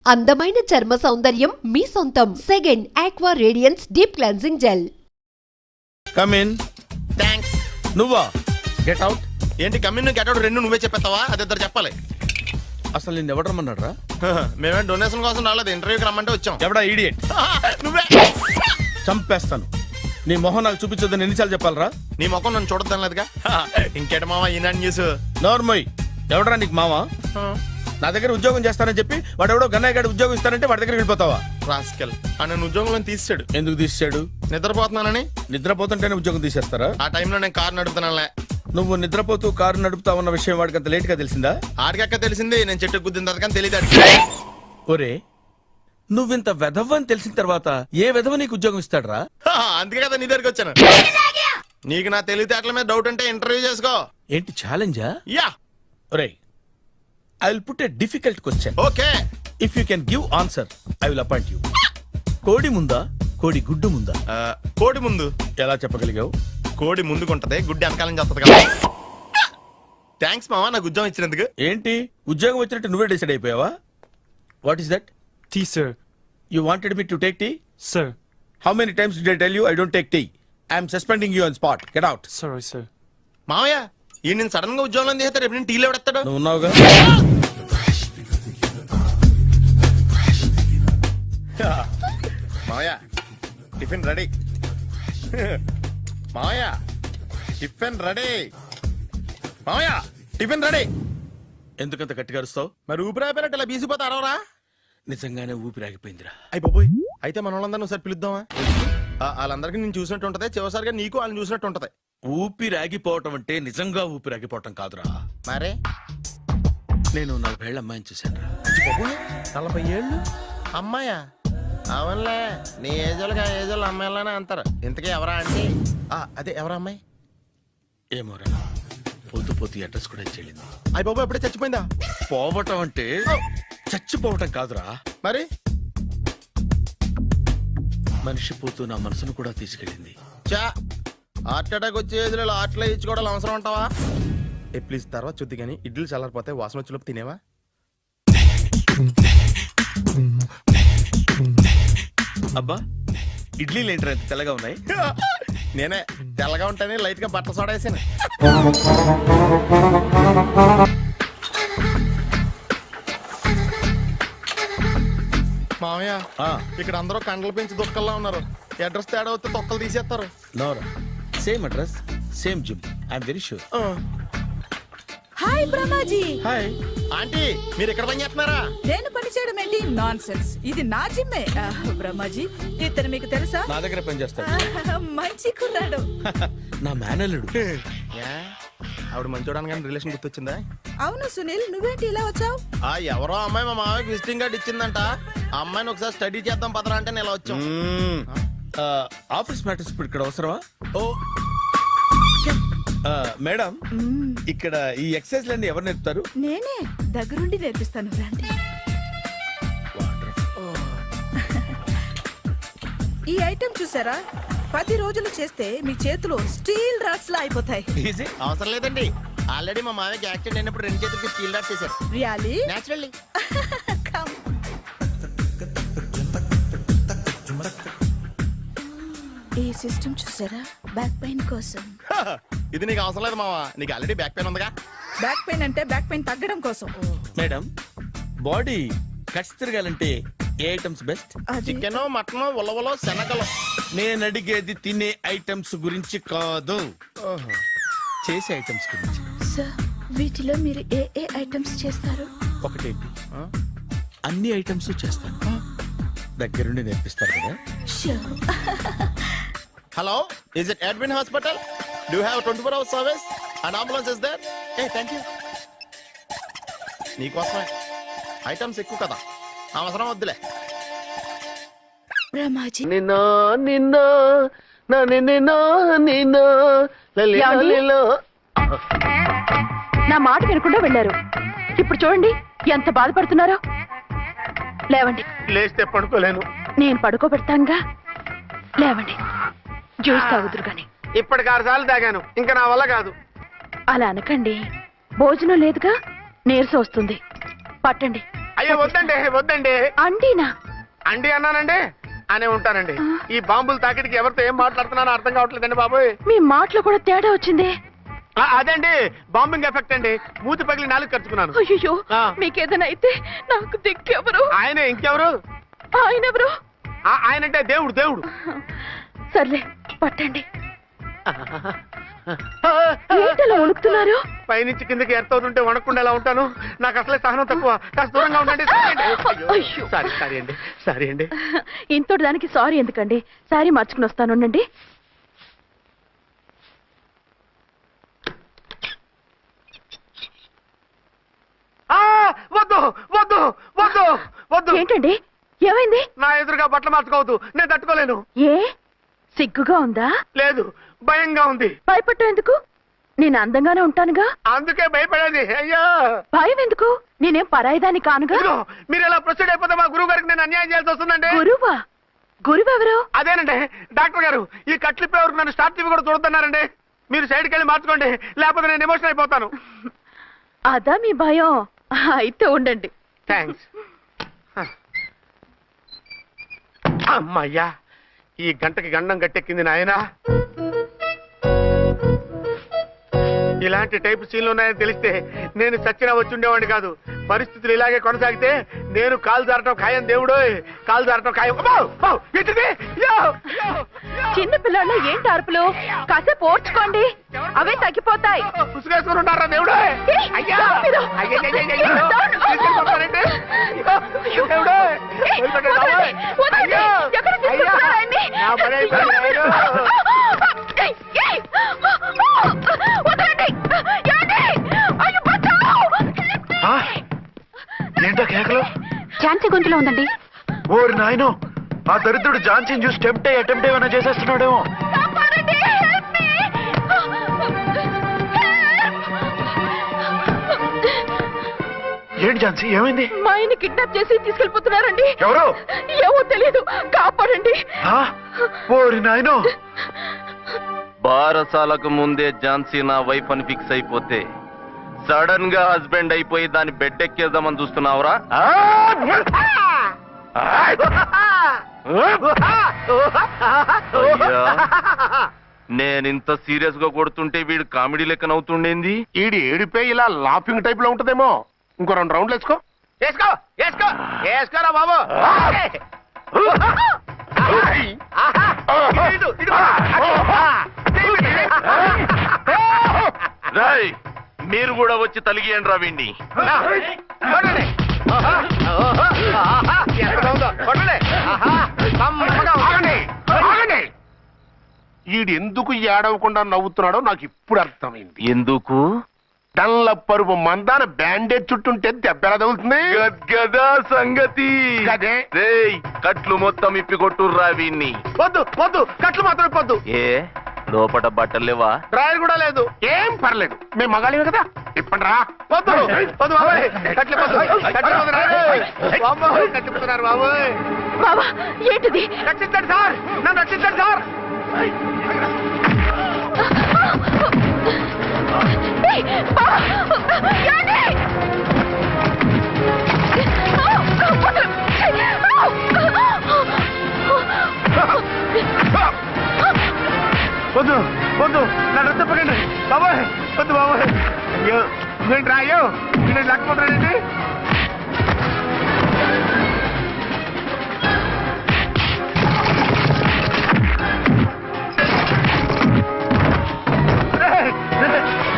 అందమైన చర్మ సౌందర్యం మీ సొంతం. Second aqua radiance deep cleansing gel. Come in. Thanks. నువ్వా? Get out. ఏంటి కమిన్ గెట్ అవుట్ రెండు నువ్వే చెప్పేస్తావా? అది ఇద్దరు చెప్పాలి. అసలు నిన్ను ఎవడు రమ్మన్నాడు రా? మేమే డొనేషన్ కోసం రాలేదు, ఇంటర్వ్యూకి రమ్మంటే వచ్చాం. ఎవడా ఈడియట్? నువ్వే. చంపేస్తాను. నీ మొహం నాకు చూపించొద్దని ఎన్నిసార్లు చెప్పాలరా? నీ ముఖం నన్ను చూడద్దాం లేదుగా. ఇంకేట మావా ఈనాడు న్యూస్. నోర్మోయ్. ఎవడరా నీకు మావా? నా దగ్గర ఉద్యోగం చేస్తానని చెప్పి వాడు ఎవడో గన్నయ్య గారి ఉద్యోగం ఇస్తానంటే వాడి దగ్గర వెళ్ళిపోతావా? రాస్కెల్. నన్ను ఉద్యోగంలో తీసాడు. ఎందుకు తీసాడు? నిద్రపోతున్నానని. నిద్రపోతుంటేనే ఉద్యోగం తీసేస్తారా? ఆ టైంలో నేను కారు నడుపుతున్నానులే. నువ్వు నిద్రపోతూ కారు నడుపుతావన్న విషయం వాడికి అంత లేట్ గా తెలిసిందా? ఆడికక్క తెలిసింది, నేను చెట్టు గుద్దిన తర్వాత కానీ తెలియదు. ఒరే, నువ్వింత వెధవ్ అని తెలిసిన తర్వాత ఏ వెధవ నీకు ఉద్యోగం ఇస్తాడరా? అందుకే కదా నీ దగ్గరికి వచ్చాను. నీకు నా తెలివితేటల మీద డౌట్ అంటే ఇంటర్వ్యూ చేసుకో. ఏంటి ఛాలెంజా? యా. ఒరే, I will put a difficult question. Okay. If you can give answer I will appoint you. కోడి ముందా, కోడి గుడ్డు ముందా? కోడి ముందు. ఎలా చెప్పగలిగావు? కోడి ముందుకుంటది, గుడ్డి వెనకాలం చేస్తుంది కదా. థ్యాంక్స్ మావా నాకు ఉద్యోగం ఇచ్చినందుకు. ఏంటి ఉద్యోగం వచ్చినట్టు నువ్వే డిసైడ్ అయిపోయావా? What is that? Tea, sir. You wanted me to take tea? Sir. How many times did I tell you I don't take tea? I am suspending you on spot. Get out. Sorry, sir. మావయ్య ఈ నేను sudden గా ఉద్యోగంలో చేస్తాడు, రేపు నేను టీలో పెడతాడు. నువ్వు ఉన్నావుగా. మావయ్య టిఫిన్ రెడీ. మావయ్య టిఫిన్ రెడీ. మావయ్య టిఫిన్ రెడీ. ఎందుకంత గట్టిగా అరుస్తావు? మరి ఊపిరాయిపోయినట్టు ఇలా బీసిపోతే అరవరా? నిజంగానే ఊపిరాగిపోయిందిరా. అయిపోయి అయితే మన వాళ్ళందరినీ ఒకసారి పిలుద్దామా? వాళ్ళందరికీ నేను చూసినట్టు ఉంటది, చివరిసారిగా నీకు వాళ్ళని చూసినట్టు ఉంటది. ఊపిరాగిపోవటం అంటే నిజంగా ఊపిరాగిపోవటం కాదురా. మరే నేను 40 ఏళ్ల అమ్మాయిని చూశాను రా. 40 ఏళ్ళు అమ్మాయా? అవునులే, నీ ఏజోళ్ళకి ఆ ఏజోళ్ళు అమ్మాయిలానే అంటారు. ఇంతకీ ఎవరా అంటే? అదే ఎవరా అమ్మాయి? ఏమోరా, పోతూ పోతూ అడ్రస్ కూడా చెల్లింది. అయ్యి బాబు ఎప్పుడే చచ్చిపోయిందా? పోవటం అంటే చచ్చిపోవటం కాదురా. మరి మనిషి పోతూ నా మనసును కూడా తీసుకెళ్ళింది. చా హార్ట్ అటాక్ వచ్చే ఏజ్లో ఆటలో ఇచ్చుకోవడం అవసరం ఉంటావా? ప్లీజ్ తర్వాత చూద్ది కానీ ఇడ్లీ చల్లారిపోతే వాసన వచ్చేలోపు తినేవా? అబ్బా, ఇడ్లీలు ఏంట్రా ఇంత తెల్లగా ఉన్నాయి? నేనే తెల్లగా ఉంటానే లైట్ గా బట్టలు సోడా వేసాను. మామయ్య ఇక్కడ అందరూ కండలు పెంచి దుక్కల్లా ఉన్నారు. అడ్రస్ తేడా వస్తే తొక్కలు తీసేస్తారు. నోరా, same address same gym. I'm very sure. Hi Brahmaji. Hi aunty, మీరు ఇక్కడ పని చేస్తున్నారా? నేను పని చేయడం ఏంటి? Nonsense. ఇది నా జిమ్మే. బ్రహ్మాజీ, ఇతను మీకు తెలుసా? నా దగ్గర పని చేస్తాడు. మంచి కుర్రాడు. నా మేనల్లుడు. ఆవిడ మంచోడానికి కానీ రిలేషన్ గుర్తొచ్చిందా? అవును సునీల్, నువ్వేంటి ఇలా వచ్చావు? ఎవరో అమ్మాయి మా మామయ్యకి విజిటింగ్ కార్డ్ ఇచ్చిందంట. ఆ అమ్మాయిని ఒకసారి స్టడీ చేద్దాం పదరా అంటే నేను ఇలా వచ్చాం. ఆఫీస్ మ్యాటర్స్ ఇప్పుడు ఇక్కడ అవసరమా? ఓ మేడం, ఇక్కడ ఈ ఎక్సర్సైజ్ లన్నీ ఎవరు నేర్పుతారు? నేనే దగ్గరుండి నేర్పిస్తాను, రండి. ఈ ఐటెం చూసారా? 10 రోజులు చేస్తే మీ చేతులు స్టీల్ రాట్స్ లా అయిపోతాయి. అవసరం లేదండి, ఆల్రెడీ మా మామయ్యకి యాక్సిడెంట్ అయినప్పుడు 2 చేతులకి స్టీల్ రాట్ చేశారు. రియల్లీ? నేచురల్లీ. ఈ సిస్టమ్ చూసారా? బ్యాక్ పెయిన్ కోసం. ఇది నీకు అవసరం లేదు మావా, నీకు ఆల్రెడీ బ్యాక్ పెయిన్ ఉందిగా. బ్యాక్ పెయిన్ అంటే బ్యాక్ పెయిన్ తగ్గడం కోసం. మేడం, బాడీ కట్స్ తిరగాలంటే ఏ ఐటమ్స్ బెస్ట్? చికెన్, మటన్, ఉలవలో, శనగలు. నేను అడిగేది తినే ఐటమ్స్ గురించి కాదు, చేసే ఐటమ్స్ గురించి. సార్, వీటిలో మీరు ఏ ఏ ఐటమ్స్ చేస్తారు? ఒకటేంటి, అన్ని ఐటమ్స్ చేస్తాను. దగ్గరుండి నేర్పిస్తారు కదా. Hello, is it admin hospital? Do you have 24 hours service and ambulance is there? Thank you. నీకోసమే ఐటమ్స్ ఎక్కువ కదా, అవసరం వద్దులే. బ్రహ్మాజీ, నా మాట వినకుండా వెళ్ళారు. ఇప్పుడు చూడండి ఎంత బాధపడుతున్నారో. లేవండి. లేస్తే పడుకోలేను. నేను పడుకోబెడతానుగా. లేవండి, జ్యూస్ తాగుదురు గాని. ఇప్పటికి 6 సార్లు తాగాను, ఇంకా నా వల్ల కాదు. అలా అనకండి, భోజనం లేదుగా, నీరసం వస్తుంది. పట్టండి, అయ్యో వద్దండి వద్దండి. అండినా అండి అన్నానండి అనే ఉంటానండి. ఈ బాంబులు తాకిడికి ఎవరితో ఏం మాట్లాడుతున్నానో అర్థం కావట్లేదండి బాబోయ్. మీ మాటలో కూడా తేడా వచ్చింది. అదండి బాంబింగ్ ఎఫెక్ట్ అండి. మూతి పగిలి నాలుగు కరుచుకున్నాను. అయ్యో ఆ. మీకేదైనా అయితే నాకు దిక్కెవరు? ఆయనే ఇంకెవరు? ఆయన ఎవరు? ఆయనంటే దేవుడు దేవుడు. సర్లే పట్టండి. ఏంటలా వణుకుతున్నారు? పైనుంచి కిందకి ఎర్తవుతుంటే వణకుండా ఎలా ఉంటాను? నాకు అసలే సహనం తక్కువ. కాస్త దూరంగా ఉండండి. అయ్యో. సారీ అండి సారీ అండి. ఇంతటి దానికి సారీ ఎందుకండి? సారీ మార్చుకుని వస్తాను ఉండండి. వద్దు వద్దు వద్దు వద్దు. ఏంటండి ఏమైంది? నా ఎదురుగా బట్టలు మార్చుకోవద్దు. నేను తట్టుకోలేను. ఏ సిగ్గుగా ఉందా? లేదు భయంగా ఉంది. భయపట్టు ఎందుకు? నేను అందంగానే ఉంటానుగా. అందుకే భయపడేది. అయ్యో భయం ఎందుకు? నేనేం పరాయిదాన్ని కానుగా. ఇదిగో, మీరు ఇలా ప్రొసీడ్ అయిపోతే మా గురువు గారికి నేను అన్యాయం చేయాల్సి వస్తుందండి. గురువా? గురువెవరు? అదేనండి డాక్టర్ గారు. ఈ కట్లిప్పే వరకు నన్ను స్టార్ట్ టీవీ కూడా చూడొద్దన్నారండి. మీరు సైడ్కి వెళ్ళి మార్చుకోండి, లేకపోతే నేను ఎమోషన్ అయిపోతాను. అదా మీ భయం? అయితే ఉండండి. థ్యాంక్స్. అమ్మయ్యా, ఈ గంటకి గండం గట్టెక్కింది నాయనా. ఇలాంటి టైప్ సీన్లు ఉన్నాయని తెలిస్తే నేను చచ్చినా వచ్చి ఉండేవాడిని కాదు. పరిస్థితులు ఇలాగే కొనసాగితే నేను కాలు జారటం ఖాయం. దేవుడు కాలు జారటం ఖాయం. చిన్న పిల్లలు ఏంటి అరుపులు? కాసేపు ఓర్చుకోండి, అవే తగ్గిపోతాయి. పుసుకేసుకుని ఉంటారా దేవుడు? అయ్యా ఏంటో కేకలు? ఝాన్సీ గొంతులో ఉందండి. ఓరి నాయనో, ఆ దరిద్రుడు ఝాన్సీని చూసి అటెంప్ట్ ఏమైనా చేసేస్తున్నాడేమో. ఏంటి ఝాన్సీ ఏమైంది? మా ఆయన కిడ్నాప్ చేసి తీసుకెళ్లిపోతున్నారండి. ఎవరు? ఏమో తెలియదు, కాపాడండి. ఓరి నాయనో. బారసాలకు ముందే ఝాన్సీ నా వైఫ్ అని ఫిక్స్ అయిపోతే సడన్ గా హస్బెండ్ అయిపోయి దాన్ని బెడ్ ఎక్కేద్దామని చూస్తున్నావురా? నేనింత సీరియస్ గా కొడుతుంటే వీడు కామెడీ లెక్క నవ్వుతుండేంది? ఈడి ఏడిపోయి ఇలా లాఫింగ్ టైప్ లో ఉంటదేమో. ఇంకో 2 రౌండ్లు వేసుకో. వేసుకో వేసుకో వేసుకోరా బాబు. రాయ్, మీరు కూడా వచ్చి తలిగియండి రా వీణ్ణి. ఈడు ఎందుకు ఏడవకుండా నవ్వుతున్నాడో నాకు ఇప్పుడు అర్థమైంది. ఎందుకు? డల్ల పరుపు మందాన బ్యాండేజ్ చుట్టుంటే దెబ్బ ఎలా తగులుతుంది? గదా సంగతి. గదే. రేయ్, కట్లు మొత్తం ఇప్పి కొట్టుర్రా వీణ్ణి. వద్దు వద్దు, కట్లు మాత్రం ఇప్పొద్దు. ఏ లోపట బట్టలు లేవా? డ్రాయర్ కూడా లేదు. ఏం పర్లేదు, మేము మగాళివే కదా. ఇప్పండి రా. వద్దు వద్దు బాబాయ్, కట్టిపోతున్నారు బాబాయ్. బాబా ఏంటిది? రక్షించండి సార్, నన్ను రక్షించండి సార్. వద్దు వద్దు, నన్ను రచ్చపకండి బాబాయ్. వద్దు బాబాయ్. అయ్యో నేను రాయో, నేను లేకపోతానండి.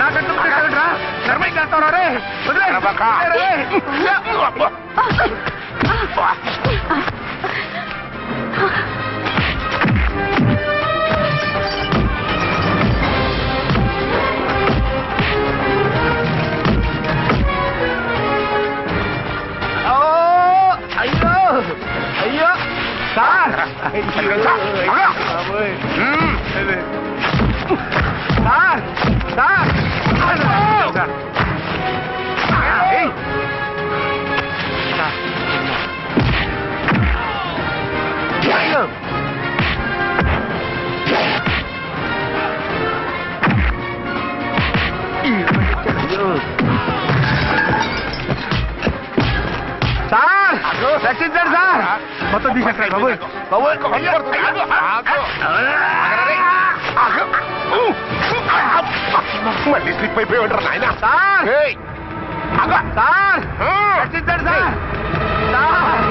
నాకంటూ రా, నర్మై చేస్తావు రే. అయ్యో అయ్యో సార్, సార్ సార్ సార్ మొత్తం తీసేస్తాయి మళ్ళీ స్లిప్ అయిపోయి ఉంటారు నాయన. సార్ సార్ రక్షించండి సార్ సార్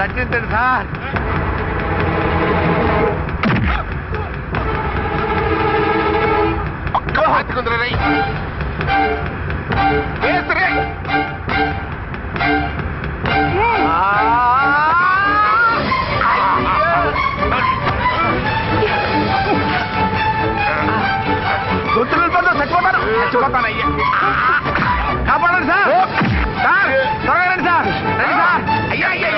రక్షించండి సార్. ఒక్క హాతికుందరే వేసరే. గుర్తులు చచ్చిపోతాను చచ్చిపోతాను అయ్యా. కాపాడండి సార్ సార్ త్వరగా రండి సార్ రండి సార్. అయ్యా అయ్యా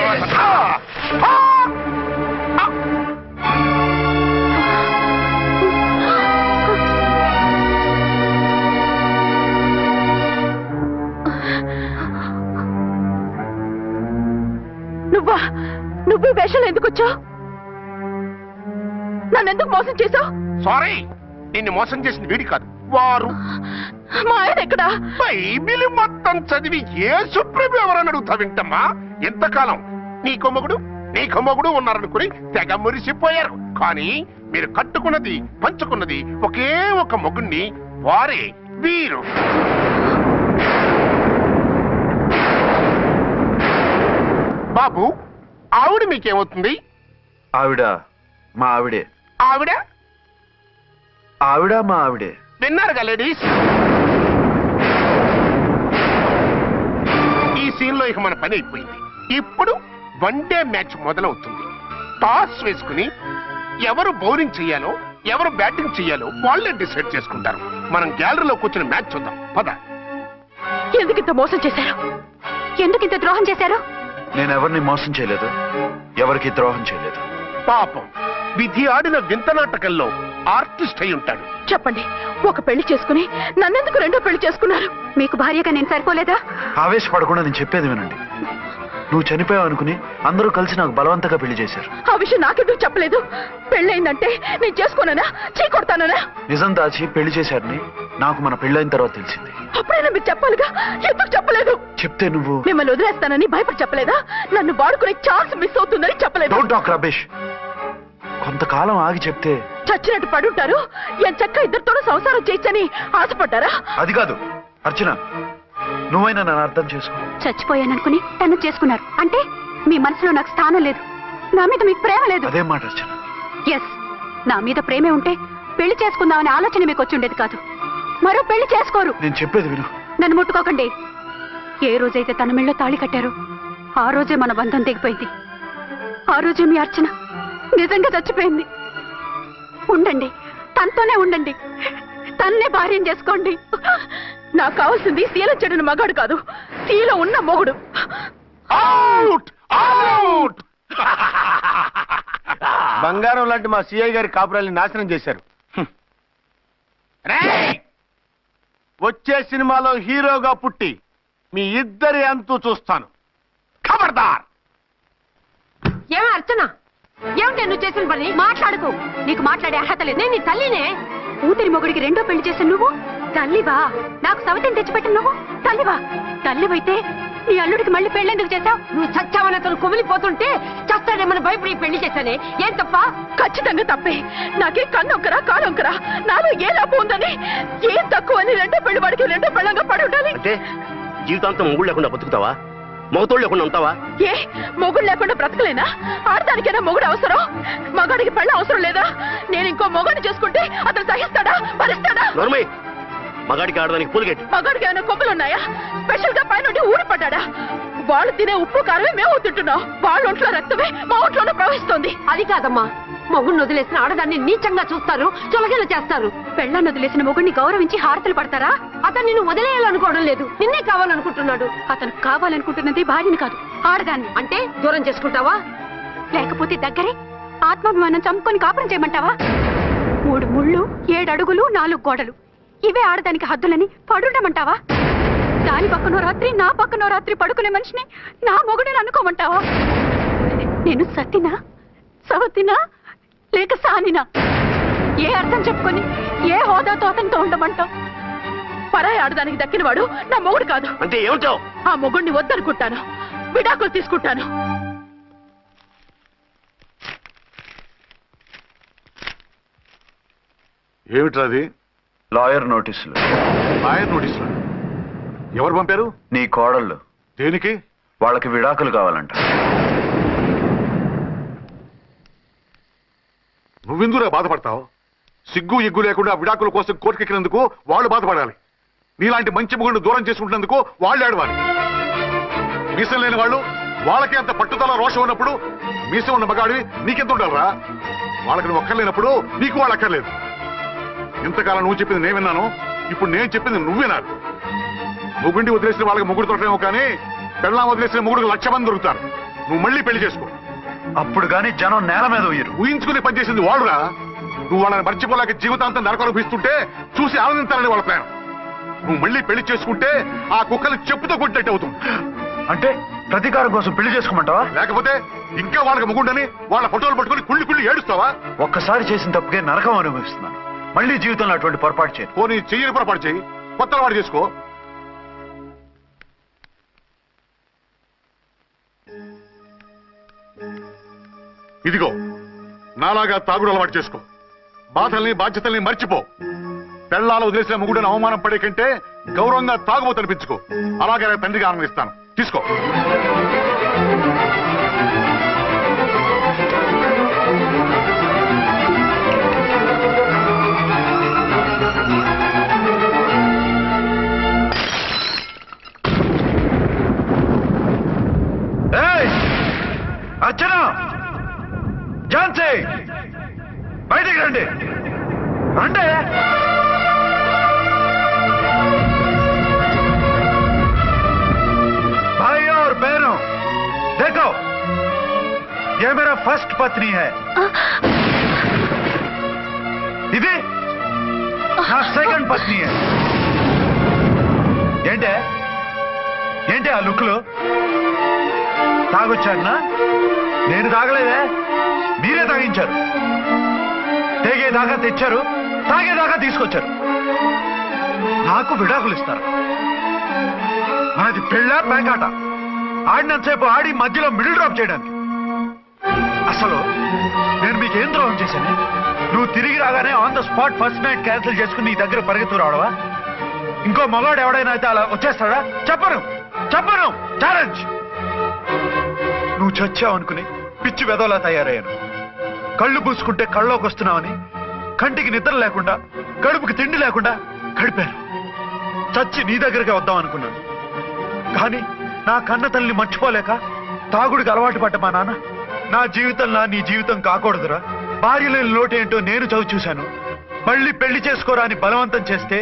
నువ్వు ఈ వేషాలు ఎందుకు వచ్చావు? నన్ను ఎందుకు మోసం చేశావు? సారీ, నిన్ను మోసం చేసిన వీడి కాదు, వారు. మా ఆయన ఎక్కడా? బైబిల్ మొత్తం చదివి యేసు ప్రభు ఎవరని అడుగుతా వింటమ్మా. ఎంతకాలం నీ కొమ్మగుడు ఉన్నారనుకుని తెగ మురిసిపోయారు. కానీ మీరు కట్టుకున్నది పంచుకున్నది ఒకే ఒక మొగుణ్ణి, వారే వీరు. బాబు, ఆవిడ మీకేమవుతుంది? ఆవిడ మా ఆవిడే. ఆవిడ ఆవిడ మా ఆవిడే. విన్నారుగా లేడీస్, ఈ సీన్ లో ఇక మన పని అయిపోయింది. ఇప్పుడు వన్ డే మ్యాచ్ మొదలవుతుంది. టాస్ వేసుకుని ఎవరు బౌలింగ్ చెయ్యాలో ఎవరు బ్యాటింగ్ చెయ్యాలో వాళ్ళే డిసైడ్ చేసుకుంటారు. మనం గ్యాలరీలో కూర్చుని మ్యాచ్ చూద్దాం పద. ఎందుకు ఇంత మోసం చేశారు? ఎందుకు ఇంత ద్రోహం చేశారు? నేను ఎవరిని మోసం చేయలేదు, ఎవరికి ద్రోహం చేయలేదు. పాపం, విధి ఆడిన వింత నాటకంలో ఆర్టిస్ట్ అయి ఉంటాడు. చెప్పండి, ఒక పెళ్లి చేసుకుని నన్నెందుకు రెండో పెళ్లి చేసుకున్నారు? మీకు భార్యగా నేను సరిపోలేదా? ఆవేశపడకుండా నేను చెప్పేది వినండి. నువ్వు చనిపోయావు అనుకుని అందరూ కలిసి నాకు బలవంతంగా పెళ్లి చేశారు. ఆ విషయం నాకెందుకు చెప్పలేదు? పెళ్ళయిందంటే నేను చేసుకోనన్నా, చీకొడతానన్నా? నిజం దాచి పెళ్లి చేశారని నాకు మన పెళ్ళైన తర్వాత తెలిసింది. అప్పుడైనా మీరు చెప్పాలిగా, ఎందుకు చెప్పలేదు? చెప్తే నువ్వు మిమ్మల్ని వదిలేస్తానని భయపడి చెప్పలేదా? నన్ను వాడుకునే ఛాన్స్ మిస్ అవుతుందని చెప్పలేదు? Don't talk రబేష్. కొంతకాలం ఆగి చెప్తే చచ్చినట్టు పడుంటారు. ఎంచక్క ఇద్దరితోనూ సంసారం చేయొచ్చని ఆశపడ్డారా? అది కాదు అర్చన, నువ్వైనా నన్ను అర్థం చేసుకో. చచ్చిపోయాననుకుని తను చేసుకున్నారు అంటే మీ మనసులో నాకు స్థానం లేదు, నా మీద మీకు ప్రేమ లేదు. అదే మాట అర్చన. ఎస్, నా మీద ప్రేమే ఉంటే పెళ్లి చేసుకుందామనే ఆలోచన మీకు వచ్చి ఉండేది కాదు. మరో పెళ్లి చేసుకోరు. నేను చెప్పేది విను. నన్ను ముట్టుకోకండి. ఏ రోజైతే తన మెళ్ళో తాళి కట్టారో ఆ రోజే మన బంధం తెగిపోయింది. ఆ రోజే మీ అర్చన నిజంగా చచ్చిపోయింది. ఉండండి, తనతోనే ఉండండి, తన్నే భార్యం చేసుకోండి. నాకు కావాల్సింది శీల చెడున మగాడు కాదు, శీల ఉన్న మొగుడు. Out out. బంగారం లాంటి మా సిఐ గారి కాపురాల్ని నాశనం చేశారు. వచ్చే సినిమాలో హీరోగా పుట్టి మీ ఇద్దరి అంతు చూస్తాను. ఖబర్దార్. ఏమే అర్చన, ఏమిటి నువ్వు చేసిన పని? మాట్లాడుకో, నీకు మాట్లాడే అర్హత లేదు. నేను నీ తల్లినే. కూతురి మొగుడికి రెండో పెళ్లి చేసిన నువ్వు తల్లివా? నాకు సవతిని తెచ్చిపెట్టిన నువ్వు తల్లివా? తల్లివైతే నీ అల్లుడికి మళ్ళీ పెళ్ళెందుకు చేశావు? నువ్వు చచ్చావని అతను కుమిలిపోతుంటే చస్తాడేమని భయపడి పెళ్లి చేశానే, ఏం తప్ప? ఖచ్చితంగా తప్పే. నాకే కన్నొక్కరా కానొక్కరా, నాలో ఏ లాభం ఉందని, ఏం తక్కువ అని రెండో పెళ్లి వాడికి రెండో పెళ్ళంగా పడి ఉండాలి. అంటే జీవితాంతం మొగుడు లేకుండా బతుకుతావా? మొగతోడు లేకుండా ఉంటావా? ఏ మొగుడు లేకుండా బ్రతకలేనా? ఆడదానికైనా మొగుడు అవసరం, మగాడికి పెళ్ళ అవసరం లేదా? నేను ఇంకో మొగాడిని చేసుకుంటే అతను సహిస్తాడా, భరిస్తాడా? నోర్మై, మగాడికి ఆడదానికి పూలిగెట్టు. మగాడికి ఏమైనా కొమ్ములున్నాయా? స్పెషల్ గా పైనుండి ఊరి పడ్డాడా? వాళ్ళు తినే ఉప్పు కారమే మేము తింటున్నాం, వాళ్ళ ఒంట్లో రక్తమే మా ఒంట్లోనే ప్రవహిస్తోంది. అది కాదమ్మా, మొగుడిని వదిలేసిన ఆడదాన్ని నీచంగా చూస్తారు, చులకన చేస్తారు. పెళ్ళాన్ని వదిలేసిన మొగుడిని గౌరవించి హారతలు పడతారా? అతను నిన్ను వదిలేయాలనుకోవడం లేదు, నిన్నే కావాలనుకుంటున్నాడు. అతను కావాలనుకుంటున్నది భార్యని కాదు, ఆడదాన్ని. అంటే దూరం చేసుకుంటావా? లేకపోతే దగ్గరే ఆత్మాభిమానం చంపుకొని కాపురం చేయమంటావా? 3 ముళ్ళు 7 అడుగులు 4 గోడలు, ఇవే ఆడదానికి హద్దులని పడుండమంటావా? దాని పక్కనో రాత్రి నా పక్కనో రాత్రి పడుకునే మనిషిని నా మొగుడిని అనుకోమంటావా? నేను సత్తినా సవతినా లేక సానినా? ఏ అర్థం చెప్పుకొని ఏ హోదాతో అతనితో ఉండమంటావు? పరాయి ఆడదానికి దక్కినవాడు నా మొగుడు కాదు. అంటే ఏమంటావు? ఆ మొగుడిని వద్దనుకుంటాను, విడాకులు తీసుకుంటాను. ఏమిట్రా అది? లాయర్ నోటీసులు. లాయర్ నోటీసులు ఎవరు పంపారు? నీ కోడళ్ళు. దేనికి? వాళ్ళకి విడాకులు కావాలంట. నువ్వెందుకురా బాధపడతావు? సిగ్గు ఎగ్గు లేకుండా విడాకుల కోసం కోర్టుకెక్కినందుకు వాళ్ళు బాధపడాలి. నీలాంటి మంచి మొగుడిని దూరం చేసుకుంటున్నందుకు వాళ్ళు ఏడవాలి. మీసం లేని వాళ్ళు వాళ్ళకి అంత పట్టుదల రోషం ఉన్నప్పుడు మీసం ఉన్న మగాడివి నీకెంత ఉండాలరా? వాళ్ళకి నువ్వు అక్కర్లేనప్పుడు నీకు వాళ్ళు అక్కర్లేదు. ఇంతకాలం నువ్వు చెప్పింది నేను విన్నాను, ఇప్పుడు నేను చెప్పింది నువ్వు వినాలి. మొగుండి వదిలేసిన వాళ్ళకి మొగుడు తోటేమో కానీ పెళ్ళాం వదిలేసిన మొగుడికి 1,00,000 మంది దొరుకుతారు. నువ్వు మళ్ళీ పెళ్లి చేసుకో. అప్పుడు గాని జనం నేల మీద ఉయ్యరు. ఊహించుకుని పనిచేసింది వాళ్ళురా. నువ్వు వాళ్ళని మర్చిపోలేక జీవితాంతం నరకనుభవిస్తుంటే చూసి ఆనందించాలని వాళ్ళ ప్లాన్. నువ్వు మళ్ళీ పెళ్లి చేసుకుంటే ఆ కుక్కలు చెప్పుతో కొట్టినట్టు అవుతుంది. అంటే ప్రతీకారం కోసం పెళ్లి చేసుకోమంటావా? లేకపోతే ఇంకా వాళ్ళకి మొగుండని వాళ్ళ ఫోటోలు పట్టుకుని కుళ్ళి కుళ్ళి ఏడుస్తావా? ఒక్కసారి చేసిన తప్పుకే నరకం అనుభవిస్తున్నాను. మళ్ళీ జీవితంలో అటువంటి పొరపాటు చేయను. పోనీ చెయ్యని పొరపాటు చెయ్యి, కొత్త వాడు చేసుకో. ఇదిగో నాలాగా తాగుడు అలవాటు చేసుకో. బాధల్ని బాధ్యతల్ని మర్చిపో. పెళ్ళాలు వదిలేసిన మొగుడని అవమానం పడే కంటే గౌరవంగా తాగుబోతు అనిపించుకో. అలాగే తండ్రిగా ఆనందిస్తాను. తీసుకో. అర్చన, ఝాన్సీ, బయటికి రండి. రండి. भाई और बहनों, देखो ये मेरा फर्स्ट पत्नी है. ఇది నా సెకండ్ పత్ని. ఏంటి ఆ లుక్లు? తాగొచ్చానా? నేను తాగలేదే, మీరే తాగించారు. తేగేదాకా తెచ్చారు, తాగేదాకా తీసుకొచ్చారు. నాకు విడాకులు ఇస్తారు. మనది పెళ్ళ పేకాట. ఆడినంతసేపు ఆడి మధ్యలో మిడిల్ డ్రాప్ చేయడానికి. అసలు నేను మీకేం ద్రోహం చేశాను? నువ్వు తిరిగి రాగానే on the spot first night cancel చేసుకుని నీ దగ్గర పరిగెత్తు రావడవా? ఇంకో మగాడు ఎవడైనా అయితే అలా వచ్చేస్తాడా? చెప్పను. ఛాలెంజ్. నువ్వు చచ్చావు అనుకుని పిచ్చి వెదవలా తయారయ్యాను. కళ్ళు పూసుకుంటే కళ్ళలోకి వస్తున్నావని కంటికి నిద్ర లేకుండా కడుపుకి తిండి లేకుండా గడిపాను. చచ్చి నీ దగ్గరికి వద్దాం అనుకున్నాను. కానీ నా కన్న తల్లిని మర్చిపోలేక తాగుడికి అలవాటు పడ్డ మా నాన్న నా జీవితంలో నీ జీవితం కాకూడదురా, భార్య లేని లోటేంటో నేను చవి చూశాను, మళ్ళీ పెళ్లి చేసుకోరా అని బలవంతం చేస్తే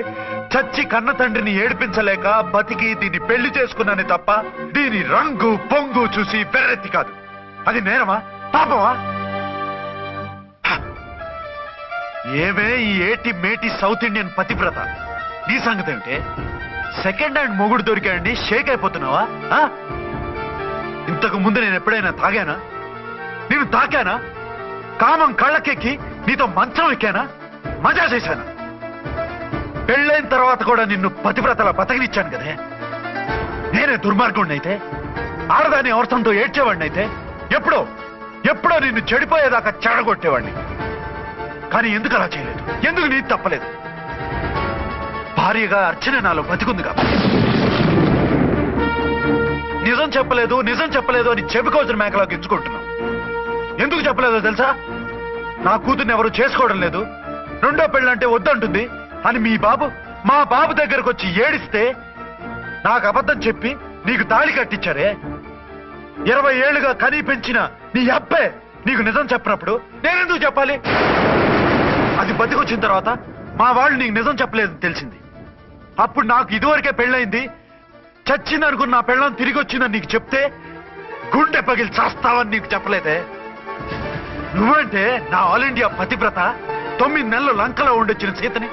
చచ్చి కన్న తండ్రిని ఏడిపించలేక బతికి దీన్ని పెళ్లి చేసుకున్నానే తప్ప దీని రంగు పొంగు చూసి వెర్రెత్తి కాదు. అది నేరమా, పాపమా? ఏమే ఈ ఏటి మేటి సౌత్ ఇండియన్ పతివ్రత, నీ సంగతి ఏమిటే? సెకండ్ హ్యాండ్ మొగుడు దొరికాడండి షేక్ అయిపోతున్నావా? ఇంతకు ముందు నేను ఎప్పుడైనా తాగానా? నేను తాకానా? కామం కళ్ళకెక్కి నీతో మంచం ఎక్కానా? మజా చేశానా? పెళ్ళైన తర్వాత కూడా నిన్ను పతివ్రతలా బతకనిచ్చాను కదే. నేనే దుర్మార్గుడిని అయితే, ఆడదాన్ని అవసరంతో ఏడ్చేవాడిని అయితే, ఎప్పుడో నిన్ను చెడిపోయేదాకా చెడగొట్టేవాడిని. కానీ ఎందుకు అలా చేయలేదు? ఎందుకు నీది తప్పలేదు? భార్యగా అర్చన నాలో బతికుంది కాబట్టి. నిజం చెప్పలేదు అని చెప్పుకోవచ్చిన మేకలా గించుకుంటున్నావు. ఎందుకు చెప్పలేదో తెలుసా? నా కూతుర్ని ఎవరు చేసుకోవడం లేదు, రెండో పెళ్ళంటే వద్దంటుంది అని మా బాబు దగ్గరకు వచ్చి ఏడిస్తే నాకు అబద్ధం చెప్పి నీకు తాళి కట్టించారే. 20 ఏళ్లుగా కనీ పెంచిన నీ అబ్బే నీకు నిజం చెప్పినప్పుడు నేనెందుకు చెప్పాలి? అది బతికొచ్చిన తర్వాత మా వాళ్ళు నీకు నిజం చెప్పలేదని తెలిసింది. అప్పుడు నాకు ఇదివరకే పెళ్ళయింది, చచ్చిందనుకున్న నా పెళ్ళం తిరిగి వచ్చిందని నీకు చెప్తే గుండె పగిలి చేస్తావని నీకు చెప్పలేదే. నువ్వంటే నా ఆల్ ఇండియా పతివ్రత 9 నెలలు లంకలో ఉండొచ్చిన సీతని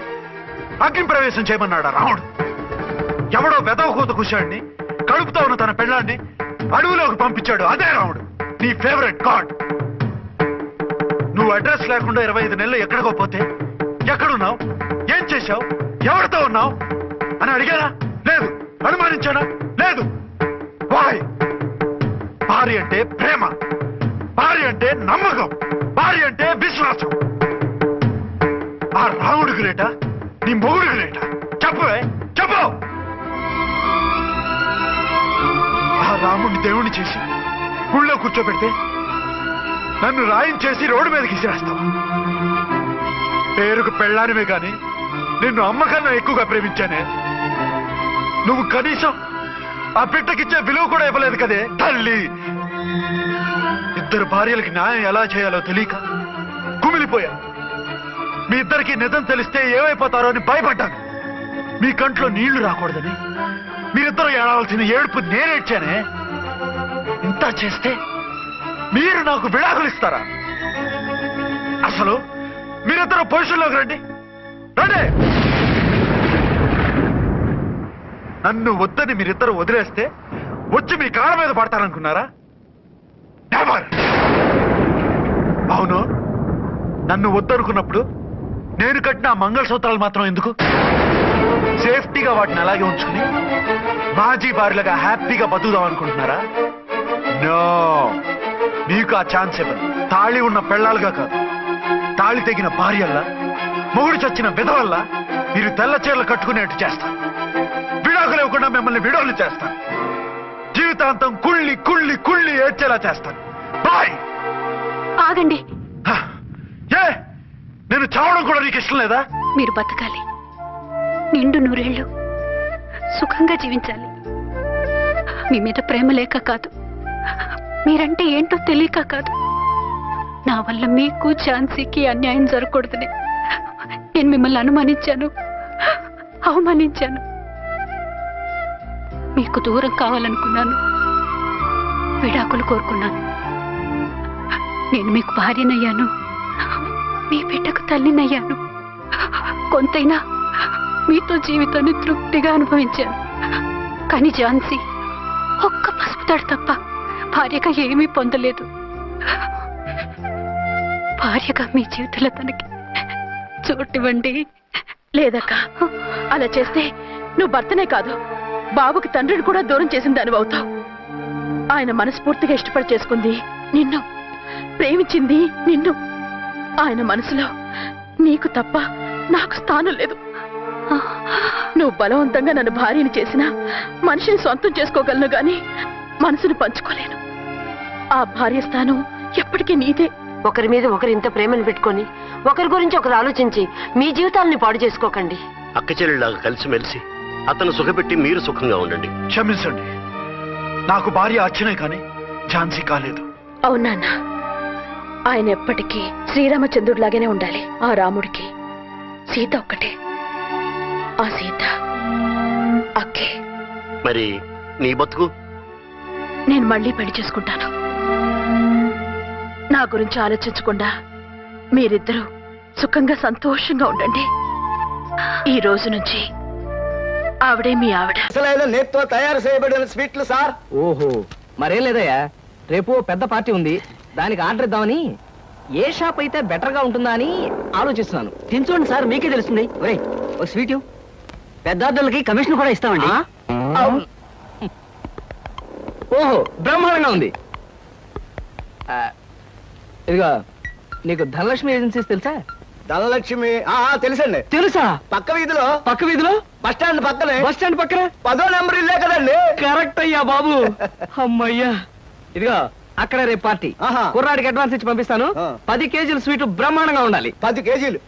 అగ్ని ప్రవేశం చేయమన్నాడు రాముడు. ఎవడో వెదవ కూత కుషాడిని కడుపుతో ఉన్న తన పెళ్ళాన్ని అడవిలోకి పంపించాడు అదే రాముడు, నీ ఫేవరెట్ గాడ్. నువ్వు అడ్రస్ లేకుండా 25 నెలలు ఎక్కడికో పోతే ఎక్కడున్నావు, ఏం చేశావు, ఎవరితో ఉన్నావు అని అడిగానా? లేదు. అనుమానించానా? లేదు. వాయ్? భార్య అంటే ప్రేమ, భార్య అంటే నమ్మకం, భార్య అంటే విశ్వాసం. ఆ రాముడు గ్రేటా నీ మొగుడు గ్రేటా చెప్పవే చెప్పు. ఆ రాముడిని దేవుణ్ణి చేసి గుళ్ళో కూర్చోబెడితే నన్ను రాయించేసి రోడ్డు మీదకి విసిరేస్తావా? పేరుకు పెళ్ళానివే గాని నిన్ను అమ్మకన్నా ఎక్కువగా ప్రేమించానే. నువ్వు కనీసం ఆ బిడ్డకిచ్చే విలువ కూడా ఇవ్వలేదు కదే తల్లి. ఇద్దరు భార్యలకి న్యాయం ఎలా చేయాలో తెలియక కుమిలిపోయా. మీ ఇద్దరికి నిజం తెలిస్తే ఏమైపోతారో అని భయపడ్డాను. మీ కంట్లో నీళ్లు రాకూడదని మీరిద్దరూ ఏడవలసిన ఏడుపు నేనేడ్చానే. ఇంత చేస్తే మీరు నాకు విడాకులు ఇస్తారా? అసలు మీరిద్దరూ పొజిషన్లోకి రండి రండి. నన్ను వద్దని మీరిద్దరు వదిలేస్తే వచ్చి మీ కాళ్ళ మీద పడతారనుకున్నారా? నెవర్. అవును, నన్ను వద్దనుకున్నప్పుడు నేను కట్టిన ఆ మంగళసూత్రాలు మాత్రం ఎందుకు? సేఫ్టీగా వాటిని అలాగే ఉంచుకుని మాజీ భార్యలుగా హ్యాపీగా బతుకుదాం అనుకుంటున్నారా? నో, మీకు ఆ ఛాన్స్ ఇవ్వను. తాళి ఉన్న పెళ్ళాలుగా కాదు, తాళి తెగిన భార్యల్లా, మొగుడు చచ్చిన విధవల్లా మీరు తెల్ల చీరలు కట్టుకునేట్టు చేస్తాను. విడాకులు ఇవ్వకుండా మిమ్మల్ని విడోలు చేస్తాను. జీవితాంతం కుళ్ళి కుళ్ళి కుళ్ళి ఏడ్చేలా చేస్తాను. బాయ్. ఆగండి. ఏ, నేను చావడం కూడా నీకు ఇష్టం లేదా? మీరు బతకాలి, నిండు నూరేళ్లు సుఖంగా జీవించాలి. మీ మీద ప్రేమ లేక కాదు, మీరంటే ఏంటో తెలియక కాదు. నా వల్ల మీకు ఝాన్సీకి అన్యాయం జరగకూడదని నేను మిమ్మల్ని అనుమానించాను, అవమానించాను. మీకు దూరం కావాలనుకున్నాను, విడాకులు కోరుకున్నాను. నేను మీకు భార్యనయ్యాను, మీ బిడ్డకు తల్లినయ్యాను. కొంతైనా మీతో జీవితాన్ని తృప్తిగా అనుభవించాను. కానీ ఝాన్సీ ఒక్క పసుపుతాడు తప్ప భార్యగా ఏమీ పొందలేదు. భార్యగా మీ జీవితంలో తనకి చోటివ్వండి. లేదక్క, అలా చేస్తే నువ్వు భర్తనే కాదు, బాబుకి తండ్రిని కూడా దూరం చేసిన దానివి అవుతావు. ఆయన మనస్ఫూర్తిగా ఇష్టపడి చేసుకుంది నిన్ను, ప్రేమించింది నిన్ను. ఆయన మనసులో నీకు తప్ప నాకు స్థానం లేదు. నువ్వు బలవంతంగా నన్ను భార్యని చేసినా మనిషిని సొంతం చేసుకోగలను గాని మనసుని పంచుకోలేను. ఆ భార్య స్థానం ఎప్పటికీ నీదే. ఒకరి మీద ఒకరు ఇంత ప్రేమను పెట్టుకొని ఒకరి గురించి ఒకరు ఆలోచించి మీ జీవితాలని పాడు చేసుకోకండి. అక్క చెల్లెళ్ళలాగా కలిసిమెలిసి అతను సుఖపెట్టి మీరు సుఖంగా ఉండండి. క్షమించండి, నాకు భార్య అర్చనే కానీ ఝాన్సీ కాలేదు. అవునాన్న, ఆయన ఎప్పటికీ శ్రీరామచంద్రుడిలాగానే ఉండాలి. ఆ రాముడికి సీత ఒక్కటే, ఆ సీత అక్కే. మరి నీ బతుకు? నేను మళ్ళీ పెళ్లి చేసుకుంటాను. నా గురించి ఆలోచించకుండా మీరిద్దరూ సుఖంగా సంతోషంగా ఉండండి. ఈ రోజు నుంచి ఆవిడే మీ ఆవిడ. నేత్తో తయారు చేయబడిన స్వీట్లు సార్. ఓహో, మరేం లేదయ్యా, రేపు పెద్ద పార్టీ ఉంది, దానికి ఆర్డర్ ఇద్దామని. ఏ షాప్ అయితే బెటర్ గా ఉంటుందా అని ఆలోచిస్తున్నాను. తినచూడండి సార్, మీకే తెలుస్తుంది. ఒరేయ్, ఒక స్వీట్. పెద్దార్థులకి కమిషన్ కూడా ఇస్తామండి. ఓహో, బ్రహ్మాండంగా ఉంది. ఇదిగో, నీకు ధనలక్ష్మి ఏజెన్సీస్ తెలుసా? ధనలక్ష్మి తెలుసండి. తెలుసా? పక్క వీధిలో. పక్క వీధిలో బస్ స్టాండ్ పక్కనే. బస్ స్టాండ్ పక్కన 10వ నెంబర్ ఇల్లే కదండి. కరెక్ట్ అయ్యా బాబు. అమ్మయ్యా, ఇదిగో అక్కడ రేపు పార్టీ. కుర్రాడికి అడ్వాన్స్ ఇచ్చి పంపిస్తాను. 10 కేజీలు స్వీట్ బ్రహ్మాండంగా ఉండాలి. 10 కేజీలు.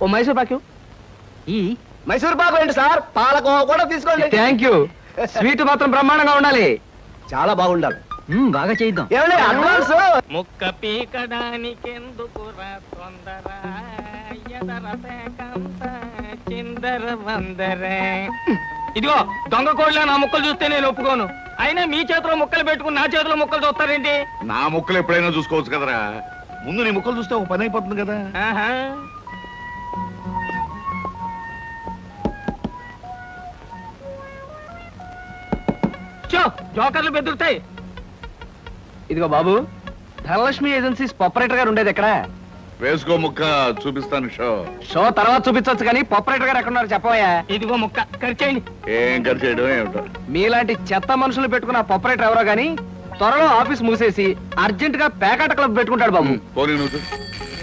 ఓ మైసూర్ పాకు. ఈ మైసూర్ పాకు ఏంటి సార్? పాలకోవా కూడా తీసుకోండి. Thank you. స్వీట్ మాత్రం బ్రహ్మాండంగా ఉండాలి. చాలా బాగుండాలి. బాగా చేద్దాం. ఏమండి అడ్వాన్స్? ముక్క పీకడానికెందుకురా తొందర, చిందర వందరే. ఇదిగో, దొంగ కోళ్ళ నా ముక్కలు చూస్తే నేను ఒప్పుకోను. అయినా మీ చేతిలో ముక్కలు పెట్టుకుని నా చేతిలో ముక్కలు చూస్తారేంటి? నా ముక్కలు ఎప్పుడైనా చూసుకోవచ్చు కదరా. ముందు నీ ముక్కలు చూస్తే ఒక పని అయిపోతుంది కదా. జోకర్లు బెదురుతాయి. ఇదిగో బాబు, ధనలక్ష్మి ఏజెన్సీస్ ఆపరేటర్ గారు ఉండేది ఎక్కడ? వేసుకో ముక్క, చూపిస్తాను. షో తర్వాత చూపించవచ్చు కానీ ఆపరేటర్ గారు ఎక్కడున్నారు చెప్పవయ్యా. ఇదిగో ముక్క, ఖర్చేయండి. ఏం ఖర్చు చేయడం ఏమిటో. మీలాంటి చెత్త మనుషులు పెట్టుకున్న ఆపరేటర్ ఎవరో గానీ త్వరలో ఆఫీస్ మూసేసి అర్జెంట్ గా పేకాట క్లబ్ పెట్టుకుంటాడు బాబు. పోనీ నువ్వు.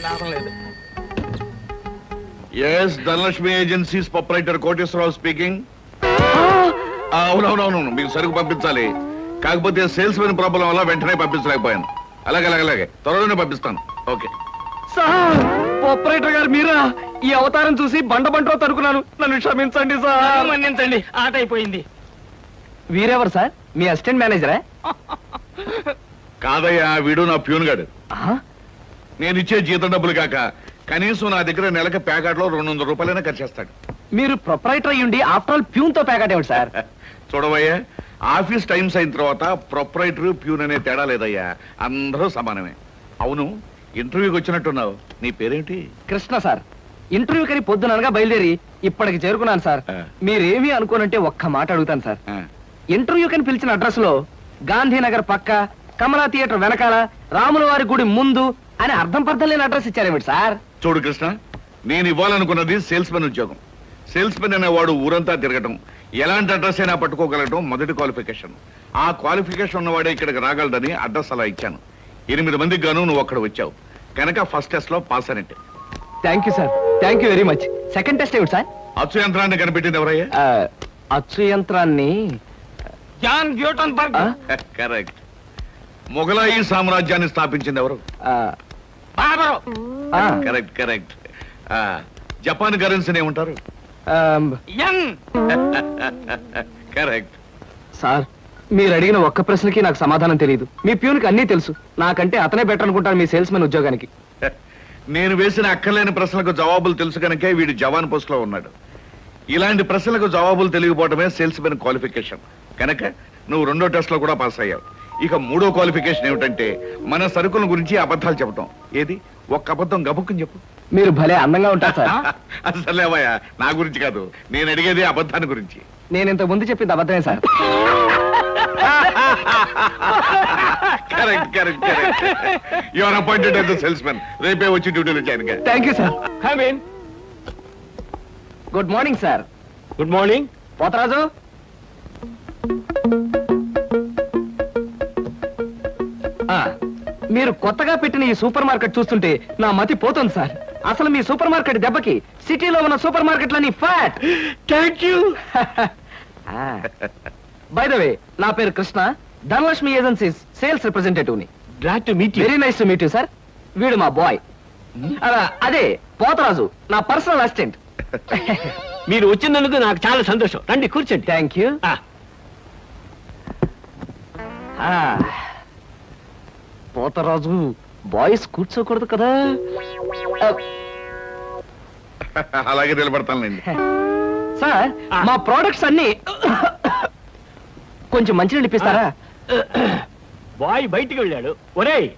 లాభం లేదు. Yes Dhanalakshmi agencies proprietor Koteswararao speaking. అవునవునవును, మీకు సరుకు పంపించాలి. కాకపోతే సేల్స్ మెన్ ప్రాబ్లం వల్ల వెంటనే పంపించలేకపోయాను. అలాగే త్వరలోనే పంపిస్తాను. ఓకే సార్, ఆపరేటర్ గారు మీరా? ఈ అవతారం చూసి బండలో తరుకున్నాను. నన్ను క్షమించండి సార్. మన్నించండి, ఆట అయిపోయింది. వీరెవరు సార్? మీ అసిస్టెంట్ మేనేజరా? కాదయ్యా, వీడు నా ప్యూన్ గాడు. నేను ఇచ్చే జీతం డబ్బులు కాక కనీసం నా దగ్గర నెలకి ప్యాకెట్లో 200 రూపాయలైనా ఖర్చు చేస్తాడు. మీరు ప్రొపరైటర్ అయ్యుండి ఆఫ్టర్ ఆల్ ప్యూన్ తో ప్యాకెట్ ఏమిటి సార్? చూడవయ్యా, ఆఫీస్ టైమ్స్ అయిన తర్వాత ప్రొపరైటర్ ప్యూన్ అనే తేడా లేదయ్యా, అందరూ సమానమే. అవును, ఇంటర్వ్యూకి వచ్చినట్టున్నావు. నీ పేరేంటి? కృష్ణ సార్. ఇంటర్వ్యూ కని పొద్దుననగా బయలుదేరి ఇప్పటికి చేరుకున్నాను సార్. మీరేమీ అనుకోనంటే ఒక్క మాట అడుగుతాను సార్. ఇంటర్వ్యూ కని పిలిచిన అడ్రస్ లో గాంధీనగర్ పక్క, కమలా థియేటర్ వెనకాల, రాముల వారి గుడి ముందు అని అర్థం పర్థం లేని అడ్రస్ ఇచ్చారేమిటి సార్? చూడు కృష్ణ, నేను ఇవ్వాలనుకున్నది సేల్స్ మెన్ ఉద్యోగం. సేల్స్ మెన్ అనేవాడు ఊరంతా తిరగటం, ఎలాంటి అడ్రస్ అయినా పట్టుకోగలగటం మొదటి క్వాలిఫికేషన్. ఆ క్వాలిఫికేషన్ ఉన్నవాడే ఇక్కడికి రాగలడని అడ్రస్ అలా ఇచ్చాను. 8 మందికి గాను నువ్వు అక్కడ వచ్చావు కనుక ఫస్ట్ టెస్ట్ లో పాస్ అనేట్టు. Thank you sir, thank you very much. Second test ఏమిటి సార్? అచ్చు యంత్రాన్ని కనిపెట్టింది ఎవరయ్యా? అచ్చు యంత్రాన్ని జాన్ గ్యూటన్బర్గ్. కరెక్ట్. మొఘలాయి సామ్రాజ్యాన్ని స్థాపించింది ఎవరు? కరెక్ట్. జపాన్ కరెన్సీని ఏమంటారు? కరెక్ట్. సార్, మీరు అడిగిన ఒక్క ప్రశ్నకి నాకు సమాధానం తెలియదు. మీ ప్యూన్కి అన్నీ తెలుసు. నాకంటే అతనే బెటర్ అనుకుంటాను మీ సేల్స్ మెన్ ఉద్యోగానికి. నేను వేసిన అక్కర్లేని ప్రశ్నలకు జవాబులు తెలుసు కనుకే వీడు జవాన్ పోస్ట్ లో ఉన్నాడు. ఇలాంటి ప్రశ్నలకు జవాబులు తెలియకపోవడమే సేల్స్ మెన్ క్వాలిఫికేషన్. కనుక నువ్వు 2వ టెస్ట్ లో కూడా పాస్ అయ్యావు. ఇక 3వ క్వాలిఫికేషన్ ఏమిటంటే మన సరుకుల గురించి అబద్ధాలు చెప్పడం. ఏది? ఒక్క అబద్ధం గబుక్కుని చెప్పు. మీరు భలే అందంగా ఉంటారు సార్. అసలేవయ్యా, నా గురించి కాదు, నేను అడిగేది అబద్ధాన్ని గురించి. నేను ఇంతకు ముందు చెప్పింది అబద్ధమే sir. Correct. You are appointed as the salesmen. రేపే వచ్చి డ్యూటీలో జాయిన్ గా. Thank you sir. Come in. Good morning sir. Good morning. Potharaju. మీరు కొత్తగా పెట్టిన ఈ సూపర్ మార్కెట్ చూస్తుంటే నా మతి పోతుంది సార్. అసలు మీ సూపర్ మార్కెట్ దెబ్బకి సిటీలో ఉన్న సూపర్ మార్కెట్లని ఫ్యాట్. Thank you. By the way, నా పేరు Krishna, Dhanalakshmi agencies sales representative ని. Glad to meet you. Very nice to meet you sir. వీడు మా బాయ్. అదే పోతరాజు, నా పర్సనల్ అసిస్టెంట్. మీరు వచ్చినందుకు నాకు చాలా సంతోషం. రండి కూర్చోండి. Thank you. పోతరాజు, బాయ్స్ కూర్చోకూడదు కదా? అలాగే నిలబడతానండి. సార్, మా ప్రోడక్ట్స్ అన్ని కొంచెం మంచినీళ్ళు ఇప్పిస్తారా? బాయ్ బయటికి వెళ్ళాడు. ఒరేయ్,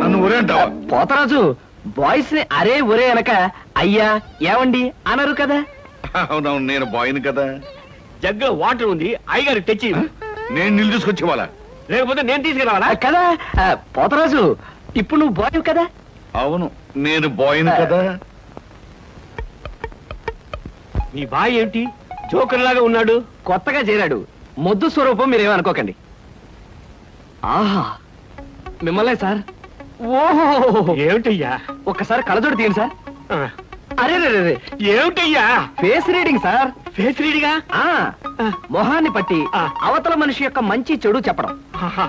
నన్ను ఒరే అంటావా? పోతరాజు, బాయ్స్ ని అరే ఒరే అనక అయ్యా ఏమండి అనరు కదా? అవునవును, నేను బాయ్ని కదా. జగ్గులో వాటర్ ఉంది, అయ్యగారు తెచ్చి. నేను నీళ్ళు తీసుకొచ్చి వాళ్ళ, లేకపోతే నేను తీసుకురావాలా? కదా పోతరాజు, ఇప్పుడు నువ్వు బాయ్ కదా? అవును, నేను బాయ్ని కదా. మీ బాయ్ ఏమిటి జోకర్ లాగా ఉన్నాడు? కొత్తగా చేరాడు. మొద్దు స్వరూపం మీరేమనుకోకండి. ఆహా, మిమ్మల్నే సార్. ఓహో, ఏమిటయ్యా? ఒక్కసారి కళ్ళజోడు తీయండి సార్. అరే రే, ఏమిటయ్యా? Face reading sir. ఫేస్ రీడింగా? మొహాన్ని పట్టి అవతల మనిషి యొక్క మంచి చెడు చెప్పడం.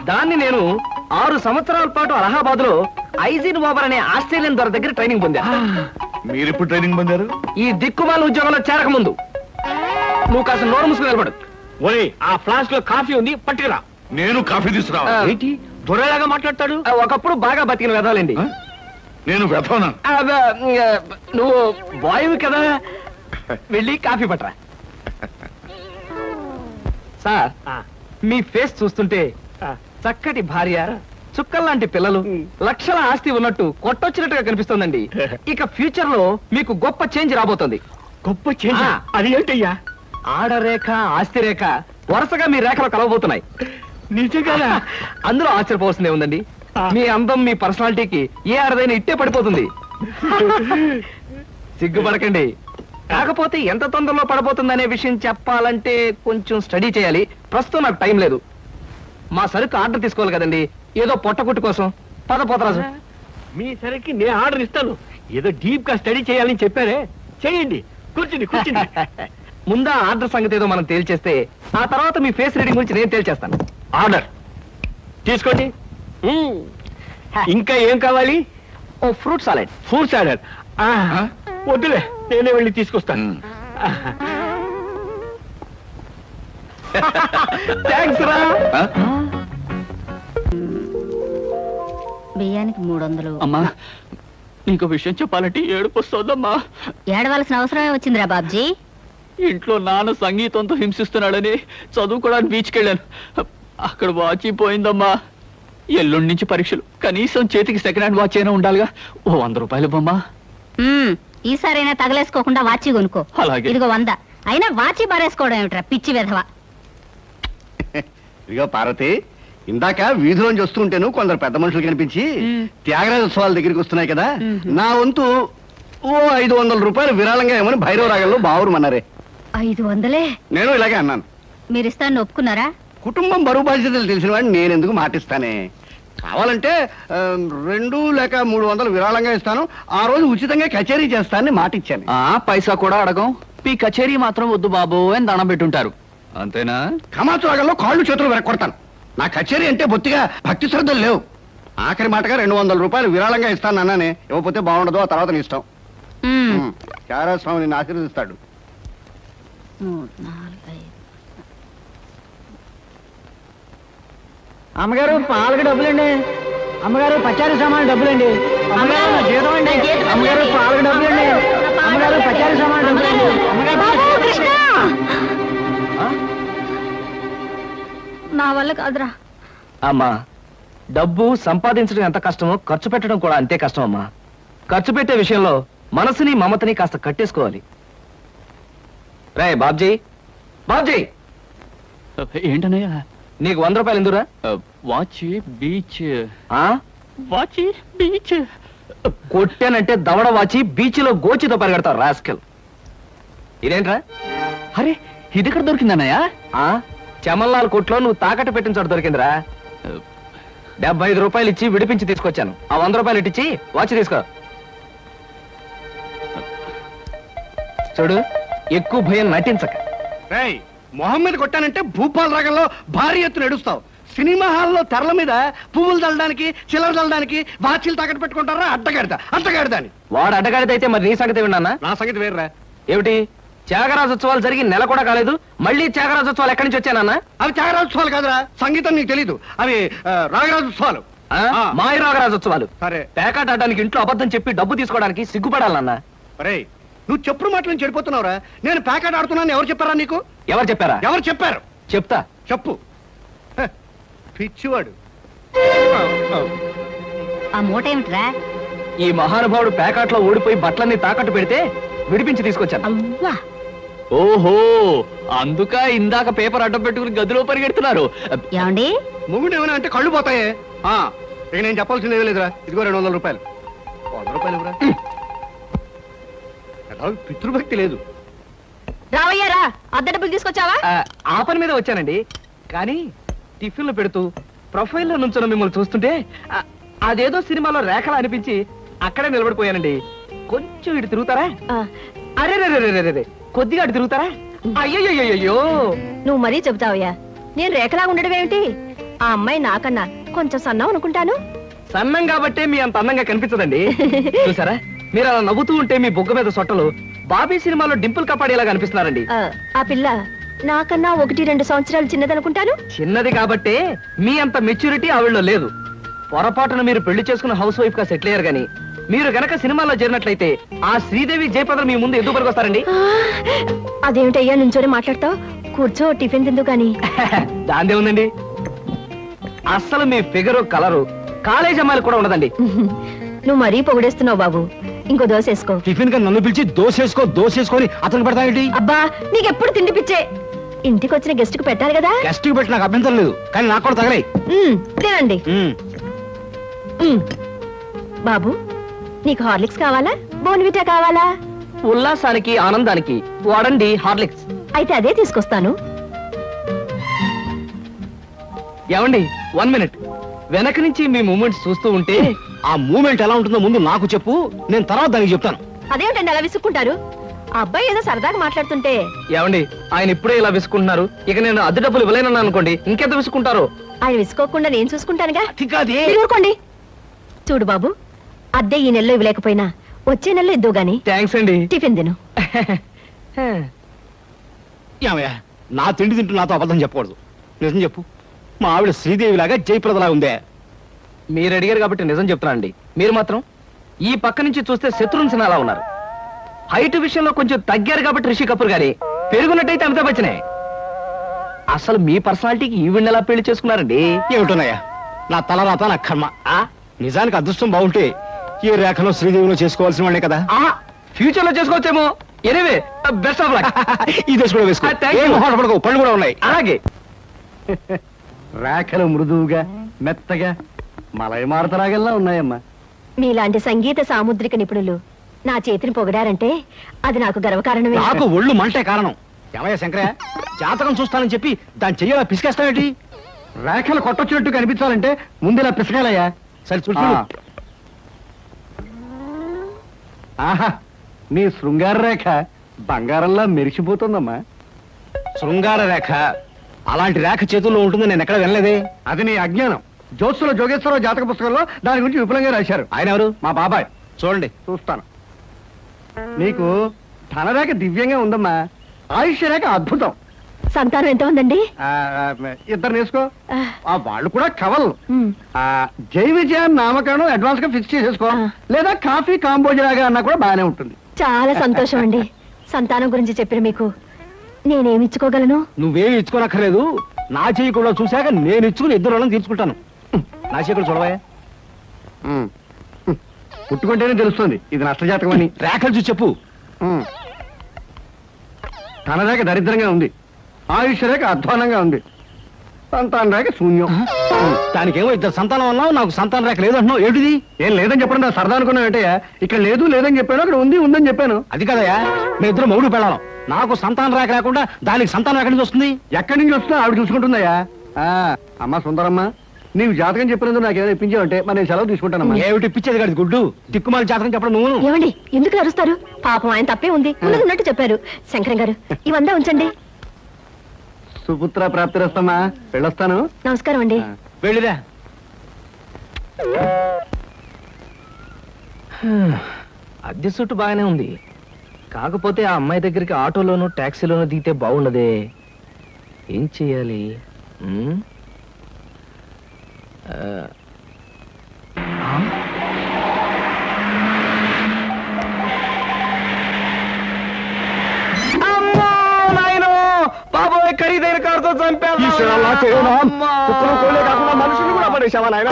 దాన్ని నేను 6 సంవత్సరాల పాటు అలహాబాద్ లో ఐజిన్ ఓవర్ అనే ఆస్ట్రేలియన్ దొర దగ్గర ట్రైనింగ్ పొందా. మీరెప్పుడు ట్రైనింగ్ పొందారు? ఈ దిక్కుమాల ఉద్యోగంలో చేరక ముందు. నువ్వు కాస్త నోరు మూసుకుని నిలబడు. ఒరే, ఆ ఫ్లాస్క్ లో కాఫీ ఉంది, పట్టుకురా. నేను కాఫీ తీసుకురా. ఏంటి దొరలాగా మాట్లాడతాడు? ఒకప్పుడు బాగా బతికిన వెదాలండి. నేను వెధవనా? నువ్వు బాయ్వి కదా, వెళ్ళి కాఫీ పట్టరా. సార్, మీ ఫేస్ చూస్తుంటే చక్కటి భార్య, చుక్కల్లాంటి పిల్లలు, లక్షల ఆస్తి ఉన్నట్టు కొట్టొచ్చినట్టుగా కనిపిస్తోందండి. ఇక ఫ్యూచర్ లో మీకు గొప్ప చేంజ్ రాబోతుంది. గొప్ప చేంజ్? అది ఏంటయ్యా? ఆడరేఖ, ఆస్తి రేఖ వరుసగా మీ రేఖలో కలవబోతున్నాయి. నిజంగా? అందులో ఆశ్చర్యపోవాల్సిందే ఉందండి. మీ అందం, మీ పర్సనాలిటీకి ఏ ఆడదైనా ఇట్టే పడిపోతుంది. సిగ్గుపడకండి. కాకపోతే ఎంత తొందరలో పడబోతుందనే విషయం చెప్పాలంటే కొంచెం స్టడీ చేయాలి. ప్రస్తుతం నాకు టైం లేదు. మా సరుకు ఆర్డర్ తీసుకోవాలి కదండి, ఏదో పొట్టకుట్టు కోసం. పద పోతరాజు. మీ సరికి నేను ఆర్డర్ ఇస్తాను. ఏదో డీప్ గా స్టడీ చేయాలని చెప్పారే, చేయండి. కూర్చుని కూర్చుని. ముందా ఆర్డర్ సంగతి ఏదో మనం తేల్చేస్తే ఆ తర్వాత మీ ఫేస్ రీడింగ్ గురించి నేను తేల్చేస్తాను. ఆర్డర్ తీసుకోండి. ఇంకా ఏం కావాలి? ఓ ఫ్రూట్ సాలెడ్. Fruit salad. వద్దులే, నేనే వెళ్ళి తీసుకొస్తాను. థ్యాంక్స్ రా. బియ్యానికి 300. అమ్మా, నీకు విషయం చెప్పాలంటే ఏడుపు వస్తుందమ్మా. ఏడవలసిన అవసరమే వచ్చిందిరా బాబ్జీ. ఇంట్లో నాన్న సంగీతంతో హింసిస్తున్నాడని చదువుకోవడానికి బీచ్కి వెళ్ళాను. అక్కడ వాచ్ పోయిందమ్మా. ఎల్లుండి నుంచి పరీక్షలు. కనీసం చేతికి సెకండ్ హ్యాండ్ వాచ్ అయినా ఉండాలిగా. ఓ 100 రూపాయలు బొమ్మా. ఈసారైనా తగలేసుకోకుండా వాచి కొనుక్కో. అలాగే. ఇదిగో 100. అయినా వాచి బారేసుకోవడం ఏమిట్రా పిచ్చి విధవ. ఇదిగో పార్వతి, ఇందాక వీధిలోంచి వస్తుంటేను కొందరు పెద్ద మనుషులు కనిపించి త్యాగరాజ ఉత్సవాల దగ్గరికి వస్తున్నాయి కదా, నా వంతు ఓ 500 రూపాయలు విరాళంగా ఏమని భైరవ రాగంలో బావురమన్నారే. 500? నేను ఇలాగే అన్నాను. మీరిస్తాను ఒప్పుకున్నారా? కుటుంబం బరువు బాధ్యతలు తెలిసిన వాడిని నేనెందుకు మాటిస్తానే. కావాలంటే 2 లేక 300 విరాళంగా ఇస్తాను. ఆ రోజు ఉచితంగా కచేరీ చేస్తానని మాటిచ్చాను. పైసా కూడా అడగం. మీ కచేరీ మాత్రం వద్దు బాబు అని దండం పెట్టుంటారు. అంతేనా? కమాతు రాగంలో కాళ్ళు చేతులు వెరక్కొడతాను. నా కచేరీ అంటే బొత్తిగా భక్తి శ్రద్ధలు లేవు. ఆఖరి మాటగా 200 రూపాయలు విరాళంగా ఇస్తాను అన్నానే. ఇవ్వకపోతే బాగుండదు, ఆ తర్వాత నీ ఇష్టం. చారాస్వామి నిన్ను ఆశీర్వదిస్తాడు. 3, 4, 5. అమ్మగారు పాలకు డబ్బులండి. అమ్మగారు పచారీ సామాన్ డబ్బులండి. అమ్మగారు నా జీతం అండి. అమ్మగారు పాలకు డబ్బులండి. అమ్మగారు పచారీ సామాన్ డబ్బులండి. నా వల్ల కాదురా. అమ్మా, డబ్బు సంపాదించడం ఎంత కష్టమో ఖర్చు పెట్టడం కూడా అంతే కష్టం అమ్మా. ఖర్చు పెట్టే విషయంలో మనసుని మమతని కాస్త కట్టేసుకోవాలి. రే బాబ్జీ, బాబ్జీ, ఏంటనయ్యా? నీకు 100 రూపాయలు ఎందురా? Watch beach. వాచి బీచ్ కొట్టానంటే దవడ వాచి బీచ్లో గోచితో పరిగెడతావు రాస్కెల్. ఇదేంట్రా? అరే, ఇది ఎక్కడ దొరికిందన్నయ్యా? చమల్లాల్ కొట్లో నువ్వు తాకట్టు పెట్టిన చోట దొరికిందిరా. 75 రూపాయలు ఇచ్చి విడిపించి తీసుకొచ్చాను. ఆ 100 రూపాయలు ఇట్టించి వాచ్ తీసుకో. చూడు, ఎక్కువ భయం నటించక. రేయ్, మొహం మీద కొట్టానంటే భూపాల్ రాగంలో భారీ ఎత్తున ఎడుస్తావు. సినిమా హాల్లో తెరల మీద పువ్వులు చల్లడానికి, చిల్లర చల్లడానికి వాచీలు తాకట్టు పెట్టుకుంటారా? అడ్డగాడిదా అని. వాడు అడ్డగాడిదైతే మరి నీ సంగతి విన్నానా? నా సంగతి వేర్రా. ఏమిటి, త్యాగరాజోత్సవాలు జరిగి నెల కూడా కాలేదు, మళ్ళీ త్యాగరాజోత్సవాలు ఎక్కడి నుంచి వచ్చానన్నా? అవి త్యాగరాజోత్సవాలు కాదురా, సంగీతం నీకు తెలీదు. అవి రాగరాజోత్సవాలు. మాయ రాగరాజోత్సవాలు. సరే, పేకాట ఆడడానికి ఇంట్లో అబద్ధం చెప్పి డబ్బు తీసుకోవడానికి సిగ్గుపడాలన్నా? అరే, నువ్వు చెప్పుడు మాటలు చెడిపోతున్నావురా. నేను ప్యాకెట్ ఆడుతున్నాను ఎవరు చెప్పారా నీకు? ఎవరు చెప్పారా? ఎవరు చెప్పారు? చెప్తా, చెప్పు. పిచ్చివాడు. ఆ మూట ఏమిట్రా? ఈ మహానుభావుడు ప్యాకెట్లో ఓడిపోయి బట్టలన్నీ తాకట్టు పెడితే విడిపించి తీసుకొచ్చాను. అవ్వా, ఓహో, అందుక ఇందాక పేపర్ అడ్డం పెట్టుకుని గదిలో పరిగెడుతున్నారు. ఏమండి? మొగుడు ఏమైనా అంటే కళ్ళు పోతాయే. ఇక నేను చెప్పాల్సింది ఏమీ లేదురా. ఇదిగో 200 రూపాయలు. 100 రూపాయలు ఇవ్వరా. పితృభక్తి లేదు. రావయ్యారా, అద్దె డబ్బులు తీసుకొచ్చావా? ఆ పని మీద వచ్చానండి. కానీ టిఫిన్లు పెడుతూ ప్రొఫైల్లో నుంచున్న మిమ్మల్ని చూస్తుంటే అదేదో సినిమాలో రేఖలా అనిపించి అక్కడే నిలబడిపోయానండి. కొంచెం ఇటు తిరుగుతారా? అరే రే, కొద్దిగా అటు తిరుగుతారా? అయ్యయ్యో, నువ్వు మరీ చెబుతావయ్యా. నేను రేఖలా ఉండడం ఏమిటి? ఆ అమ్మాయి నాకన్నా కొంచెం సన్నం అనుకుంటాను. సన్నం కాబట్టే మీ అంత అందంగా కనిపించదండి. చూసారా, మీరు అలా నవ్వుతూ ఉంటే మీ బొగ్గ మీద సొట్టలు బాబీ సినిమాలో డింపుల్ కపాడేలా కనిపిస్తున్నారండి. ఆ పిల్ల నాకన్నా 1-2 సంవత్సరాలు చిన్నదనుకుంటాను. చిన్నది కాబట్టే మీ అంత మెచ్యూరిటీ ఆవిడలో లేదు. పొరపాటున మీరు పెళ్లి చేసుకున్న హౌస్ వైఫ్ గా సెటిల్ అయ్యారు గానీ మీరు గనక సినిమాలో చేరినట్లయితే ఆ శ్రీదేవి జయప్రద మీ ముందు ఎందుకు పనికొస్తారండి? అదేమిటయ్యా నుంచోనే మాట్లాడతావు? కూర్చో, టిఫిన్ తిందు గాని. దాందే ఉందండి. అస్సలు మీ ఫిగరు కలరు కాలేజ్ అమ్మాయిలు కూడా ఉండదండి. నువ్వు మరీ పొగిడేస్తున్నావు బాబు. ఇంకో దోశ వేసుకో. టిఫిన్ గా నన్ను పిలిచి దోసేసుకొని అతను పెడతానండి. అబ్బా, నీకెప్పుడు తిండి పిచ్చే. ఇంటికి వచ్చిన గెస్ట్ కు పెట్టాలి కదా. గెస్ట్ కి పెట్టి నాకు అభ్యంతరం లేదు, కానీ నాకు కూడా తగలే. తినండి. బాబు, నీకు హార్లిక్స్ కావాలా, బోన్విటా కావాలా? ఉల్లాసానికి ఆనందానికి వాడండి హార్లిక్స్. అయితే అదే తీసుకొస్తాను. ఏమండి, 1 మినిట్. వెనక నుంచి మీ మూమెంట్స్ చూస్తూ ఉంటే ఆ మూమెంట్ ఎలా ఉంటుందో ముందు నాకు చెప్పు, నేను తర్వాత దానికి చెప్తాను. అదేమిటండి అలా విసుక్కుంటారు? అబ్బాయి ఏదో సరదాగా మాట్లాడుతుంటే ఏమండి ఆయన ఇప్పుడే ఇలా విసుకుంటున్నారు, ఇక నేను అద్దె డబ్బులు ఇవ్వలేనన్నా అనుకోండి ఇంకెంత విసుకుంటారు. ఆయన విసుకోకుండా నేను చూసుకుంటానుగా. అది మీరు ఊరుకోండి. చూడు బాబు, అద్దె ఈ నెలలో ఇవ్వలేకపోయినా వచ్చే నెలలో ఇద్దు గాని. థ్యాంక్స్ అండి. టిఫిన్ తిను. ఏమయ్యా, నా తిండి తింటూ నాతో అబద్ధం చెప్పకూడదు. నిజం చెప్పు, మా ఆవిడ శ్రీదేవిలాగా జయప్రదలా ఉందే? మీరు అడిగారు కాబట్టి నిజం చెప్తున్నా అండి. మీరు మాత్రం ఈ పక్క నుంచి చూస్తే శత్రుఘ్న సిన్హా అలా ఉన్నారు. హైట్ విషయంలో కొంచెం తగ్గారు కాబట్టి రిషి కపూర్ గారి, పెరుగున్నట్టయితే అమితాబ్ బచ్చనే. అసలు మీ పర్సనాలిటీకి ఈవిడ ఎలా పెళ్లి చేసుకున్నారండి? ఏమిటోనయ్యా, నా తలరాత నా కర్మ. నిజానికి అదృష్టం బాగుంటే ఏ రేఖలో శ్రీదేవిలో చేసుకోవాల్సిన వాళ్ళే కదా. ఫ్యూచర్ లో చేసుకోవచ్చేమో. Anyway best of luck. ఈ దశ కూడా వేసుకో. ఏం మొహమాటపడకు, పళ్ళు కూడా ఉన్నాయి. అలాగే. రేఖలు మృదువుగా మెత్తగా మలయమారతరాగల్లా ఉన్నాయమ్మా. మీలాంటి సంగీత సాముద్రిక నిపుణులు నా చేతిని పొగడారంటే అది నాకు గర్వకారణమే. నాకు ఒళ్ళు మంటే కారణం. ఏమయ్యా శంకరయ్య, జాతకం చూస్తానని చెప్పి దాని చెయ్యాల పిసికేస్తావేంటి? రేఖలు కొట్టొచ్చినట్టు కనిపించాలంటే ముందులా పిసకాలయ్యా. సరే చూడు. ఆహా, నీ శృంగార రేఖ బంగారంలా మెరిసిపోతుందమ్మా. శృంగార రేఖ అలాంటి రేఖ చేతుల్లో ఉంటుందని నేను ఎక్కడ వినలేదే. అది నీ అజ్ఞానం. జ్యోత్సుల జోగేశ్వరరావు జాతక పుస్తకంలో దాని గురించి విపులంగా రాశారు. ఆయన ఎవరు? మా బాబాయ్. చూడండి, చూస్తాను. నీకు ధనరేఖ దివ్యంగా ఉందమ్మా. ఆయుష్య రేఖ అద్భుతం. సంతానం ఎంత ఉందండి? ఇద్దరు నేర్చుకో. వాళ్ళు కూడా కవల్. జై విజయాన్ని నామకరణం అడ్వాన్స్ గా ఫిక్స్ చేసేసుకో. లేదా కాఫీ కాంబోజలాగా అన్నా కూడా బాగానే ఉంటుంది. చాలా సంతోషం అండి. సంతానం గురించి చెప్పిన మీకు నేనేమి ఇచ్చుకోగలను? నువ్వేమి ఇచ్చుకోనక్కర్లేదు. నా చెయ్యి కూడా చూశాక నేను ఇచ్చుకుని ఇద్దరు వాళ్ళని తీర్చుకుంటాను. నా చెయ్యి కూడా చూడవా. పుట్టుకుంటేనే తెలుస్తుంది ఇది నష్టజాతకం అని. రేఖలు చూసి చెప్పు. తన రేఖ దరిద్రంగా ఉంది, ఆయుష్ రేఖ అధ్వానంగా ఉంది, సంతాన రేఖ శూన్యం. దానికేమో ఇద్దరు సంతానం అన్నావు, నాకు సంతాన రేఖ లేదంటున్నావు. ఏంటిది? ఏం లేదని చెప్పడం నా సరదా అనుకున్నావు ఏంటయ్యా? ఇక్కడ లేదు లేదని చెప్పాను, అక్కడ ఉంది ఉందని చెప్పాను. అది కదయ్యా, మీ ఇద్దరు మొగుడు పెళ్ళాం. నాకు సంతాన రేఖ లేకుండా దానికి సంతానం ఎక్కడి నుంచి వస్తుంది? ఎక్కడి నుంచి వస్తుందో ఆవిడ చూసుకుంటుందయ్యా. అమ్మా సుందరమ్మ, నీవు జాతకం చెప్పినందుకు నాకు ఏమైనా ఇప్పించావంటే మరి నేను సెలవు తీసుకుంటానమ్మా. ఏమిటి ఇప్పించేది కాదు గుడ్డు, దిక్కుమాలి జాతకం చెప్పడం నువ్వు. ఏమండి ఎందుకు అరుస్తారు? పాపం ఆయన తప్పే ఉంది, ఉన్నట్టు చెప్పారు. శంకరం గారు ఇవంతా ఉంచండి. సుపుత్ర ప్రాప్తిరస్తమ్మా, వెళ్ళొస్తాను. నమస్కారం అండి. వెళ్ళిరా. అద్దె సుట్టు బాగానే ఉంది, కాకపోతే ఆ అమ్మాయి దగ్గరికి ఆటోలోను టాక్సీలోను దిగితే బాగుండదే. ఏం చెయ్యాలి? బాబోయ్, ఖరీదైన కారుతో చంపాను. మనుషులు కూడా పడేసావా నాయన?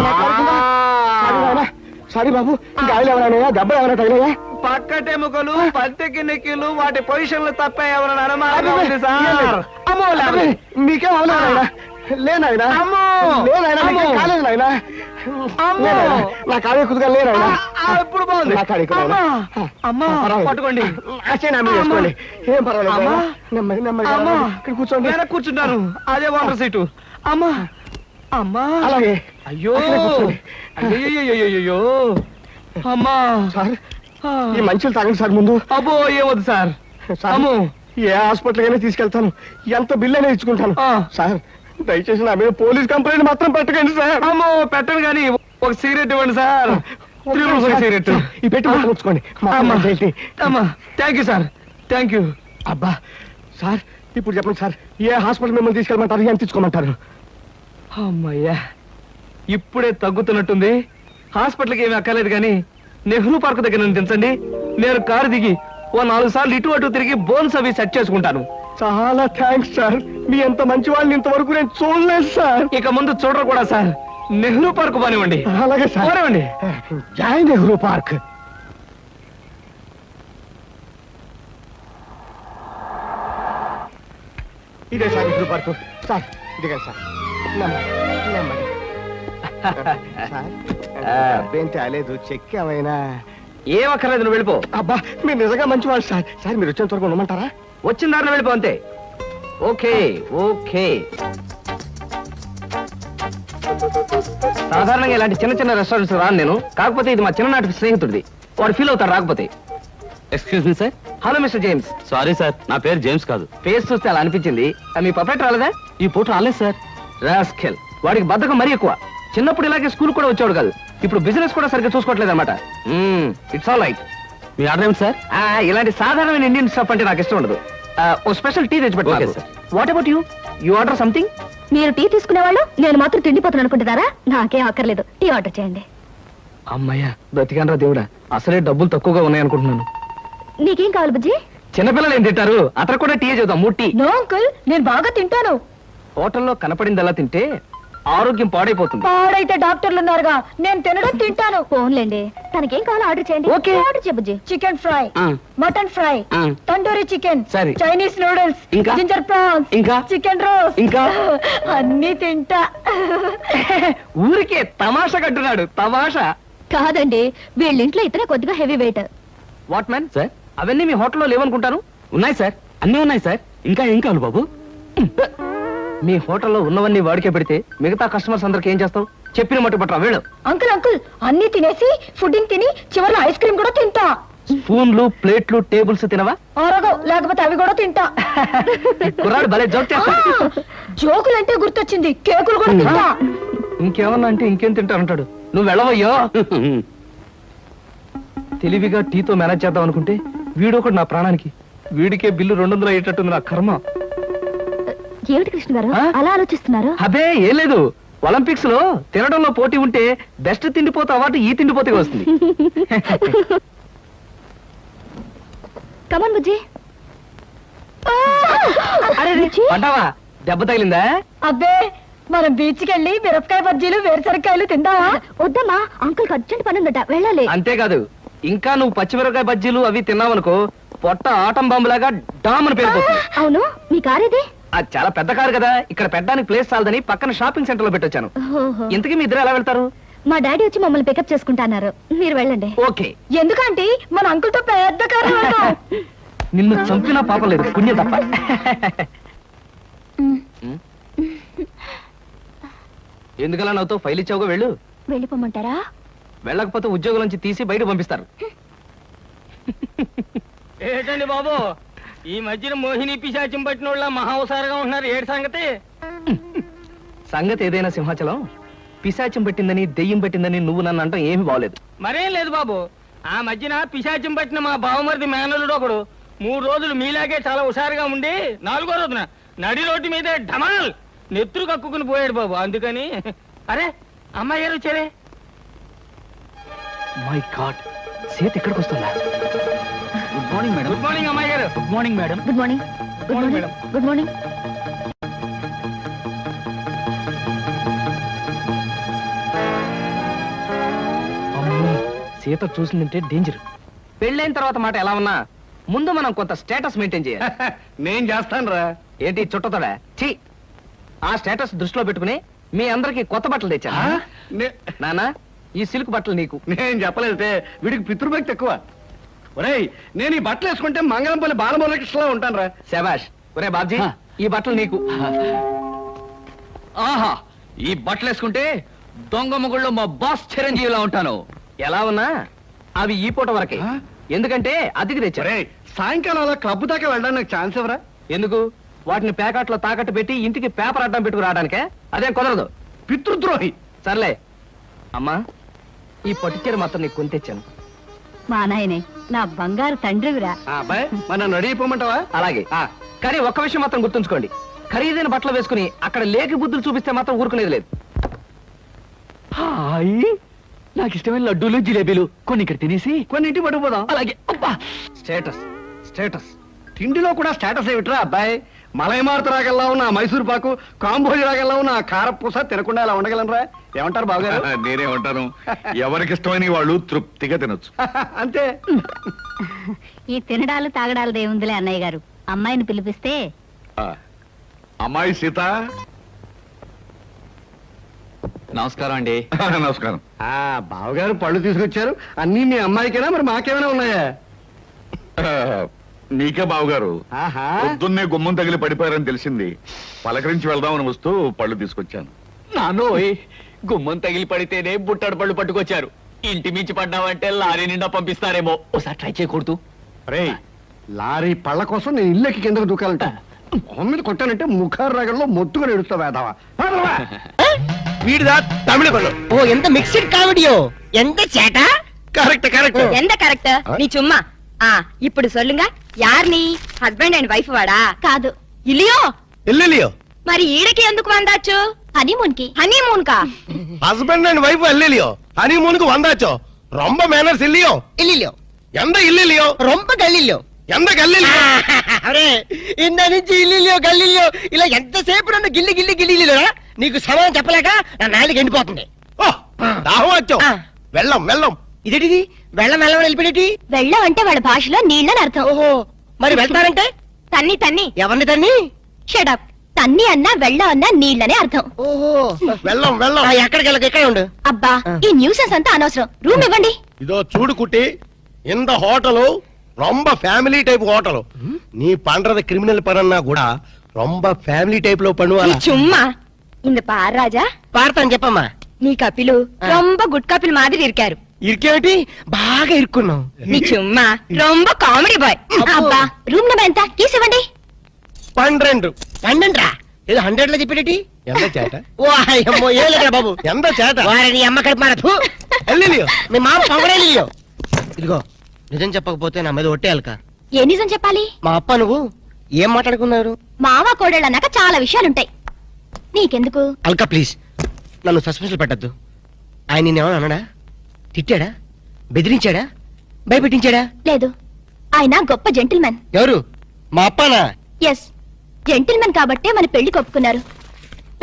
సారీ బాబు, గాయలు ఎవరైనా దెబ్బ ఎవరైనా తగిలాయా? పక్కటెముకలు, పత్తికి నెక్కిలు, వాటి పొజిషన్లు తప్ప ఎవరైనా మీకేం అవలేదా? లేనాయనా, లేనాయనా, కాలేదు నాయన. నా కాడే కుదుగా లేనాయనా. ఇప్పుడు బాగుంది. నా కాడే పట్టుకోండి, చేసుకోండి. ఏం పర్వాలేదు. నెమ్మది నెమ్మది ఇక్కడ కూర్చోండి. కూర్చుంటాను, అదే వాటర్ సీటు. అమ్మా అమ్మా, అలాగే. అయ్యో అయ్యో అమ్మా. సార్, ఈ మంచులు తాగండి సార్ ముందు. అబ్బో ఏమొద్దు సార్. అమ్మో, ఏ హాస్పిటల్ అయినా తీసుకెళ్తాను, ఎంత బిల్ అయినా ఇచ్చుకుంటాను. సార్ దయచేసి నా మీద పోలీస్ కంప్లైంట్ మాత్రం పెట్టకండి సార్. అమ్మో పెట్టను కానీ ఒక సిగరెట్ ఇవ్వండి సార్. సిగరెట్ ఈ పెట్టి ఉంచుకోండి. అమ్మా thank you sir, thank you. అబ్బా సార్, ఇప్పుడు చెప్పండి సార్, ఏ హాస్పిటల్ మిమ్మల్ని తీసుకెళ్ళమంటారు, ఎంత తీసుకోమంటారు? అమ్మయ్యా, ఇప్పుడే తగ్గుతున్నట్టుంది. హాస్పిటల్కి ఏమీ అక్కర్లేదు కానీ నెహ్రూ పార్క్ దగ్గర నన్ను దించండి. నేను కారు దిగి ఓ 4 సార్లు ఇటు అటు తిరిగి బోన్స్ అవి సెట్ చేసుకుంటాను. చాలా థ్యాంక్స్ సార్, మీ ఎంత మంచి వాళ్ళని ఇంతవరకు నేను చూడలేదు సార్. ఇక ముందు చూడరు కూడా సార్. నెహ్రూ పార్క్ పోనివ్వండి. అలాగే సార్, పోనివ్వండి. జై నెహ్రూ పార్క్. ఇదే సార్ నెహ్రూ పార్క్. సార్ ఇదిగా సార్, నెమ్మది. అబ్బేం తేలేదు, చెక్ ఏమైనా? ఏం అక్కర్లేదు, నువ్వు వెళ్ళిపో. అబ్బా మీరు నిజంగా మంచివాళ్ళు సార్. సార్ మీరు వచ్చేంత వరకు ఉండమంటారా? వచ్చిన దారిలో వెళ్ళిపో అంతే. Okay okay. సాధారణంగా ఇలాంటి చిన్న చిన్న రెస్టారెంట్స్ రాను నేను, కాకపోతే ఇది మా చిన్ననాటి స్నేహితుడిది, వాడు ఫీల్ అవుతాడు రాకపోతే. Excuse me sir. Hello mister James. Sorry sir, నా పేరు జేమ్స్ కాదు. ఫేస్ చూస్తే అలా అనిపించింది. మీ పర్ఫెక్ట్ రాలేదా? ఈ పూట రాలేదు సార్. రాస్కెల్, వాడికి బద్ధకం మరీ ఎక్కువ. చిన్నప్పుడు ఇలాగే స్కూల్ కూడా వచ్చాడు కాదు, ఇప్పుడు బిజినెస్ కూడా సరిగ్గా చూసుకోవట్లేదు అనమాట. It's all right. Me order ఏమిటి సార్? ఇలాంటి సాధారణమైన ఇండియన్ స్టఫ్ అంటే నాకు ఇష్టం ఉండదు. ఓ స్పెషల్ టీ తెచ్చి పెట్టాలి sir. What about you? You order something? మీరు టీ తీసుకునేవాళ్ళు, నేను మాత్రం తిండిపోతాను అనుకుంటున్నారా? నాకేం అక్కర్లేదు, టీ ఆర్డర్ చేయండి. అమ్మయ్యా, బ్రతికానరా దేవుడా. అసలే డబ్బులు తక్కువగా ఉన్నాయనుకుంటున్నాను. నీకేం కావాలి బుజ్జి? చిన్నపిల్లలు ఏం తింటారు? అతను కూడా టీ చేద్దాం. 3 టీ. నో అంకుల్, నేను బాగా తింటాను. హోటల్లో కనపడిందల్లా తింటే ఆరోగ్యం పాడైపోతుంది. పాడైతే డాక్టర్లు ఉన్నారుగా, నేను తినడం తింటాను. ఫోన్లేండి, తనకేం కావాలో ఆర్డర్ చేయండి. ఓకే. ఆర్డర్ చేయ బుజ్జి. Chicken fry, mutton fry, tandoori chicken, సరే. చైనీస్ నూడిల్స్, ఇంకా? జింజర్ ప్రాన్స్, ఇంకా? చికెన్ రోస్ట్, ఇంకా? అన్ని తింటా. ఊరికే తమాషా కట్టున్నాడు. తమాషా కాదండి, వీళ్ళింట్లో ఇతనే కొద్దిగా heavy weight. What man sir? అవన్నీ మీ హోటల్లో లేవనుకుంటాను. ఉన్నాయి సార్, అన్నీ ఉన్నాయి సార్. ఇంకా ఏం కావాలి బాబు? మీ హోటల్లో ఉన్నవన్నీ వాడికే పెడితే మిగతా కస్టమర్స్ అందరికి ఏం చేస్తావు? చెప్పిన మట్టు పట్టరా వేళ్ళు. అంకుల్ అంకుల్, అన్ని తినేసి ఫుడ్డింగ్ తిని చివరిలో ఐస్ క్రీమ్ కూడా తింటా. స్పూన్లు, ప్లేట్లు, టేబుల్స్ తినవా? ఆరోగో, లేకపోతే అవి కూడా తింటా. కుర్రాడు భలే జోక్ చేస్తాడు. జోకులంటే గుర్తొచ్చింది, కేకులు కూడా తింటా. ఇంకేమన్నా అంటే ఇంకేం తింటానంటాడు. నువ్వు వెళ్ళవయ్యో. తెలివిగా టీతో మేనేజ్ చేద్దాం అనుకుంటే వీడొకడు నా ప్రాణానికి. వీడికే బిల్లు 200 అయ్యేటట్టుంది నా కర్మ. ఏమిటి కృష్ణ గారు అలా ఆలోచిస్తున్నారు? అదే ఏం లేదు, ఒలింపిక్స్ లో తినడంలో పోటీ ఉంటే బెస్ట్ తిండిపోతే అవార్డు ఈ తిండిపోతే వస్తుంది. కమన్ బుజ్జి. అరే పడ్డావా? దెబ్బ తగిలిందా? అబ్బే, మనం బీచ్ కి వెళ్ళి మిరపకాయ బజ్జీలు వేరుసరికాయలు తిందామా? వద్దమ్మా, అంకుల్ అర్జెంట్ పని ఉందట, వెళ్ళాలి. అంతేకాదు, ఇంకా నువ్వు పచ్చిమిరపకాయ బజ్జీలు అవి తిన్నావనుకో పొట్ట ఆటం బాంబులాగా డామ్ అని పేరుపోతుంది. అవును, మీ కారేది? అది చాలా పెద్ద కారు కదా, ఇక్కడ పెట్టడానికి ప్లేస్ చాలదని పక్కన షాపింగ్ సెంటర్ లో పెట్టొచ్చాను. ఇంతకీ మీ ఇద్దరు ఎలా వెళ్తారు? మా డాడీ వచ్చి మమ్మల్ని పికప్ చేసుకుంటున్నారు, మీరు వెళ్ళండి. ఓకే. ఎందుకంటే మన అంకుల్ తో పెద్ద కారు. నిన్ను చంపినా పాపం లేదు, పుణ్యం తప్ప. ఎందుకలా నవ్వుతో ఫైల్ ఇచ్చావుగా, వెళ్ళు. వెళ్ళిపోమంటారా? వెళ్ళకపోతే ఉద్యోగం నుంచి తీసి బయట పంపిస్తారు. ఏంటండి బాబు, ఈ మధ్యన మోహిని పిశాచం పట్టిన వాళ్ళ మహావసారగా ఉంటున్నారు, ఏడు సంగతి? సంగతి ఏదైనా సింహాచలం, పిశాచం పట్టిందని దెయ్యం పట్టిందని నువ్వు నన్ను అంటాం ఏమి బాగలేదు. మరేం లేదు బాబు, ఆ మధ్యన పిశాచం పట్టిన మా బావమరిది మేనల్లుడు ఒకడు 3 రోజులు మీలాగే చాలా హుషారుగా ఉండి 4వ రోజున నడి రోడ్డు మీదే ఢమాల్ నెత్తురు కక్కుకుని పోయాడు బాబు. అందుకని అరే అమ్మాయి గారు వచ్చారే. మై గాడ్, సీత ఎక్కడికి వస్తుందా? Good morning madam. Good morning అమ్మాయి గారు. Good morning madam. Good morning. Good morning. Good morning. అమ్మో, సీత చూసిందంటే డేంజర్. పెళ్ళైన తర్వాత మాట ఎలా ఉన్నా ముందు మనం కొంత స్టేటస్ మెయింటైన్ చేయాలి. నేను చేస్తాను రా. ఏంటి చుట్టతోడా? ఛీ, ఆ స్టేటస్ దృష్టిలో పెట్టుకుని మీ అందరికి కొత్త బట్టలు తెచ్చా. నానా, ఈ సిల్క్ బట్టలు నీకు. నేను చెప్పలేదే, వీడికి పితృభక్తి ఎక్కువ. ఒరేయ్, నేను ఈ బట్టలు వేసుకుంటే మంగళంపల్లి బాలమురకృష్ణలా ఉంటాను రా. శబాష్. ఒరే బాబ్జీ, ఈ బట్టలు నీకు. ఆహా, ఈ బట్టలు వేసుకుంటే దొంగ మొగుళ్ళో మా బాస్ చిరంజీవిలా ఉంటాను. ఎలా ఉన్నా అవి ఈ పూట వరకే, ఎందుకంటే అద్దెకి తెచ్చా. సాయంకాలం అలా క్లబ్ దాకా వెళ్ళడానికి నాకు ఛాన్స్ ఇవ్వరా? ఎందుకు? వాటిని ప్యాకెట్లో తాకట్టు పెట్టి ఇంటికి పేపర్ అడ్డం పెట్టుకు రావడానికే? అదేం కుదరదు, పితృద్రోహి. సర్లే అమ్మా, ఈ పట్టుచీర మాత్రం నీకు కొని తెచ్చాను. మా నాయనే, నా బంగారు తండ్రివిరా. అబ్బాయి, మన నడిపోమంటావా? అలాగే. కానీ ఒక్క విషయం మాత్రం గుర్తుంచుకోండి, ఖరీదైన బట్టలు వేసుకుని అక్కడ లేకి బుద్ధులు చూపిస్తే మాత్రం ఊరుకునేది లేదు. హాయ్, నాకు ఇష్టమైన లడ్డూలు జిలేబీలు కొన్ని ఇక్కడ తినేసి కొన్ని ఇంటికి పట్టుకుపోదాం. అలాగే. అబ్బా, స్టేటస్ స్టేటస్. తిండిలో కూడా స్టేటస్ ఏమిట్రా అబ్బాయి? మలైమారుత రాగల్లా ఉన్న మైసూర్ పాకు, కాంబోజి రాగల్లా ఉన్న కారపూస తినకుండా అలా ఉండగలనరా? ఏమంటారు బావగారు? నేనే ఉంటాను. ఎవరికి ఇష్టమైన వాళ్ళు తృప్తిగా తినొచ్చు. అంతే. ఈ తినడాలు తాగడాలు దేవుందిలే అన్నయ్య గారు. అమ్మాయిని పిలిపిస్తే. అమ్మాయి సీత. నమస్కారం అండి. నమస్కారం. బావగారు పళ్ళు తీసుకొచ్చారు. అన్నీ మీ అమ్మాయికేనా, మరి మాకేమైనా ఉన్నాయా? నీకే బావగారు. పొద్దున్నే గుమ్మం తగిలి పడిపోయారని తెలిసింది. పలకరించి వెళ్దామని వస్తూ పళ్ళు తీసుకొచ్చాను. నానోయ్, గుమ్మం తగిలి పడితేనే బుట్టడు పళ్ళు పట్టుకొచ్చారు. ఇంటి మించి పడ్డావంటే లారీ నిండా పంపిస్తారేమో. ఒకసారి ట్రై చేయకూడదు. రేయ్, లారీ పళ్ళ కోసం నేను ఇల్లెక్కి కిందకు దూకాలంట మొహం మీద కొట్టానంటే ముఖారగంలో మొత్తుగా ఎడుస్తా వేదావా వీడిదా తమిళ పళ్ళు. ఓ ఎంత మిక్స్డ్ కామెడియో ఎంత చేట. Correct correct. ఎంత కరెక్ట్ நீ சும்மா ఇప్పుడు சொல்லுங்க யார் நீ హస్బెండ్ అండ్ వైఫ్ వాడా కాదు ఇలియో ఎల్లెలియో మరి ఈడకి ఎందుకు వందాచ్చు హనీమూన్ కా హస్బెండ్ అండ్ వైఫ్ ఎల్లెలియో హనీమూన్ కు వందాచో రొంబ మేనర్స్ ఇల్లియో ఇల్లిలో ఎంత ఇల్లియో రొంప గల్లిలో ఎంత గల్లియో అరే ఇంద నుంచి ఇల్లిలో గల్లిలో ఇలా ఎంతసేపు నన్ను గిల్లి గిల్లి గిల్లిలో నీకు సమాధానం చెప్పలేక నా నాలుగు ఎండిపోతుంది. దాహం వచ్చో వెళ్ళం వెళ్ళం. ఇదేటిది వెళ్ళం వెళ్ళం వెళ్ళిపోయేటి. వెళ్ళం అంటే వాళ్ళ భాషలో నీళ్ళని అర్థం. ఓహో మరి వెళ్తారంటే తన్ని తన్ని ఎవరిని తన్ని? షడప్ తన్ని అన్నా వెళ్ళం అన్నా నీళ్ళనే అర్థం. ఓహో వెళ్ళం వెళ్ళం. ఎక్కడికి వెళ్ళక ఎక్కడ ఉండు. అబ్బా ఈ న్యూసెన్స్ అంతా అనవసరం. రూమ్ ఇవ్వండి. ఇదో చూడు కుట్టి இந்த హోటలు ரொம்ப ఫ్యామిలీ టైప్ హోటలు. நீ பண்றது கிரிமினல் பணம்னா கூட ரொம்ப ఫ్యామిలీ టైప్ లో பண்ணுவாங்க. சும்மா இந்த பார் ராஜா పాడతాను చెప్పమ్మా. నీ కపిలు ரொம்ப గుడ్ కపిల్ మాదిరి ఇరికారు. ఇరికేమిటి బాగా ఇరుక్కున్నావు. నీ చుమ్మా ரொம்ப కామెడీ బాయ్. అబ్బా రూమ్ నెంబర్ ఎంత కీస్ ఇవ్వండి. 12 12 ఏదో 100 లో చెప్పేటి. ఎంత చేట ఓ అయ్యమ్మో ఏలేరా బాబు. ఎంత చేట వారిని అమ్మ కడుపు మారదు. ఎల్లియో మీ మామ పొగడేలియో. ఇదిగో నిజం చెప్పకపోతే నా మీద ఒట్టేయాలక. ఏ నిజం చెప్పాలి? మా అప్ప నువ్వు ఏం మాట్లాడుకున్నారు? మావ కోడళ్ళు అన్నాక చాలా విషయాలుంటాయి. నీకెందుకు? అల్కా ప్లీజ్ నన్ను సస్పెన్షన్ పెట్టద్దు. ఆయన నిన్నేమన్నా అన్నాడా? తిట్టాడా? బెదిరించాడా? భయపెట్టించాడా? లేదు, ఆయన గొప్ప జెంటిల్మెన్. ఎవరు? మా అప్పనా? ఎస్, జెంటిల్మెన్ కాబట్టే మన పెళ్లి కొప్పుకున్నారు.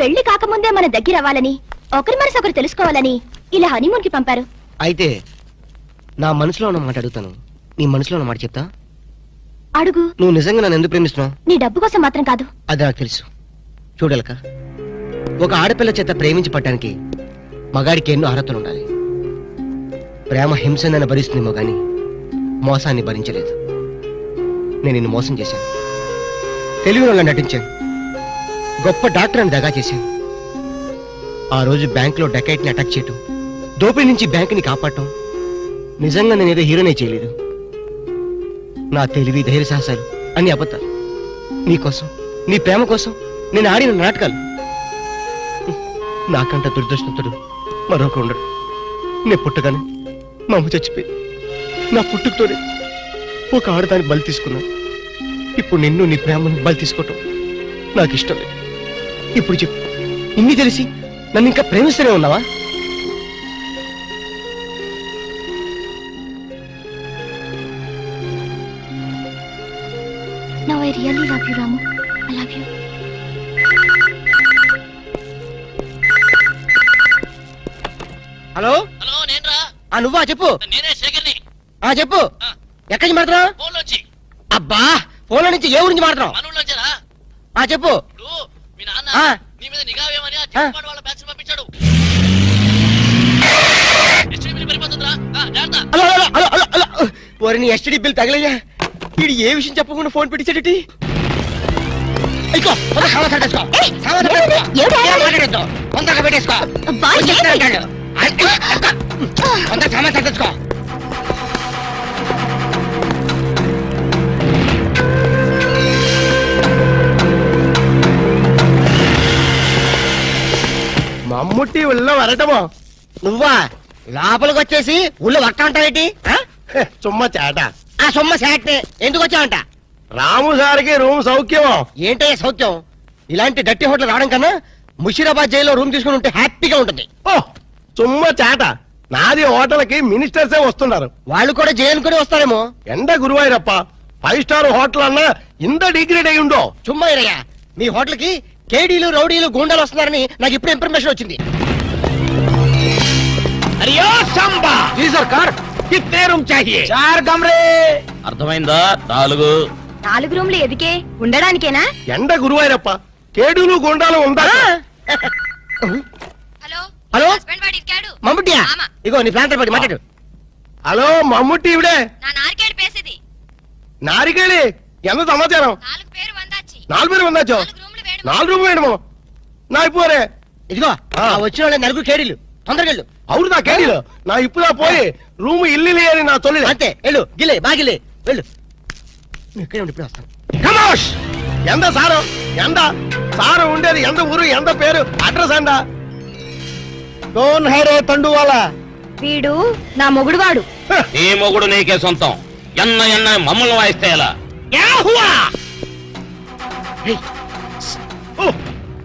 పెళ్లి కాకముందే మన దగ్గర అవ్వాలని, ఒకరి మనసు ఒకరు తెలుసుకోవాలని ఇలా హనీమూన్ కి పంపారు. అయితే నా మనసులో ఉన్న మాట అడుగుతాను, నీ మనసులో ఉన్న మాట చెప్తా? అడుగు. నువ్వు నిజంగా నన్ను ఎందుకు ప్రేమిస్తున్నావు? నీ డబ్బు కోసం మాత్రం కాదు. అది నాకు తెలుసు. చూడలక, ఒక ఆడపిల్ల చేత ప్రేమించి పట్టడానికి మగాడికి ఎన్నో అర్హతలు ఉండాలి. ప్రేమ హింసనని భరిస్తుందేమో గాని మోసాన్ని భరించలేదు. నేను నిన్ను మోసం చేశాను, తెలివిలో నటించాను, గొప్ప డాక్టర్ అని దగా చేశాను. ఆ రోజు బ్యాంకులో డకైట్ని అటాక్ చేయటం, దోపిడీ నుంచి బ్యాంకుని కాపాడటం, నిజంగా నేనేదో హీరోనే చేయలేదు. నా తెలివి ధైర్య సాహసాలు అన్ని అబద్ధాలు. నీకోసం, నీ ప్రేమ కోసం నేను ఆడిన నాటకాలు. నాకంట దురదృష్టంతుడు మరొక ఉండడు. నేను పుట్టగానే మా అమ్మ చచ్చిపోయింది. నా పుట్టుకతోనే ఒక ఆడదాన్ని బలి తీసుకున్నాను. ఇప్పుడు నిన్ను, నీ ప్రేమను బలి తీసుకోవటం నాకు ఇష్టం లేదు. ఇప్పుడు చెప్పు, ఇన్ని తెలిసి నన్ను ఇంకా ప్రేమిస్తూనే ఉన్నావా? Now I really love you, Ramu. I love you. Hello hello నేనరా. నువ్వా? చెప్పు. నేనే శేఖర్ని. చెప్పు. ఎక్కడి నుంచి మాట్లాడుతున్నావు? ఫోన్లోంచి. అబ్బా ఫోన్లో నుంచి ఏ ఊరించి మాట్లాడుతున్నావు? మనూళ్ళొంచారా? చెప్పు. ఇప్పుడు మీ నాన్న నీ మీద నిఘా వేయమని ఆ చిన్నపాటి వాళ్ళ బ్యాచ్ పంపించాడు. ఎస్టీడీ బిల్ పెరిగిపోతుందిరా. జాగ్రత్త. ఓరి నీ ఎస్టీడీ బిల్ తగలయ్యా. వీడు ఏ విషయం చెప్పకుండా ఫోన్ పెట్టించాడటి. తొందరగా పెట్టేసుకో. సామాన్ సర్దేసుకో. మమ్ముట్టి ఉళ్ళ వరటమో. నువ్వా లోపలికి వచ్చేసి ఊళ్ళో వక్క ఉంటావేటి? చుమ్మ చేట. సొమ్మ శాట్ ఎందుకు వచ్చావంట? రాము సార్కి రూమ్ సౌఖ్యమో. ఏంటయ్యా సౌఖ్యం? ఇలాంటి డట్టి హోటల్ రావడం కన్నా ముషీరాబాద్ జైల్లో రూమ్ తీసుకుని ఉంటే హ్యాపీగా ఉంటుంది. ఓ చుమ్మ చేట. నాది హోటల్కి మినిస్టర్సే వస్తున్నారు. వాళ్ళు కూడా జైలుకొని వస్తారేమో. ఎండ గురువాయూరప్ప 5 స్టార్ హోటల్ అన్నా ఇంత డిగ్రేడ్ అయి ఉండో. చుమ్మా ఇరయ్యా, మీ హోటల్ కి కేడీలు రౌడీలు గూండాలు వస్తున్నారని నాకు ఇప్పుడు ఇన్ఫర్మేషన్ వచ్చింది. అయ్యో సంబా జీ సర్కార్ కిత్నే రూమ్ చాహియే? 4 కమరే. అర్థమైందా? 4. 4 రూమ్లు ఎదికే ఉండడానికేనా? ఎండ గురువాయూరప్ప కేడులు గుండాలు ఉందా? హలో హలో హస్బెండ్ వాడి ఇరికాడు. మమ్ముట్టియా? ఇగో నీ ప్లాంటర్ పడి మాట్లాడు. హలో మమ్ముట్టి ఇవిడే. నా నారికేడు పేసేది. నారికేళి ఎంత సమాచారం? 4 పేరు వందాచి. 4 పేరు వందాచో. 4 రూమ్ వేయడమో నా ఇప్పుడే. ఇదిగో వచ్చిన వాళ్ళ 4 కేడీలు. తొందరగా వెళ్ళు. అవును నా కేడీలు. నా ఇప్పుడా పోయి రూమ్ ఇల్లు అని నా తొలి. అంతే వెళ్ళు. గిలే బాగిలే వెళ్ళు. ఇక్కడే ఉండి ఇప్పుడు వస్తాను. కమోష్! ఎంత సారు ఎంత సారు ఉండేది ఎంత ఊరు ఎంత పేరు అడ్రస్ ఎంత కోన్ హైరే తండువాలా వీడు నా మొగుడు వాడు. నీ మొగుడు నీకే సొంతం. ఎన్న ఎన్న మమ్మల్ని వాయిస్తే ఎలా?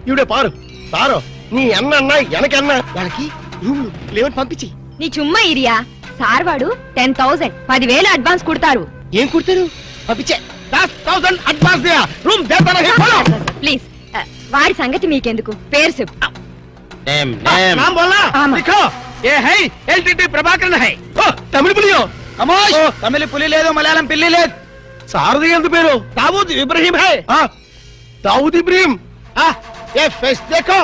ఇవిడే పారు సారు నీ అన్న వెనకన్నా వాళ్ళకి రూమ్లు లేవని పంపించి నీ చుమ్మా ఇరియా సార్ వాడు 10,000 10,000 అడ్వాన్స్ కుడతారు. ఏం కుడతారు పంపించే 10,000 అడ్వాన్స్ రూమ్ ప్లీజ్ వాడి సంగతి మీకెందుకు, పేరు చెప్పు. नाम बोलना लिखो ये है एलटीटी प्रभाकरन है तमिल पुलियो कमोश तमिल पुली ले दो मलयालम पिल्ली ले सारदी ఎంత పేరు दाऊद इब्राहिम है दाऊद इब्राहिम ये फेस देखो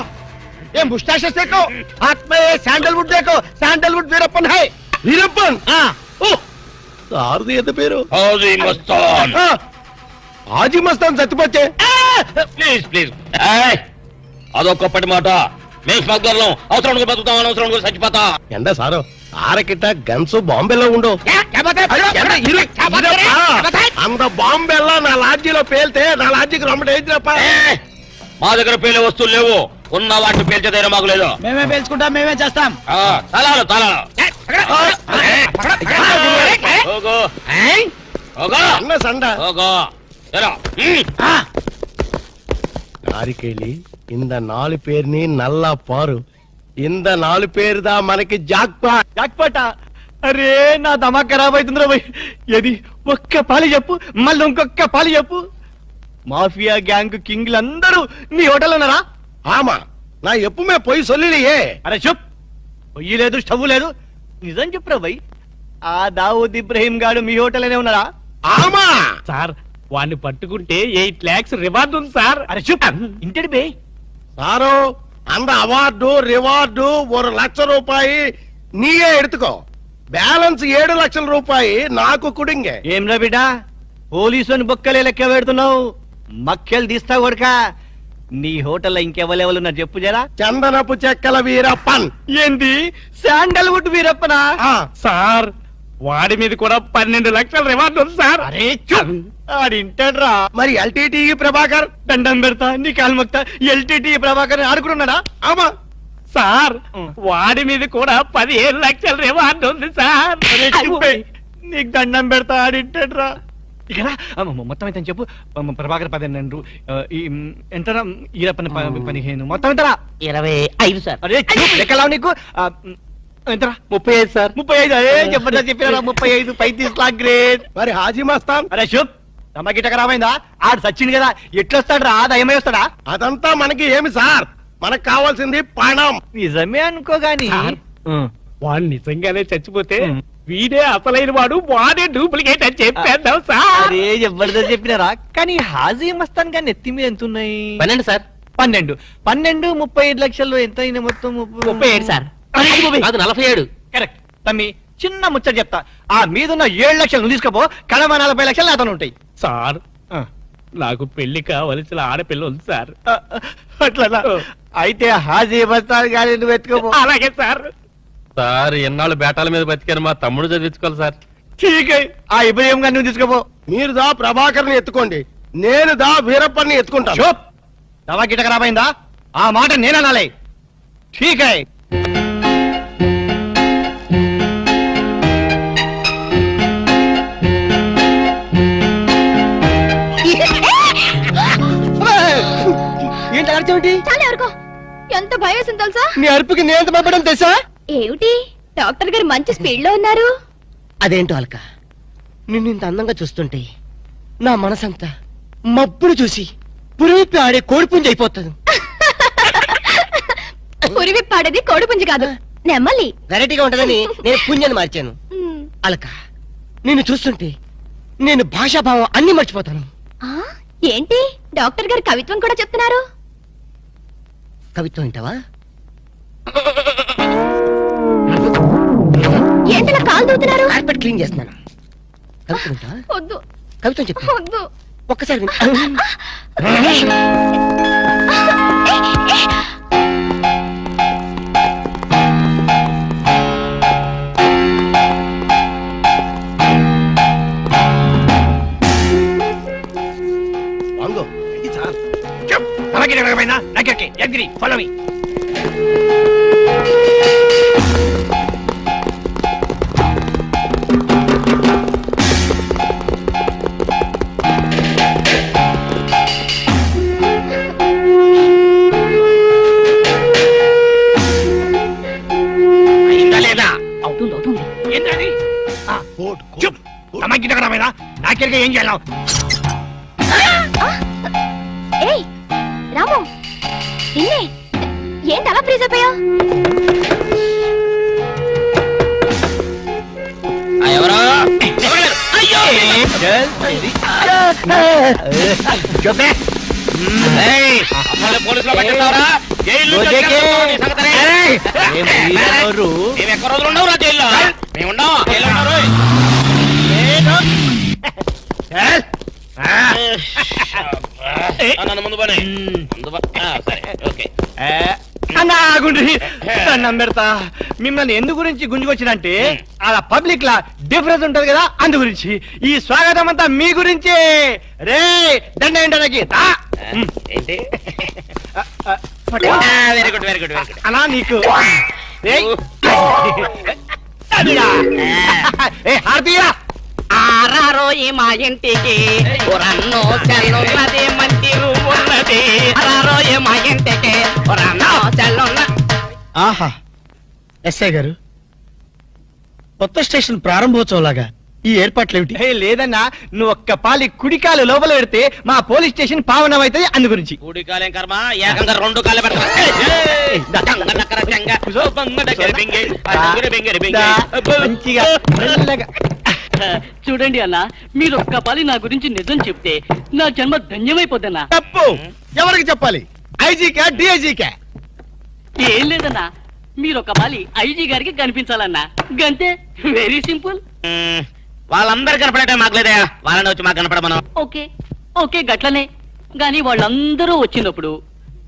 ये मुस्टैचेस देखो हाथ में ये सैंडलवुड देखो सैंडलवुड वीरप्पन है वीरप्पन सारदी ఎంత పేరు హాజీ మస్తాన్. हाजी मस्तान చచ్చిపోతే ప్లీజ్ ప్లీజ్ అదొక్కప్పటి మాట. మేము స్మగ్లర్లం. అవసరానికి బతుకుతాం, అనవసరానికి చచ్చిపోతాం. ఎండ సారు ఆరకిట్ట గన్స్ బాంబేలో ఉండు అంత బాంబేలా నా లాడ్జీలో పేల్తే నా లాడ్జీకి రమ్మట ఏంటిరప్ప మా దగ్గర పేలే వస్తువులు లేవు. ఉన్న వాటిని పేల్చే ధైర్యం మాకు లేదు. మేమే పేల్చుకుంటాం, మేమే చేస్తాం. తలాలు తలాలు అన్న సండ யாருக்கேளி இந்த 4 பேர்ని నల్ల పారు ఇంద 4 పేరుదా మనకి జాక్పాటా అరే నా దమా ఖరాబ్ అవుతుందిరా భయ్ ఏది ఒక్క పాలి చెప్పు మళ్ళీ ఇంకొక్క పాలి చెప్పు మాఫియా గ్యాంగ్ కింగ్లందరూ నీ హోటల్ ఉన్నారా ఆమా నా ఎప్పుమే పోయి సొల్లియే అరే చెప్ పొయ్యి లేదు స్టవ్ లేదు నిజం చెప్పురా భయ్ ఆ దావూద్ ఇబ్రహీం గాడు మీ హోటల్ అనే ఉన్నారా ఆమా సార్ వాడిని పట్టుకుంటే 8 lakhs రివార్డు ఉంది సార్. అరే చూప్ ఇంటి బే సారో అంద అవార్డు రివార్డు 1 లక్ష రూపాయి నీయే ఎడుతుకో బ్యాలెన్స్ 7 లక్షల రూపాయి నాకు కుడింగే ఏం రా బిడ్డ పోలీసుని బొక్కలే లెక్క పెడుతున్నావు మక్కెలు తీస్తావు కొడుక నీ హోటల్లో ఇంకెవరెవరు ఉన్నారు చెప్పు జరా చందనపు చెక్కల వీరప్పన్ ఏంది శాండల్వుడ్ వీరప్పనా సార్ వాడి మీద కూడా 12 లక్షల రివార్డు ఉంది సార్. అరే ఆడింటాడ్రా మరి ఎల్టీటీ ప్రభాకర్ దండం పెడతా నీ కాలు మొక్తా ఎల్టీటీ ప్రభాకర్ ఆడుకున్నాడా ఆమా సార్ వాడి మీద కూడా 15 లక్షల రివార్డు ఉంది సార్. నీకు దండం పెడతా ఆడింటాడ్రా ఇక్కడ మొత్తం అయితే చెప్పు ప్రభాకర్ 12 ఎంతరా ఈరప్పని 15 మొత్తం ఎంతరా 25 సార్. అరే లెక్కలావు నీకు ఎంతరా 35 సార్. 35 అరే చెప్పరా చెప్పినారా 35 35 లాక్ గ్రేట్ మరి హాజీ మస్తాన్ అరే శుభ్ తమకిట ఖరాబైందా ఆడు సచ్చింది కదా ఎట్లొస్తాడు రా దయమై వస్తాడా అదంతా మనకి ఏమి సార్ మనకు కావాల్సింది పణం నిజమే అనుకోగాని వాడు నిజంగానే చచ్చిపోతే వీడే అసలైన వాడు వాడే డూప్లికేట్ అని చెప్పేద్దాం సార్. అరే జబర్దస్త్ చెప్పినారా కానీ హాజీ మస్తాన్ గాని ఎత్తి మీద ఎంత ఉన్నాయి 12 సార్. 12 35 లక్షల్లో ఎంత అయినా మొత్తం 37 సార్. అది 47. కరెక్ట్ తమ్మి చిన్న ముచ్చట చెప్తా ఆ మీదున్న 7 లక్షలు నువ్వు తీసుకోపో కడమ 40 లక్షలు నాతో ఉంటాయి సార్. నాకు పెళ్లి కావలసిన ఆడపిల్ల ఉంది సార్. అట్లా అయితే హాజీ మస్తాన్ గాని నువ్వు ఎత్తుకోపో అలాగే సార్. సార్ ఎన్నాళ్ళు బేటాల మీద బతికాను మా తమ్ముడు చదివించుకోవాలి సార్. ఠీకే ఆ ఇబ్రహీం గారిని నువ్వు తీసుకోపో మీరు దా ప్రభాకర్ ని ఎత్తుకోండి నేను దా వీరప్పని ఎత్తుకుంటాను దవా గిట ఖరాబైందా ఆ మాట నేననాలే ఠీకే ఏంటి అర్చంటి చాలా ఎవరికో ఎంత భయం వేసింది తెలుసా? నీ అరుపుకి నేను ఎంత భయపడడం తెలుసా ఏమిటి డాక్టర్ గారు మంచి స్పీడ్ లో ఉన్నారు. అదేంటో అలక నిన్ను ఇంత అందంగా చూస్తుంటే నా మనసంతా మబ్బులు చూసి పురివిప్పి ఆడే కోడిపుంజి అయిపోతుంది. పురివిప్పాడేది కోడిపుంజి కాదు నెమ్మలి. వెరైటీగా ఉంటదని నేను పుంజని మార్చాను. అలక నిన్ను చూస్తుంటే నేను భాషాభావం అన్ని మర్చిపోతాను. ఏంటి డాక్టర్ గారు కవిత్వం కూడా చెప్తున్నారు. కవిత్వం వింటావా? ఏంటిలా కాలు దూతున్నారు? కార్పెట్ క్లీన్ చేస్తున్నాను. కవిత్వం వింటావా? వద్దు. కవిత్వం చెప్పు. వద్దు. ఒక్కసారి వింటా. నాకేమైనా నాకే ఎగ్రి ఫాలో మీ. అవుతుంది అవుతుంది. ఏంటది? నమ్మకిటకరమైనా నాకెరగా ఏం చేయాలి? ఏయ్ రాము నిన్నే ఏంటి అలా ఫ్రీజ్ అయిపోయా? ఎవరో పోలీసులో పట్టిస్తావరా? జైలు ఎక్కడ రోజులు ఉండవు రా జైల్లో? మేము ఉండవు జైల్లో ఉన్నారు. నన్ను ముందు పని సరే ఓకే. దండం పెడతా. మిమ్మల్ని ఎందు గురించి గుంజుకొచ్చినంటే అలా పబ్లిక్ లా డిఫరెన్స్ ఉంటది కదా, అందు గురించి. ఈ స్వాగతం అంతా మీ గురించి. రే దండ ఏంటనకి ఏంటి? Very good very good very good. అలా నీకు హారతీయా ఆరారో ఈ మా ఇంటికి రన్నో చెల్లున్నది మంచి రూమ్ ఉన్నది. ఆరారో ఈ మా ఇంటికి రన్నో చెల్లున్న. ఆహా ఎస్ఐ గారు, కొత్త స్టేషన్ ప్రారంభోత్సవం లాగా ఈ ఏర్పాట్లు ఏమిటి? లేదన్నా, నువ్వు ఒక్క పాలి కుడికాలు లోపల పెడితే మా పోలీస్ స్టేషన్ పావనం అవుతుంది, అందు గురించి. కూడి కాలేం కర్మ, ఏకంగా రెండు కాళ్ళు మంచిగా మెల్లగా. చూడండి అన్న, మీరు ఒక్క పాలి నా గురించి నిజం చెప్తే నా జన్మ ధన్యమైపోద్దన్నా. తప్పు ఎవరికి చెప్పాలి? ఐజీకా డిఐజీకా? ఏం లేదన్నా, మీరు ఒక పాలి ఐజీ గారికి కనిపించాలన్నా, గంతే. Very simple. వాళ్ళందరూ కనపడటం మాకు లేదా? వాళ్ళని వచ్చి మాకు కనపడమను. ఓకే ఓకే గట్లనే. గాని వాళ్ళందరూ వచ్చినప్పుడు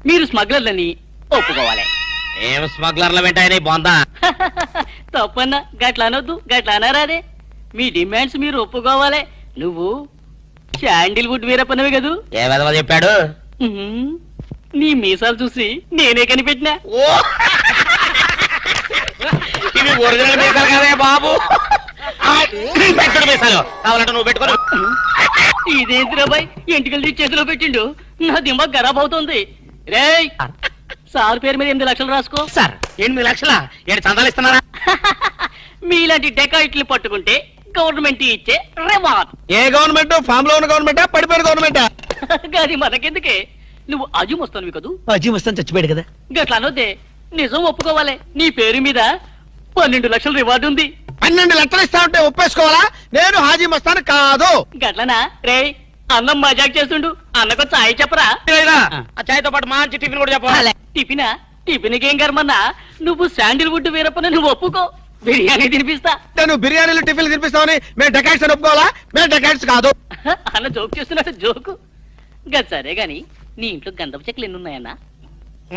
మీరు స్మగ్లర్లని ఒప్పుకోవాలి. ఏం స్మగ్లర్ల వెంటాయని బాగుందా? తప్పన్నా, గట్ల అనొద్దు, గట్ల అనరాదే. మీ డిమాండ్స్ మీరు ఒప్పుకోవాలి. నువ్వు శాండిల్వుడ్ వీరప్పనవి కదూ? ఏ విధవ చెప్పాడు? నీ మీసాలు చూసి నేనే కనిపెట్టినా. ఇవి ఒరిజినల్ మీసాలు కదే బాబు. పెట్టడు మీసాలు కావాలంటే నువ్వు పెట్టుకో. ఇదేంటి రాబాయ్, ఎంటికలు తీసి చేతిలో పెట్టిండు. నా దిమాగ్ ఖరాబ్ అవుతుంది. రేయ్, సార్ పేరు మీద 8 లక్షలు రాసుకో. సార్ 8 లక్షల ఏడు చందాలు ఇస్తున్నారా? మీలాంటి డెకాయిట్లు పట్టుకుంటే గవర్నమెంట్ ఇచ్చే రివార్డ్. ఏ గవర్నమెంట్? ఫామ్ లో ఉన్న గవర్నమెంటా, పడిపోయిన గవర్నమెంటా? కానీ మనకెందుకే, నువ్వు అజీమ్ వస్తాను కదూ? అజీమ్ వస్తాను చచ్చిపోయాడు కదా. గట్లా అనొద్దే, నిజం ఒప్పుకోవాలి. నీ పేరు మీద 12 లక్షల రివార్డు ఉంది. 12 లక్షలు ఇస్తా ఉంటే ఒప్పేసుకోవాలా? నేను హాజీ మస్తాను కాదు. గట్లనా? రే అన్నం మజాక్ చేస్తుండు, అన్నకు చాయ్ చెప్పరా? ఆ చాయ్తో పాటు మంచి టిఫిన్ కూడా చెప్పాలి. టిఫినా? టిఫిన్కి ఏం కర్మన్నా, నువ్వు శాండిల్వుడ్ వీరప్పని నువ్వు ఒప్పుకో, బిర్యానీ తినిపిస్తా. నువ్వు బిర్యానీలు టిఫిన్లు తినిపిస్తావని మేము డెకాట్స్ అని ఒప్పుకోవాలా? మేము డెకాట్స్ కాదు. అన్న జోక్ చేస్తున్నాడు, జోకు. గది సరే గాని నీ ఇంట్లో గంధపు చెక్కలు ఎన్ని ఉన్నాయన్నా?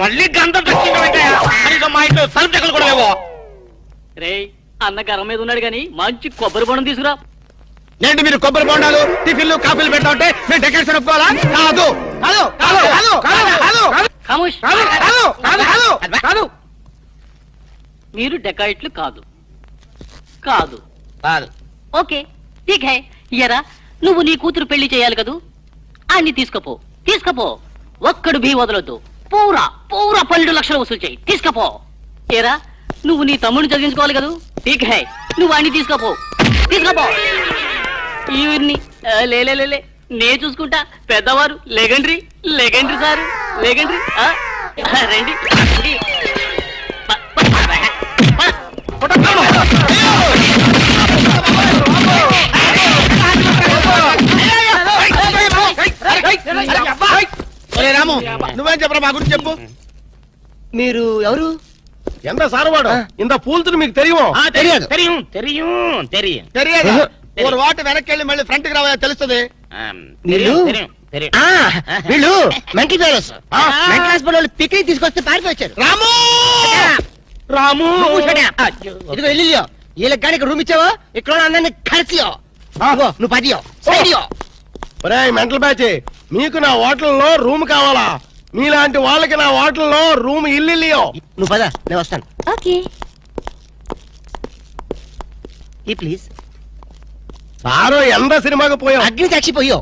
మళ్ళీ గంధం మా ఇంట్లో సరుపు చెక్కలు కూడా లేవో. రే అన్న గరం మీద ఉన్నాడు గాని మంచి కొబ్బరి బొండం తీసుకురా. ఏంటి మీరు కొబ్బరి బొండాలు టిఫిన్లు కాఫీలు పెట్టా ఉంటే మేము డెకాట్స్ అని ఒప్పుకోవాలా? కాదు కాదు కాదు కాదు కాదు ఖమోష్. కాదు కాదు. మీరు డెకాయిట్లు కాదు. కాదు కాదు. ఓకే ఠీక్ హై. ఎరా నువ్వు నీ కూతురు పెళ్లి చేయాలి కదూ, అన్ని తీసుకపో. తీసుకపో, ఒక్కడు భీ వదలొద్దు. పూరా పూరా 12 లక్షలు వసూలు చేయి. తీసుకపో. ఏరా నువ్వు నీ తమ్ముడిని చదివించుకోవాలి కదూ, ఠీక్ హై. నువ్వు అన్ని తీసుకపో. తీసుకపో. ఈవిడ్ని లే నే చూసుకుంటా. పెద్దవారు లెగండ్రీ లెగండ్రీ సార్ లెగండ్రీ. రండి రాము, నువ్వేం చెప్పరా మా గురించి చెప్పు. మీరు ఎవరు? ఎంత సారవాడు ఇంత పూల్తుని మీకు తెలియమో? తెలియదు తెలియదు తెలియదు తెలియదు. ఒక వాటి వెనక్కి వెళ్ళి మళ్ళీ ఫ్రంట్ కి రావా తెలుస్తుంది. వీళ్ళు మెంటల్ ఫెలోస్. మెంటల్ హాస్పిటల్ వాళ్ళు పిక్నిక్ తీసుకొస్తే పారిపోయారు. రాము రాము ఇదిగో ఇల్లు వీళ్ళకి కానీ రూమ్ ఇచ్చావో ఇక్కడ అందరినీ కలిసియో. నువ్వు 10 సైడియో. మెంటల్ బ్యాచ్, మీకు నా హోటల్లో రూమ్ కావాలా? మీలాంటి వాళ్ళకి నా హోటల్లో రూమ్ ఇల్లు. నువ్వు పద, నేను వస్తాను. ఓకే. ఈ ప్లీజ్. సారో ఎంత సినిమాకి పోయావు? అగ్ని సాక్షి పోయో.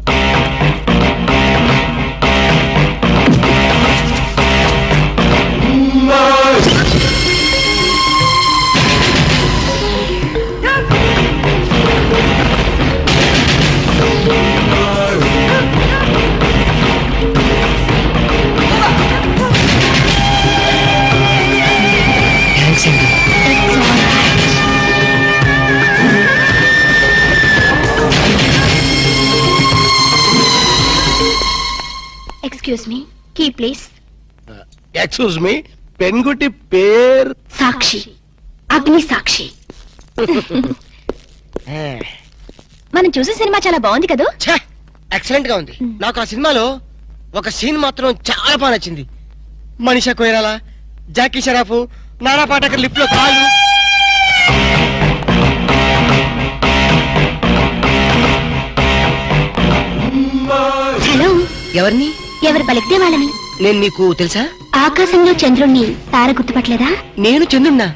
Excuse me, key please. Excuse me, పెన్గుటి పేరు సాక్షి, అగ్ని సాక్షి. మనం చూసే సినిమా చాలా బాగుంది కదా? ఎక్సలెంట్ గా ఉంది. నాకు ఆ సినిమాలో ఒక సీన్ మాత్రం చాలా బాగా నచ్చింది. మనీషా కొయిరాలా, జాకీ షరాఫ్, నానా పాటకర్ లిప్ లో కాళ్ళు. హలో, ఎవరిని? ఎవరు పలికితే వాళ్ళని. నేను నీకు తెలుసా? ఆకాశంలో చంద్రుణ్ణి తార గుర్తుపట్టలేదా? నేను చంద్రున్నా.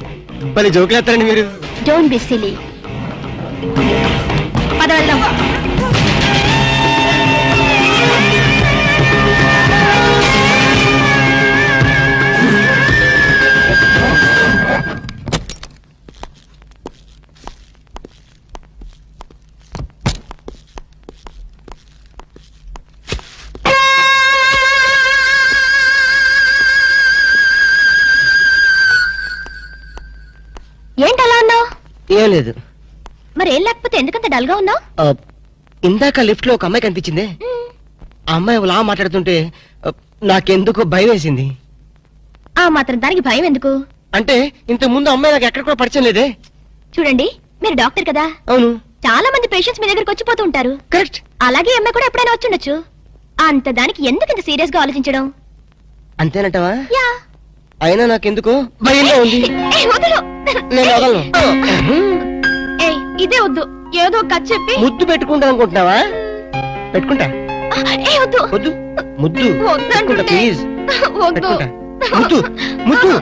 భలే జోకులేస్తారండి మీరు. Don't be silly. పద వెళ్దాం. ఏంటలా ఉన్నావు? ఏం లేదు. మరేం లేకపోతే ఎందుకంత డల్ గా ఉన్నావు? ఇందాక లిఫ్ట్ లో ఒక అమ్మాయి కనిపించింది. ఆ అమ్మాయి అలా మాట్లాడుతుంటే నాకెందుకో భయం వేసింది. ఆ మాత్రం దానికి భయం ఎందుకు? అంటే ఇంతకు ముందు అమ్మాయి నాకు ఎక్కడ కూడా పరిచయం లేదే. చూడండి, మీరు డాక్టర్ కదా. అవును. చాలా మంది పేషెంట్స్ మీ దగ్గరకు వచ్చిపోతూ ఉంటారు. కరెక్ట్. అలాగే అమ్మాయి కూడా ఎప్పుడైనా వచ్చుండొచ్చు. అంత దానికి ఎందుకు ఇంత సీరియస్ గా ఆలోచించడం? అంతేనంటవా? యా. అయినా నాకెందుకో భయంగా ఉంది. వదలు. నేను వదలను. ఇదే వద్దు, ఏదో కథ చెప్పి ముద్దు పెట్టుకుంటా అనుకుంటున్నావా? పెట్టుకుంటా. వద్దు వద్దు, ముద్దు పెట్టుకుంటా ప్లీజ్. వద్దు. ముద్దు ముద్దు.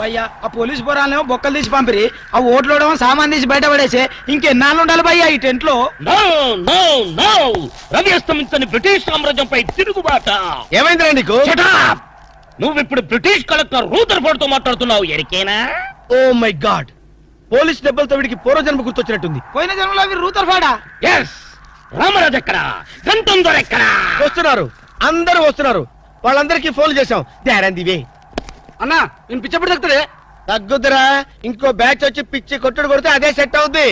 భయ్యా, ఆ పోలీస్ పోరాలేమో బొక్కలు తీసి పంపిరి, ఆ ఓట్లోడేమో సామాన్ తీసి బయట పడేసే. ఇంకెన్నాళ్ళు ఉండాలి భయ్యా ఈ టెంట్ లో? రవి అస్తమించని బ్రిటిష్ సామ్రాజ్యంపై తిరుగుబాట. ఏమైందిరా నీకు? నువ్వు ఇప్పుడు బ్రిటిష్ కలెక్టర్ రూదర్ఫోర్డ్ తో మాట్లాడుతున్నావు. ఎరికేనా? ఓ మై గాడ్, పోలీస్ దెబ్బలతో వీడికి పూర్వజన్మ గుర్తొచ్చినట్టుంది. పోయిన జన్మలో అవి రూతర్ఫాడా? ఎస్. రామరాజు ఎక్కడా? గంటం దొర ఎక్కడా? వస్తున్నారు, అందరూ వస్తున్నారు. వాళ్ళందరికీ ఫోన్ చేశాం. దివే అన్నా, నేను పిచ్చప్పుడు తగ్గుతాడే. తగ్గుద్దురా, ఇంకో బ్యాచ్ వచ్చి పిచ్చి కొట్టుడు కొడితే అదే సెట్ అవుద్ది.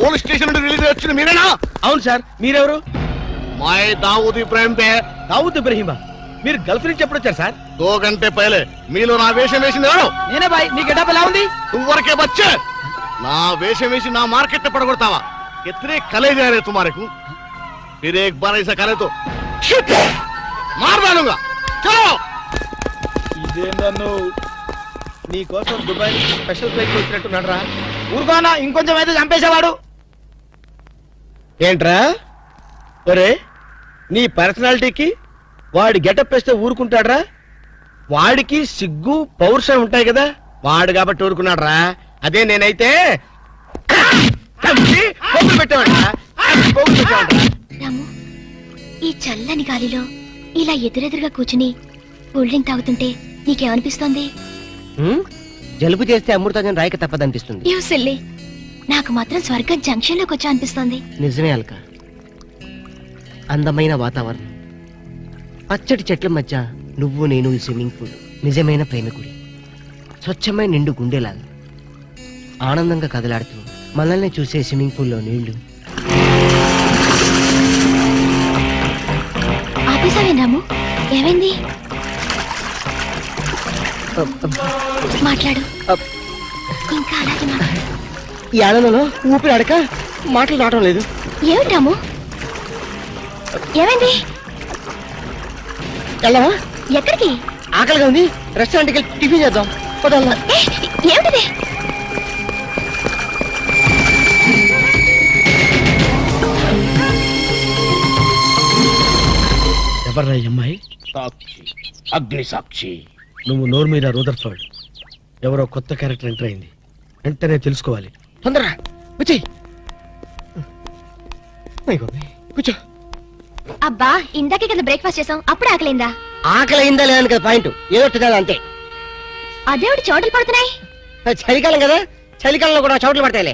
పోలీస్ స్టేషన్ నుండి రిలీజ్ వచ్చింది మీరేనా? అవును సార్. మీరెవరు? మై దావూద్ ఇబ్రాహిం పే. దావూద్ ఇబ్రహీమా? మీరు గల్ఫ్ నుంచి ఎప్పుడు వచ్చారు సార్? 2 గంటే పైలే. మీలో నా వేషం వేసింది ఎవరు? నేనే బాయ్. నీ గెటప్ ఎలా ఉంది? నువ్వరకే బచ్చే. నా వేషం వేసి నా మార్కెట్ పడగొడతావా? कितने कले जा रहे तुम्हारे को? फिर एक बार ऐसा करे तो मार डालूंगा. चलो. ఇదేందన్ను నీకోసం దుబాయ్ నుంచి స్పెషల్ ఫ్లైట్ వచ్చినట్టున్నాడు రా. ఊరుకోనా, ఇంకొంచెం అయితే చంపేసేవాడు. ఏంట్రా ఒరే, నీ పర్సనాలిటీకి వాడి గెటప్ వేస్తే ఊరుకుంటాడ్రా? వాడికి సిగ్గు పౌరుషం ఉంటాయి కదా, వాడు కాబట్టి ఊరుకున్నాడు రా. అదే నేనైతే రాము, ఈ చల్లని గాలిలో ఇలా ఎదురెదురుగా కూర్చుని కూల్ డ్రింక్ తాగుతుంటే నీకేమనిపిస్తోంది? జలుబు చేస్తే అమృతం రాయక తప్పదనిపిస్తుంది. యూ సిల్లీ, నాకు మాత్రం స్వర్గం జంక్షన్ లోకి వచ్చా అనిపిస్తోంది. నిజమే అల్క. అందమైన వాతావరణం, పచ్చటి చెట్ల మధ్య నువ్వు నేను ఈ స్విమ్మింగ్ పూల్, నిజమైన ప్రేమికుడి, స్వచ్ఛమైన నిండు గుండెలాగా ఆనందంగా కదలాడుతూ మనల్ని చూసే స్విమ్మింగ్ పూల్లో నీళ్లు. ఆపేసావేం రాము? ఏమైంది? మాట్లాడు, ఇంకా అలాగే మాట్లాడు. ఈ ఆనందంలో ఊపిరి అడక మాటలు రావడం లేదు. ఏమిటి రాము, ఏమైంది? వెళ్ళవా? ఎక్కడికి? ఆకలిగా ఉంది రెస్టారెంట్కి వెళ్ళి టిఫిన్ చేద్దాం పదల్లా. ఏమిటిది? ఎవర్రా ఈ అమ్మాయి? సాక్షి, అగ్ని సాక్షి. నువ్వు నోరు మీద రూదర్ఫర్డ్. ఎవరో కొత్త క్యారెక్టర్ ఎంటర్ అయింది. వెంటనే తెలుసుకోవాలి. తొందరగా వచ్చి కూర్చో. అబ్బా ఇందాకే కదా బ్రేక్ఫాస్ట్ చేసాం, అప్పుడే ఆకలిందా? ఆకలి అయిందా లేదని కదా పాయింట్, ఏదో తినాలి అంతే. అదేవిటి చోటలు పడుతున్నాయి. చలికాలం కదా, చలికాలంలో కూడా చోట్లు పడతాయిలే.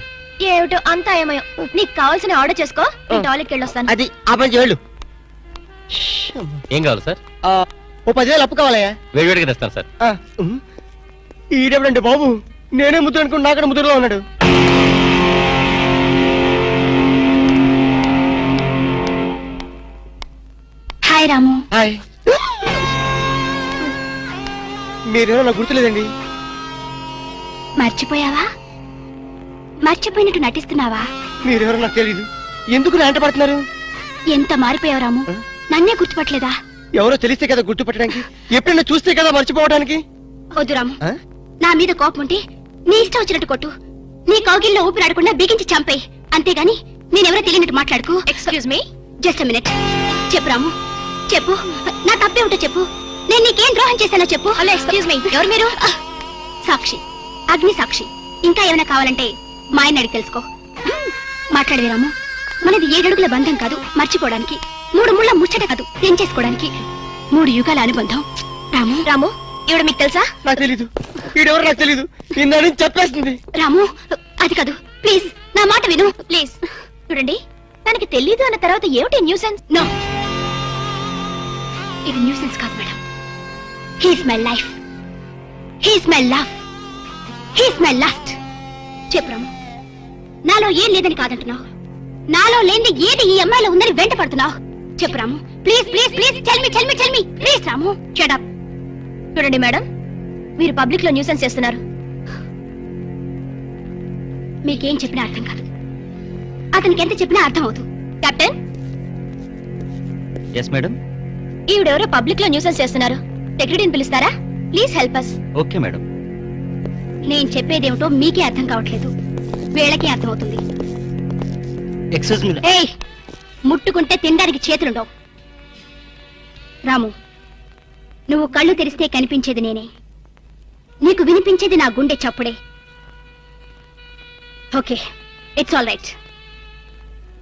ఏమిటో అంతా ఏమయో. నీకు కావాల్సిన ఆర్డర్ చేసుకో, నేను టాయిలెట్కి వెళ్ళొస్తాను. అది ఆ పని చేయళ్ళు. ఏం కావాలి సార్? ఓ 10,000 అప్పు కావాలయ్యా. వేడివేడిగా తెస్తాను సార్. ఈడెవడండి బాబు, నేనే ముద్దు అనుకుని నాకడ ముద్దులో ఉన్నాడు. హాయ్ రాము. హాయ్. మీరేమో నాకు గుర్తులేదండి. మర్చిపోయావా? మర్చిపోయినట్టు నటిస్తున్నావా? మీరెవరో నాకు తెలీదు. ఎందుకు నా వెంట పడుతున్నారు? ఎంత మారిపోయావు రాము, నన్నే గుర్తుపట్టలేదా? ఎవరో తెలిస్తే కదా గుర్తుపట్టడానికి, ఎప్పుడైనా చూస్తే కదా మర్చిపోవడానికి. వద్దు రాము, నా మీద కోపం ఉంటే నీ ఇష్టం వచ్చినట్టు కొట్టు, నీ కౌగిల్లో ఊపిరాడకుండా బిగించి చంపేయి. అంతేగాని నేనెవరో తెలియనట్టు మాట్లాడుకో. Excuse me, just minute. చెప్పు రాము, చెప్పు. నా తప్పే ఉంటో చెప్పు. నేను నీకేం ద్రోహం చేశానో చెప్పు. హలో, ఎక్స్క్యూజ్ మీ, ఎవరు మీరు? సాక్షి, అగ్ని సాక్షి. ఇంకా ఏమైనా కావాలంటే మా ఆయన అడిగి తెలుసుకో. మాట్లాడేది రాము, మనది 7 అడుగుల బంధం కాదు మర్చిపోవడానికి, 3 ముళ్ళ ముచ్చట కాదు తెంచేసుకోవడానికి, 3 యుగాల అనుబంధం. రాము, రాము ఇవిడ మీకు తెలుసా? నాకు తెలీదు. ఈడెవరు నాకు తెలీదు. ఇందని చెప్పేస్తుంది. రాము అది కాదు, ప్లీజ్ నా మాట విను ప్లీజ్. చూడండి, తనకి తెలీదు అన్న తర్వాత ఏమిటి న్యూసెన్స్? నో, ఇది న్యూసెన్స్ కాదు madam. He's my life, he's my love, he's my last. చెప్పు రాము, నాలో ఏం లేదని కాదంటున్నావు, నాలో లేని ఏది ఈ అమ్మాయిలో ఉందని వెంట పడుతున్నావు. చెప్పు Ramu, please please please tell me tell me tell me please. Ramu shut up. చూడండి మేడం, మీరు పబ్లిక్ లో న్యూసెన్స్ చేస్తున్నారు. మీకేం చెప్పినా అర్థం కాదు, అతనికి ఎంత చెప్పినా అర్థం అవుతుంది. Captain, yes madam. ఈవిడెవరో పబ్లిక్ లో న్యూసెన్స్ చేస్తున్నారు. సెక్రటరీని పిలుస్తారా? Please help us. Okay madam. నేను చెప్పేదేమిటో మీకే అర్థం కావట్లేదు, వీళ్ళకే అర్థం అవుతుంది. Excuse me. ఏయ్, ముట్టుకుంటే తినడానికి చేతులుండవు. రాము, నువ్వు కళ్ళు తెరిస్తే కనిపించేది నేనే, నీకు వినిపించేది నా గుండె చప్పుడే. Okay, it's all right.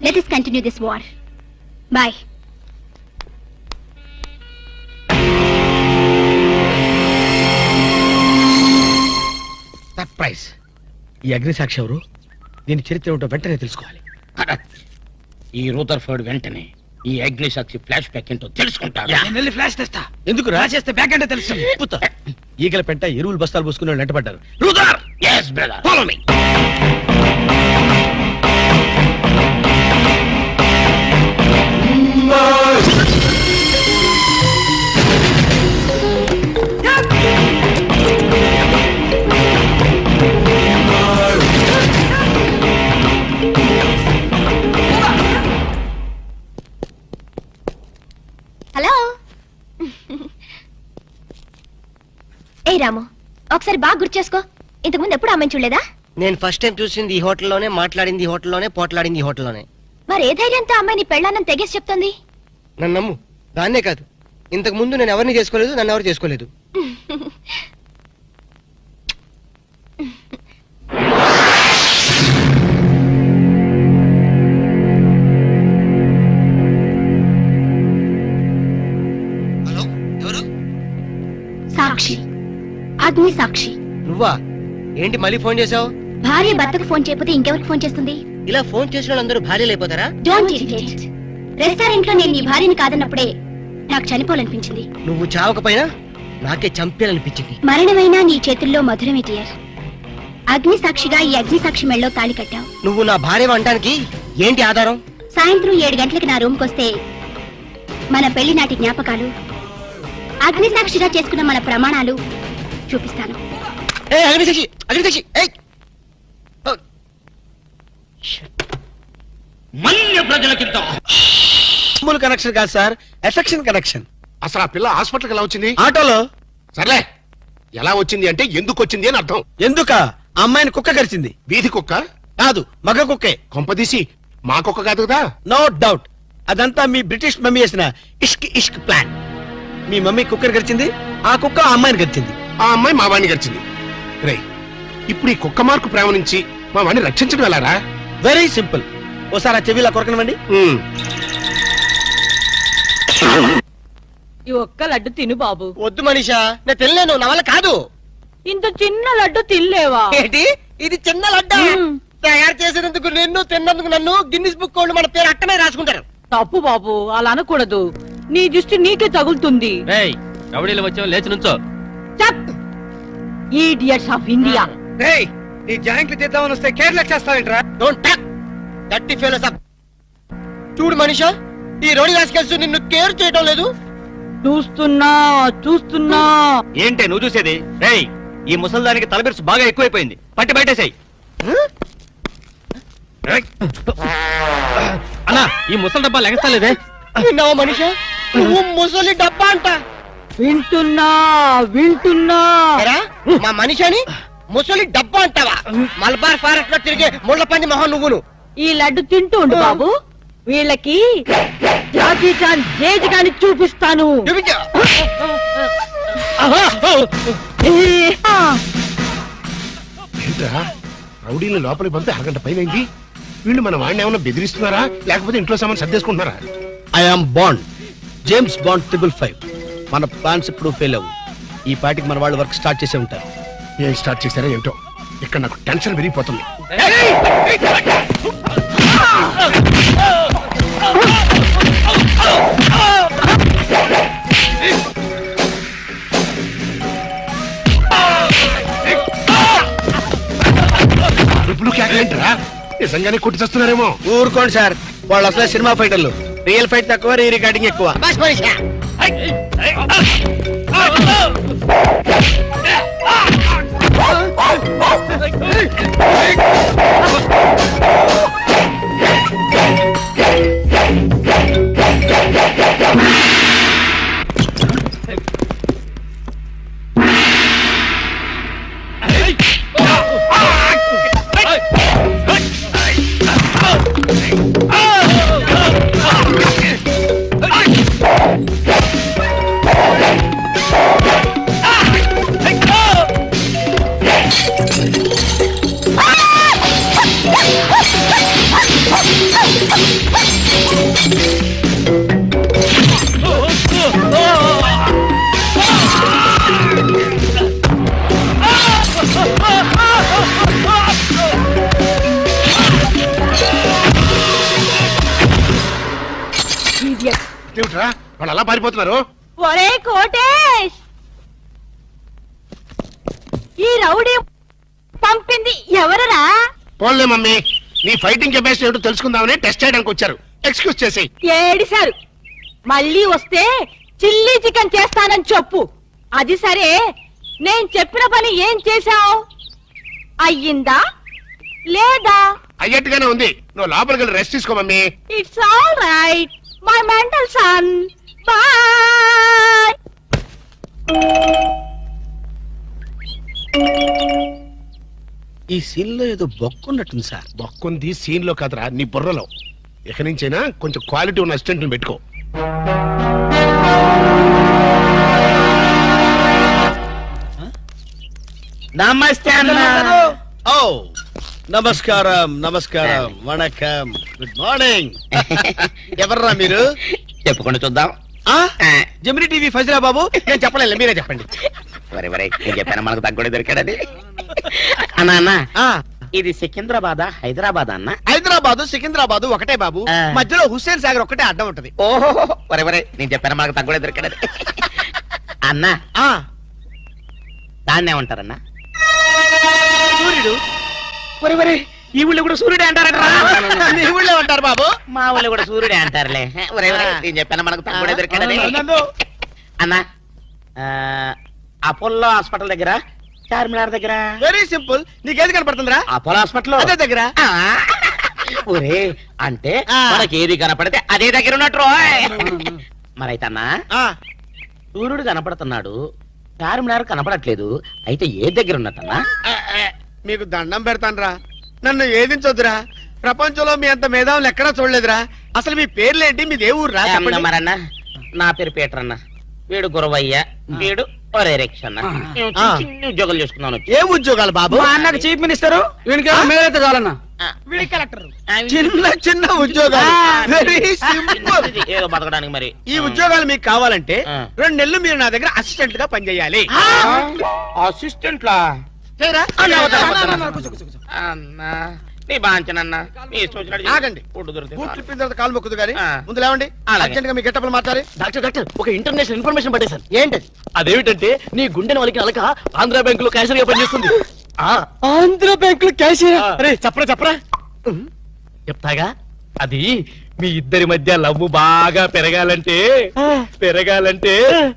Let us continue this war. Boy. Surprise. ఈ అగ్నిసాక్షి ఎవరు? దీని చరిత్ర ఏమిటో వెంటనే తెలుసుకోవాలి. ఈ రూదర్ఫర్డ్ వెంటనే ఈ అగ్ని సాక్షి ఫ్లాష్ బ్యాక్ ఏంటో తెలుసుకుంటాడు. నేను వెళ్ళి ఫ్లాష్ తెస్తా. ఎందుకు రా చేస్తే బ్యాక్ అంటే తెలుసు. ఈగల పెంట ఎరువులు బస్తాలు పోసుకుని వాళ్ళు వెంటబడ్డారు. Brother, yes brother, follow me. Hello. ఏ రాము, ఒకసారి బాగా గుర్తు చేసుకో, ఇంతకుముందు ఎప్పుడు అమ్మాయిని చూడలేదా? నేను ఫస్ట్ టైం చూసింది ఈ హోటల్లోనే, మాట్లాడింది ఈ హోటల్లోనే, పోట్లాడింది ఈ హోటల్లోనే. మరి ఏ ధైర్యంతో అమ్మాయిని పెళ్ళానని తెగేసి చెప్తుంది? నన్ను నమ్ము. దాన్నే కాదు, ఇంతకు ముందు నేను ఎవరిని చేసుకోలేదు, నన్ను ఎవరు చేసుకోలేదు. హలో, ఎవరు? సాక్షి, అగ్ని సాక్షి. నువ్వా? ఏంటి మళ్ళీ ఫోన్ చేసావు? భార్య భర్తకు ఫోన్ చేయకపోతే ఇంకెవరికి ఫోన్ చేస్తుంది? ఇలా ఫోన్ చేసిన వాళ్ళందరూ భార్యలు అయిపోతారా? Don't irritate. రెస్టారెంట్ లో నేను నీ భార్యని కాదన్నప్పుడే నాకు చనిపోవాలనిపించింది. నువ్వు చావకపోయినా నాకే చంపేయాలనిపించింది. మరణమైనా నీ చేతుల్లో మధురమే డియర్. అగ్ని సాక్షిగా ఈ అగ్ని సాక్షి మెళ్ళలో తాళి కట్టావు. నువ్వు నా భార్య అనడానికి ఏంటి ఆధారం? సాయంత్రం 7 గంటలకి నా రూమ్కి వస్తే మన పెళ్లి నాటి జ్ఞాపకాలు, అగ్ని సాక్షిగా చేసుకున్న మన ప్రమాణాలు చూపిస్తాను. మన్య ప్రజలకింత కనెక్షన్ కాదు సార్, ఎఫెక్షన్ కనెక్షన్. అసలు ఆ పిల్ల హాస్పిటల్కి ఎలా వచ్చింది? ఆటోలో. సర్లే ఎలా వచ్చింది అంటే ఎందుకు వచ్చింది అని అర్థం. ఎందుక అమ్మాయిని కుక్క కరిచింది. వీధి కుక్క కాదు, మగ కుక్కే. కొంపదీసి మా కుక్క కాదు కదా? నో డౌట్, అదంతా మీ బ్రిటిష్ మమ్మీ చేసిన ఇష్క్ ఇష్క్ ప్లాన్. మీ మమ్మీ కుక్కని గరిచింది, ఆ కుక్క ఆ అమ్మాయిని గరిచింది. ఆ అమ్మాయి మా వాడిని గడిచింది. రే, ఇప్పుడు ఈ కుక్క మార్కు ప్రేమ నుంచి మా వాడిని రక్షించడం ఎలారా? Very simple. ఓసారి ఆ చెవిలా కొరకనివ్వండి. ఈ ఒక్క లడ్డు తిను బాబు. వద్దు మనీషా, నేను తినలేను, నా వల్ల కాదు. ఇంత చిన్న లడ్డు తినలేవా? ఏంటి ఇది చిన్న లడ్డా? తయారు చేసినందుకు నిన్ను, తిన్నందుకు నన్ను గిన్నిస్ బుక్ వాళ్ళు మన పేరు అట్టనే రాసుకుంటారు. తప్పు బాబు, అలా అనకూడదు. నీ దృష్టి నీకే తగులుతుంది. రౌడీలు వచ్చావు, లేచి నుంచో. Idiots of India. నీ జాయింట్లు చేద్దామని వస్తే కేర్లెస్ చేస్తావేంట్రా? డోంట్ టాక్ గట్టి ఫెలోస్ అప్. చూడు మనీషా, ఈ రోడి రాసుకెళ్తూ నిన్ను కేర్ చేయడం లేదు. చూస్తున్నా. ఏంటే నువ్వు చూసేది? రేయ్, ఈ ముసల్దానికి తలబిరుసు బాగా ఎక్కువైపోయింది, పట్టి బయటేసాయి. అన్నా, ఈ ముసలి డబ్బా లెగస్తలేదే. విన్నావా మనీషా, నువ్వు ముసలి డబ్బా అంట. వింటున్నా. మా మనిషిని ముసలి డబ్బా అంటావా? మలబార్ ఫారెస్ట్ లో తిరిగే ముళ్ళ పంది మొహం నువ్వును. ఈ లడ్డు తింటూ ఉండు బాబు, వీళ్ళకి జాకీ చాన్ జేజ్ గాని చూపిస్తాను. ఏంట్రా, రౌడీని లోపలికి పంపి అరగంట పైనైంది. వీళ్ళు మన వాడిని ఏమన్నా బెదిరిస్తున్నారా, లేకపోతే ఇంట్లో సామాన్ సర్దేసుకుంటున్నారా? I'm Bond, James Bond 555. మన ప్లాన్స్ ఇప్పుడు ఫెయిల్ అవ్వు. ఈ పాటికి మన వాళ్ళు వర్క్ స్టార్ట్ చేసే ఉంటారు. ఏం స్టార్ట్ చేశారో ఏంటో, ఇక్కడ నాకు టెన్షన్ విరిగిపోతుంది. ఇప్పుడు కేకలేంటరా, నిజంగానే కొట్టి చేస్తున్నారేమో. ఊరుకోండి సార్, వాళ్ళు అసలే సినిమా ఫైటర్లు. రియల్ ఫైట్ తక్కువ, రీ రికార్డింగ్ ఎక్కువ. ఏమిట్రా వాళ్ళు అలా పారిపోతున్నారు? ఒరే కోటేష్, ఈ రౌడీ పంపింది ఎవరరా? పోన్లే మమ్మీ, నీ ఫైటింగ్ కెపాసిటీ ఏమిటో తెలుసుకుందామని టెస్ట్ చేయడానికి వచ్చారు. ఎక్స్క్యూజ్ చేసి ఏడిశారు. మళ్ళీ వస్తే చిల్లీ చికెన్ చేస్తానని చెప్పు. అది సరే, నేను చెప్పిన పని ఏం చేశావు? అయ్యిందా లేదా? అయ్యట్టుగానే ఉంది. నువ్వు లోపలికి వెళ్ళి రెస్ట్ తీసుకో mummy. It's all right my mental son. Bye. ఈ సీన్ లో ఏదో బొక్కున్నట్టుంది సార్. బొక్కుంది సీన్ లో కాదురా, నీ బుర్రలో. ఇక నుంచైనా కొంచెం క్వాలిటీ ఉన్న అసిస్టెంట్ని పెట్టుకో. నమస్తే అన్న. ఓ నమస్కారం, నమస్కారం, వణకం, గుడ్ మార్నింగ్. ఎవర్రా మీరు? చెప్పుకుంటూ చూద్దాం. జమిని టీవీ ఫజరా బాబు. నేను చెప్పలేదు, మీరే చెప్పండి. నేను చెప్పాను మనకు తగ్గుడే దొరికాడది. అన్నా ఇది సికింద్రాబాద్ హైదరాబాద్ అన్న? హైదరాబాద్ సికింద్రాబాద్ ఒకటే బాబు, మధ్యలో హుస్సేన్ సాగర్ ఒకటే అడ్డం ఉంటది. ఓహో, వరే నేను చెప్పాను మనకు తగ్గుడే దొరికాడది. అన్నా దాన్నే ఉంటారన్నా? సూర్యుడు. ఈ ఊళ్ళో కూడా సూర్యుడే అంటారట. మీ ఊళ్ళో ఉంటారు బాబు. మా ఊళ్ళో కూడా సూర్యుడే అంటారులే. నేను చెప్పాను మనకు తగ్గుడే దొరికాడది. అన్నా అపోలో హాస్పిటల్ దగ్గర, చార్మినార్ దగ్గర. వెరీ సింపుల్, నీకేది కనపడుతుందిరా? అపోలో హాస్పిటల్ అదే దగ్గర. ఒరే అంటే మనకి ఏది కనపడితే అదే దగ్గర ఉన్నట్టు. మరైతే అన్నా సూర్యుడు కనపడుతున్నాడు, చార్మినార్ కనపడట్లేదు. అయితే ఏ దగ్గర ఉన్నట్టన్నా? మీకు దండం పెడతానురా, నన్ను ఏదించొద్దురా. ప్రపంచంలో మీ అంత మేధావులు ఎక్కడా చూడలేదురా. అసలు మీ పేర్లేంటి, మీది ఏ ఊర్రా? చెప్పండి. మరన్న నా పేరు పీటర్ అన్న, వీడు గురవయ్య, వీడు ఒరే రిక్ష అన్న. మేము చిన్న ఉద్యోగాలు చేసుకున్నాను. ఏం ఉద్యోగాలు బాబు? మా అన్నకు చీఫ్ మినిస్టర్, వీనికి మేలైతే చాలన్నా, వీడికి కలెక్టర్. చిన్న చిన్న ఉద్యోగాలు, వెరీ సింపుల్. ఏదో బతకడానికి మరి. ఈ ఉద్యోగాలు మీకు కావాలంటే 2 నెలలు మీరు నా దగ్గర అసిస్టెంట్ గా పనిచేయాలి. అసిస్టెంట్ లా? నీ బాంచనన్నా, నీ ఇష్టం వచ్చినట్టు ఆగండి. ఫుడ్ దొరికితే బూట్లు ఇప్పిన తర్వాత కాలు మొక్కుదు గానీ ముందు లేవండి. అర్జెంట్ గా మీ గెట్టపలు మార్చాలి. డాక్టర్ ఒక ఇంటర్నేషనల్ ఇన్ఫర్మేషన్ పట్టేశారు. ఏంటి అదేమిటంటే నీ గుండెని వాళ్ళకి అలక ఆంధ్ర బ్యాంకులో క్యాషియర్ గా పనిచేస్తుంది. ఆంధ్ర బ్యాంకులో క్యాషియర్? అరే చెప్పరా. చెప్తాగా. అది మీ ఇద్దరి మధ్య లవ్ బాగా పెరగాలంటే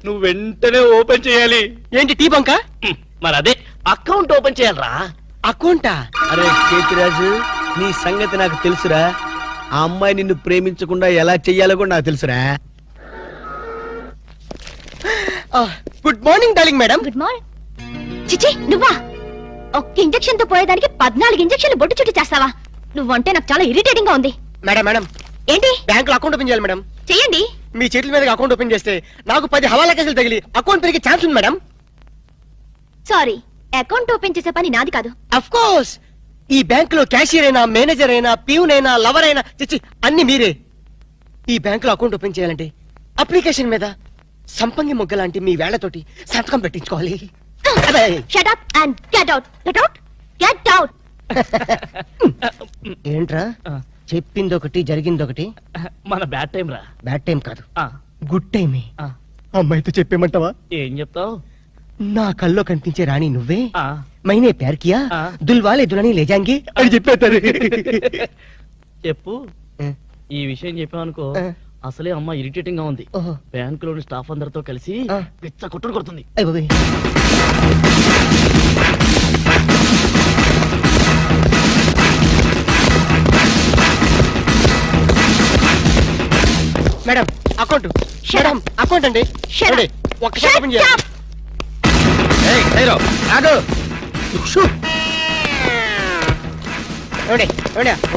నువ్వు వెంటనే ఓపెన్ చేయాలి. ఏంటి టీ బంక? మరి అదే అకౌంట్ ఓపెన్ చేయాలరా. అకౌంటా? అరే కేతిరాజు, నీ సంగతి నాకు తెలుసురా. ఆ అమ్మాయి నిన్ను ప్రేమించకుండా ఎలా చెయ్యాలో కూడా నాకు తెలుసురా. Good morning darling madam. Good morning. చిచి నువ్వా? ఒక్క ఇంజెక్షన్ తో పోయేదానికి 14 ఇంజెక్షన్లు బొట్టు చుట్టూ చేస్తావా? నువ్వంటే నాకు చాలా ఇరిటేటింగ్ గా ఉంది. మేడం ఏంటి? బ్యాంకులో అకౌంట్ ఓపెన్ చేయాలి మేడం. చెయ్యండి. మీ చేతుల మీద అకౌంట్ ఓపెన్ చేస్తే నాకు 10 హవాలా కేసులు తగిలి అకౌంట్ పెరిగే ఛాన్స్ ఉంది మేడం. సారీ, అకౌంట్ ఓపెన్ చేసే పని నాది కాదు. అఫ్ కోర్స్, ఈ బ్యాంకులో క్యాషియర్ అయినా, మేనేజర్ అయినా, ప్యూన్ అయినా, లవర్ అయినా, చిచ్చి అన్ని మీరే. ఈ బ్యాంకులో అకౌంట్ ఓపెన్ చేయాలంటే అప్లికేషన్ మీద సంపంగి మొగ్గ లాంటి మీ వేళ్లతోటి సంతకం పెట్టించుకోవాలి. Shut up and get out. Get out. Get out. ఏంట్రా చెప్పింది ఒకటి జరిగింది ఒకటి? మన బ్యాడ్ టైం రా. బ్యాడ్ టైం కాదు, గుడ్ టైమే. అమ్మాయితో చెప్పేమంటావా? ఏం చెప్తావు? నా కల్లో కనిపించే రాణి నువ్వే, మైనే ప్యార్ కియా, దుల్వాలే దులని లే జాంగే అని చెప్పేస్తారు. చెప్పు. ఈ విషయం చెప్పామనుకో, అసలే అమ్మ ఇరిటేటింగ్ గా ఉంది. బ్యాంకులోని స్టాఫ్ అందరితో కలిసి పిచ్చ కొట్టుడు కొడుతుంది. మేడం అకౌంట్, మేడం అకౌంట్ అండి. ఒక్కసారి ఓపెన్ చేయాలి.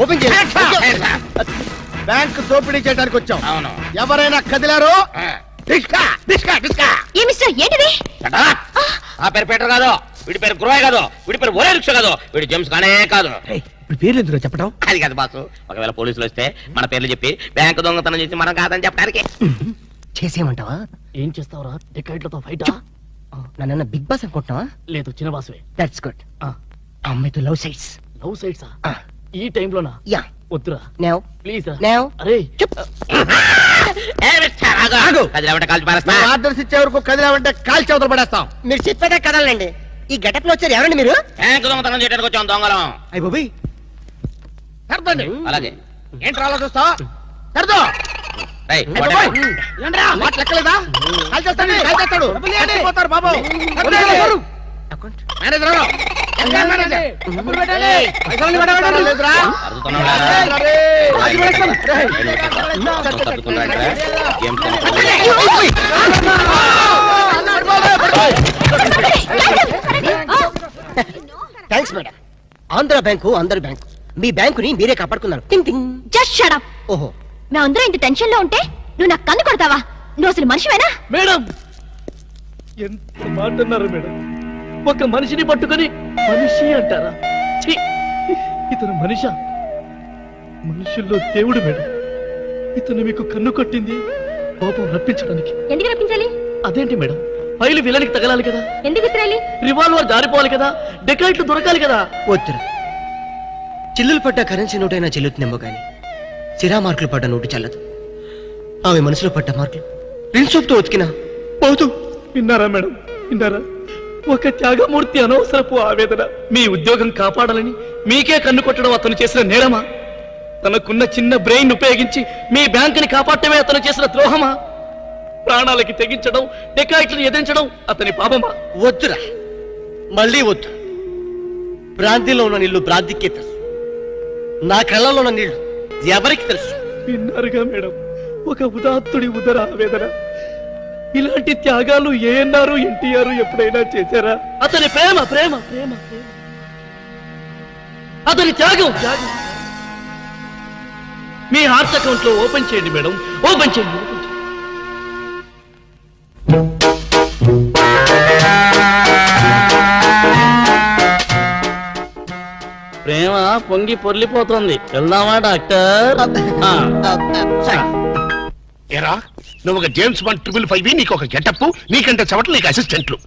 ఓపెన్ చేయాలి. బ్యాంక్ దోపిడీ చేయడానికి వచ్చాం. ఎవరైనా కదిలారో ఏంటిది? ఆ పేరు పీటర్ కాదు, వీడి పేరు గురవయ్య కాదు, వీడి పేరు ఒరే రిక్ష కాదు, వీడి జేమ్స్ కానే కాదు. ఇప్పుడు పేర్లు ఎందుకు చెప్పడం? అది కాదు బాసు, ఒకవేళ పోలీసులు వస్తే మన పేర్లు చెప్పి బ్యాంకు దొంగతనం చేసి మనం కాదని చెప్పడానికి. చేసేయమంటావా? ఏం చేస్తావురా? డెకాయిట్లతో ఫైట్? నన్ను బిగ్ బాస్ అనుకుంటున్నావా? లేదు, చిన్న బాసువే. That's good. అమ్మాయితో లవ్ సైట్స్. లవ్ సైట్సా? ఈ టైంలోనా? యా. వద్దురా ప్లీజ్. అరే ఆర్డర్స్ ఇచ్చే వరకు కదిలామంటే కాల్ చేతులు పడేస్తాం. మీరు చెప్పేదే కదలండి. ఈ గెటప్ లో వచ్చారు ఎవరండి మీరు? బ్యాంకు దొంగతనం చేయడానికి వచ్చాం దొంగలం. అయ్య బాబోయ్, సర్దండి. అలాగే. ఏంట్రా అలా చూస్తావు? సర్దో. లెక్కలేదా? కాల్ చేస్తాడు, కాల్ చేస్తాడు. చచ్చిపోతారు బాబు. మేనేజర్ లేదురా. Thanks madam. ఆంధ్ర బ్యాంకు అందరి బ్యాంకు, మీ బ్యాంకుని మీరే కాపాడుకున్నారు. టింగ్ టింగ్. Just shut up. ఓహో, మేమందరం ఇంత టెన్షన్ లో ఉంటే నువ్వు నాకు కన్ను కొడతావా? నువ్వు అసలు మనిషివేనా? మేడం ఎంత మాట అన్నారు మేడం. ఒక మనిషిని పట్టుకొని మనిషి అంటారా? ఛీ! ఇతను మనిషా? మనుషుల్లో దేవుడు మేడం. ఇతను మీకు కన్ను కొట్టింది కోపం రప్పించడానికి. ఎందుకు రప్పించాలి? అదేంటి మేడం, ఫైలు విలనికి తగలాలి కదా, ఎందుకు విసిరాలి? రివాల్వర్ జారిపోవాలి కదా, డెకాయిట్లు దొరకాలి కదా. వద్దురా. చిల్లులు పడ్డ కరెన్సీ నోటైనా చెల్లుతుందేమో గాని సిరా మార్కులు పడ్డ నోటు చల్లదు. ఆమె మనసులో పడ్డ మార్కులు రిన్సోప్తో ఉతికినా పోతూ. విన్నారా మేడం, విన్నారా? ఒక త్యాగమూర్తి అనవసరపు ఆవేదన. మీ ఉద్యోగం కాపాడాలని మీకే కన్ను కొట్టడం అతను చేసిన నేరమా? తనకున్న చిన్న బ్రెయిన్ ఉపయోగించి మీ బ్యాంకుని కాపాడటమే అతను చేసిన ద్రోహమా? ప్రాణాలకి తెగించడం, డెకాయిట్లను ఎదిరించడం అతని పాపమా? వద్దురా, మళ్ళీ వద్దు. భ్రాంతిలో ఉన్న నీళ్లు భ్రాంతికే తెలుసు, నా కళ్ళలో ఉన్న నీళ్లు ఎవరికి తెలుసు? విన్నారుగా మేడం, ఒక ఉదాత్తుడి ఉదర ఆవేదన. ఇలాంటి త్యాగాలు ఏఎన్ఆర్ ఎన్టీఆర్ ఎప్పుడైనా చేశారా? అతని ప్రేమ ప్రేమ ప్రేమ ప్రేమ, అతని త్యాగం త్యాగం. మీ హార్ట్ అకౌంట్ లో ఓపెన్ చేయండి మేడం, ఓపెన్ చేయండి, ఓపెన్ చేయండి. ప్రేమ పొంగి పొర్లిపోతుంది, వెళ్దామా డాక్టర్? ఎరా నువ్వు ఒక జేమ్స్ బాండ్ 555, నీకు ఒక గెటప్, నీకంటే చవట్లు నీకు అసిస్టెంట్లు.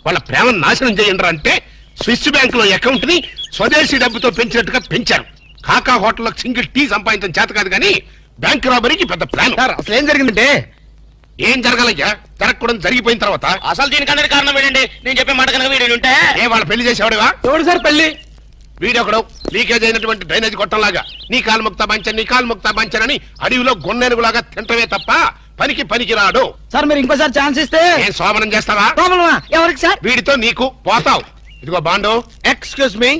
వాళ్ళ ప్రేమను నాశనం చేయండి అంటే స్విస్ బ్యాంక్ లో అకౌంట్ ని స్వదేశీ డబ్బుతో పెంచినట్టుగా పెంచారు. కాకా హోటల్లో సింగిల్ టీ సంపాదించడం చేత కాదు కానీ బ్యాంక్ రాబరీకి పెద్ద ప్లాన్. అసలు ఏం జరిగిందంటే, ఏం జరగాలయ్యా? జరగకూడదు జరిగిపోయిన తర్వాత అసలు దీనికన్నా కారణం ఏంటండి? నేను చెప్పే మాట కనుక వీడు ఉంటే ఏ వాళ్ళ పెళ్లి చేసేవాడివా? ఎవడు సార్ పెళ్లి? వీడొకడు లీకేజ్ అయినటువంటి డ్రైనేజ్ గొట్టంలాగా నీ కాలు ముక్తా బంచన్, నీ కాలు ముక్తా బంచన్ అని అడవిలో గొన్నెనుగులాగా తింటమే తప్ప పనికి రాడు. సార్ మీరు ఇంకోసారి ఛాన్స్ ఇస్తే ఏం సోమనం చేస్తావా? ఎవరికి సార్? వీడితో నీకు పోతావు. ఇదిగో bond. Excuse me,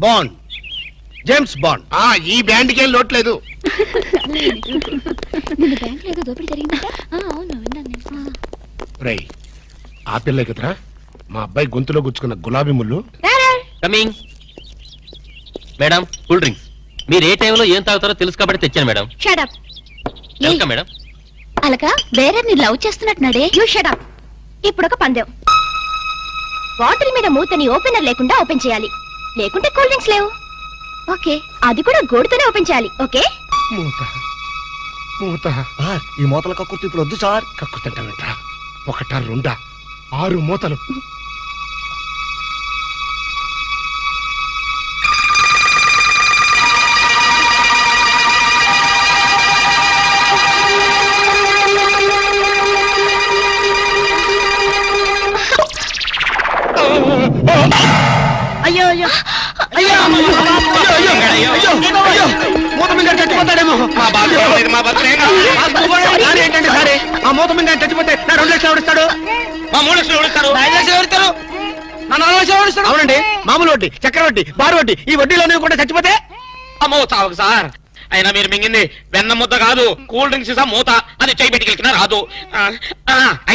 bond, James bond. ఈ బ్యాండ్కి ఏం లోట్లేదు. రేయ్, ఆ పిల్లే కదరా మా అబ్బాయి గొంతులో గుచ్చుకున్న గులాబీ ముళ్ళు. కమింగ్. Madam, cool drinks. మీరు ఏ టైంలో ఏం తాగుతారో తెలుసు కాబట్టి తెచ్చాను మేడం. షడప్. Welcome madam. అలక వేరే ని లవ్ చేస్తున్నట్టున్నాడే. You shut up. ఇప్పుడు ఒక పందెం. బాటిల్ మీద మూతని ఓపెనర్ లేకుండా ఓపెన్ చేయాలి, లేకుంటే కూల్ డ్రింక్స్ లేవు. ఓకే, అది కూడా గోడుతోనే ఓపెన్ చేయాలి. ఓకే? మూత ఈ మూతల కక్కుర్తి ఇప్పుడు వద్దు సార్. కక్కుతుంటానంటా. ఒకటా రెండా 6 మూతలు. అయ్యో అయ్యో మూత మీద చచ్చిపోతాడేమో. ఏంటంటే సరే, ఆ మూత మీద చచ్చిపోతే నా 2 లక్షలు ఎవరిస్తాడు? మా 3 లక్షలు ఎవరిస్తారు? 5 లక్షలు ఎవరిస్తారు? నా 4 లక్షలు ఎవరిస్తాడు? అవునండి, మామూలు వడ్డీ, చక్కెర వడ్డీ, బారు వడ్డీ, ఈ వడ్డీలోనే కూడా చచ్చిపోతే అమ్మో చావకు సార్. అయినా మీరు మింగింది వెన్న ముద్ద కాదు, కూల్ డ్రింక్స్ సీసా మూత. అది చేయి పెట్టుకెళ్తున్నా రాదు.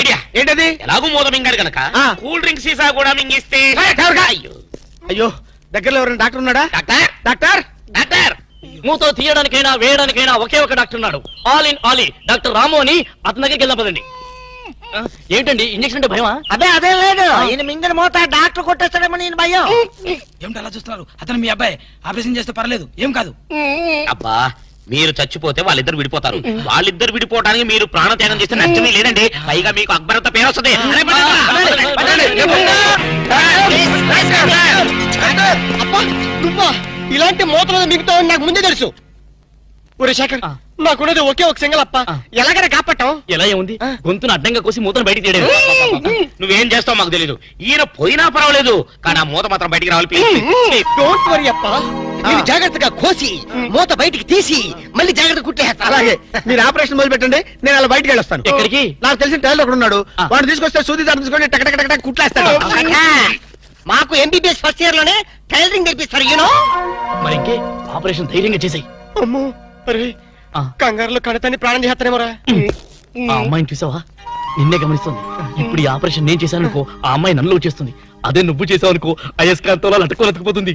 ఐడియా ఏంటది? ఎలాగూ మూత మింగాడు కనుక కూల్ డ్రింక్స్ సీసా కూడా మింగిస్తే. అయ్యో, దగ్గరలో ఎవరైనా డాక్టర్ ఉన్నాడా? Doctor, doctor, doctor. మూతో తీయడానికైనా వేయడానికైనా ఒకే ఒక డాక్టర్ ఉన్నాడు. All in all doctor Ramu అని, అతని దగ్గరికి వెళ్దాం పదండి. ఏంటండి ఇంజక్షన్ అంటే భయమా? అదే లేదు, ఈయన మింగిన మోత డాక్టర్ కొట్టేస్తాడేమో నేను భయం. ఏమిటి అలా చూస్తున్నారు? అతను మీ అబ్బాయి, ఆపరేషన్ చేస్తే పర్లేదు, ఏం కాదు. అబ్బా, మీరు చచ్చిపోతే వాళ్ళిద్దరు విడిపోతారు. వాళ్ళిద్దరు విడిపోవడానికి మీరు ప్రాణత్యాగం చేస్తే నష్టమే లేదండి. పైగా మీకు అక్బరంత పేరు వస్తుంది. ఇలాంటి మూతలు మిగతా నాకు ముందే తెలుసు. ఒరే శేఖర్, నాకున్నది ఒకే ఒక సింగల్ అప్ప, ఎలాగైనా కాపాటం. ఎలా ఏముంది, గొంతును అడ్డంగా కోసి మూతను బయటికి తీయడం. నువ్వేం చేస్తావు మాకు తెలీదు. ఈయన పోయినా పర్వాలేదు, కానీ ఆ మూత మాత్రం బయటికి రావాలి. డోంట్ వరీ అప్ప, నేను జాగ్రత్తగా కోసి మూత బయటికి తీసి మళ్ళీ జాగ్రత్త కుట్టేస్తా. అలాగే, మీరు ఆపరేషన్ మొదలు పెట్టండి, నేను అలా బయటికి వెళ్ళొస్తాను. ఎక్కడికి? నాకు తెలిసిన టైలర్ ఒకడు ఉన్నాడు, వాడు తీసుకొస్తే సూది దాన్ని తీసుకొని టక కుట్లేస్తాడు. మాకు ఎంబీబీఎస్ ఫస్ట్ ఇయర్ లోనే టైలరింగ్ నేర్పిస్తారు. యూనో. మరి ఇంకే ఆపరేషన్ ధైర్యంగా చేసాయి. అమ్మో, అరే కంగారులో కడతాన్ని ప్రాణం చేస్తానేమోరా. ఆ అమ్మాయిని చూసావా, నిన్నే గమనిస్తుంది. ఇప్పుడు ఈ ఆపరేషన్ నేను చేశాను అనుకో, ఆ అమ్మాయి నన్ను చేస్తుంది. అదే నువ్వు చేసావు అనుకో, అయస్కాంతంలో లట్టుకోలేకపోతుంది.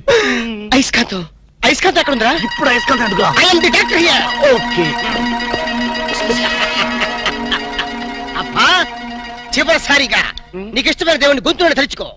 ఐస్కాంతం, ఐస్కాంతం ఎక్కడ ఉందా? ఇప్పుడు అయస్కాంతం అడుగురా. ఓకే. అబ్బా, చివరిసారిగా నీకు ఇష్టమైన దేవుడిని గొంతులను తలుచుకో.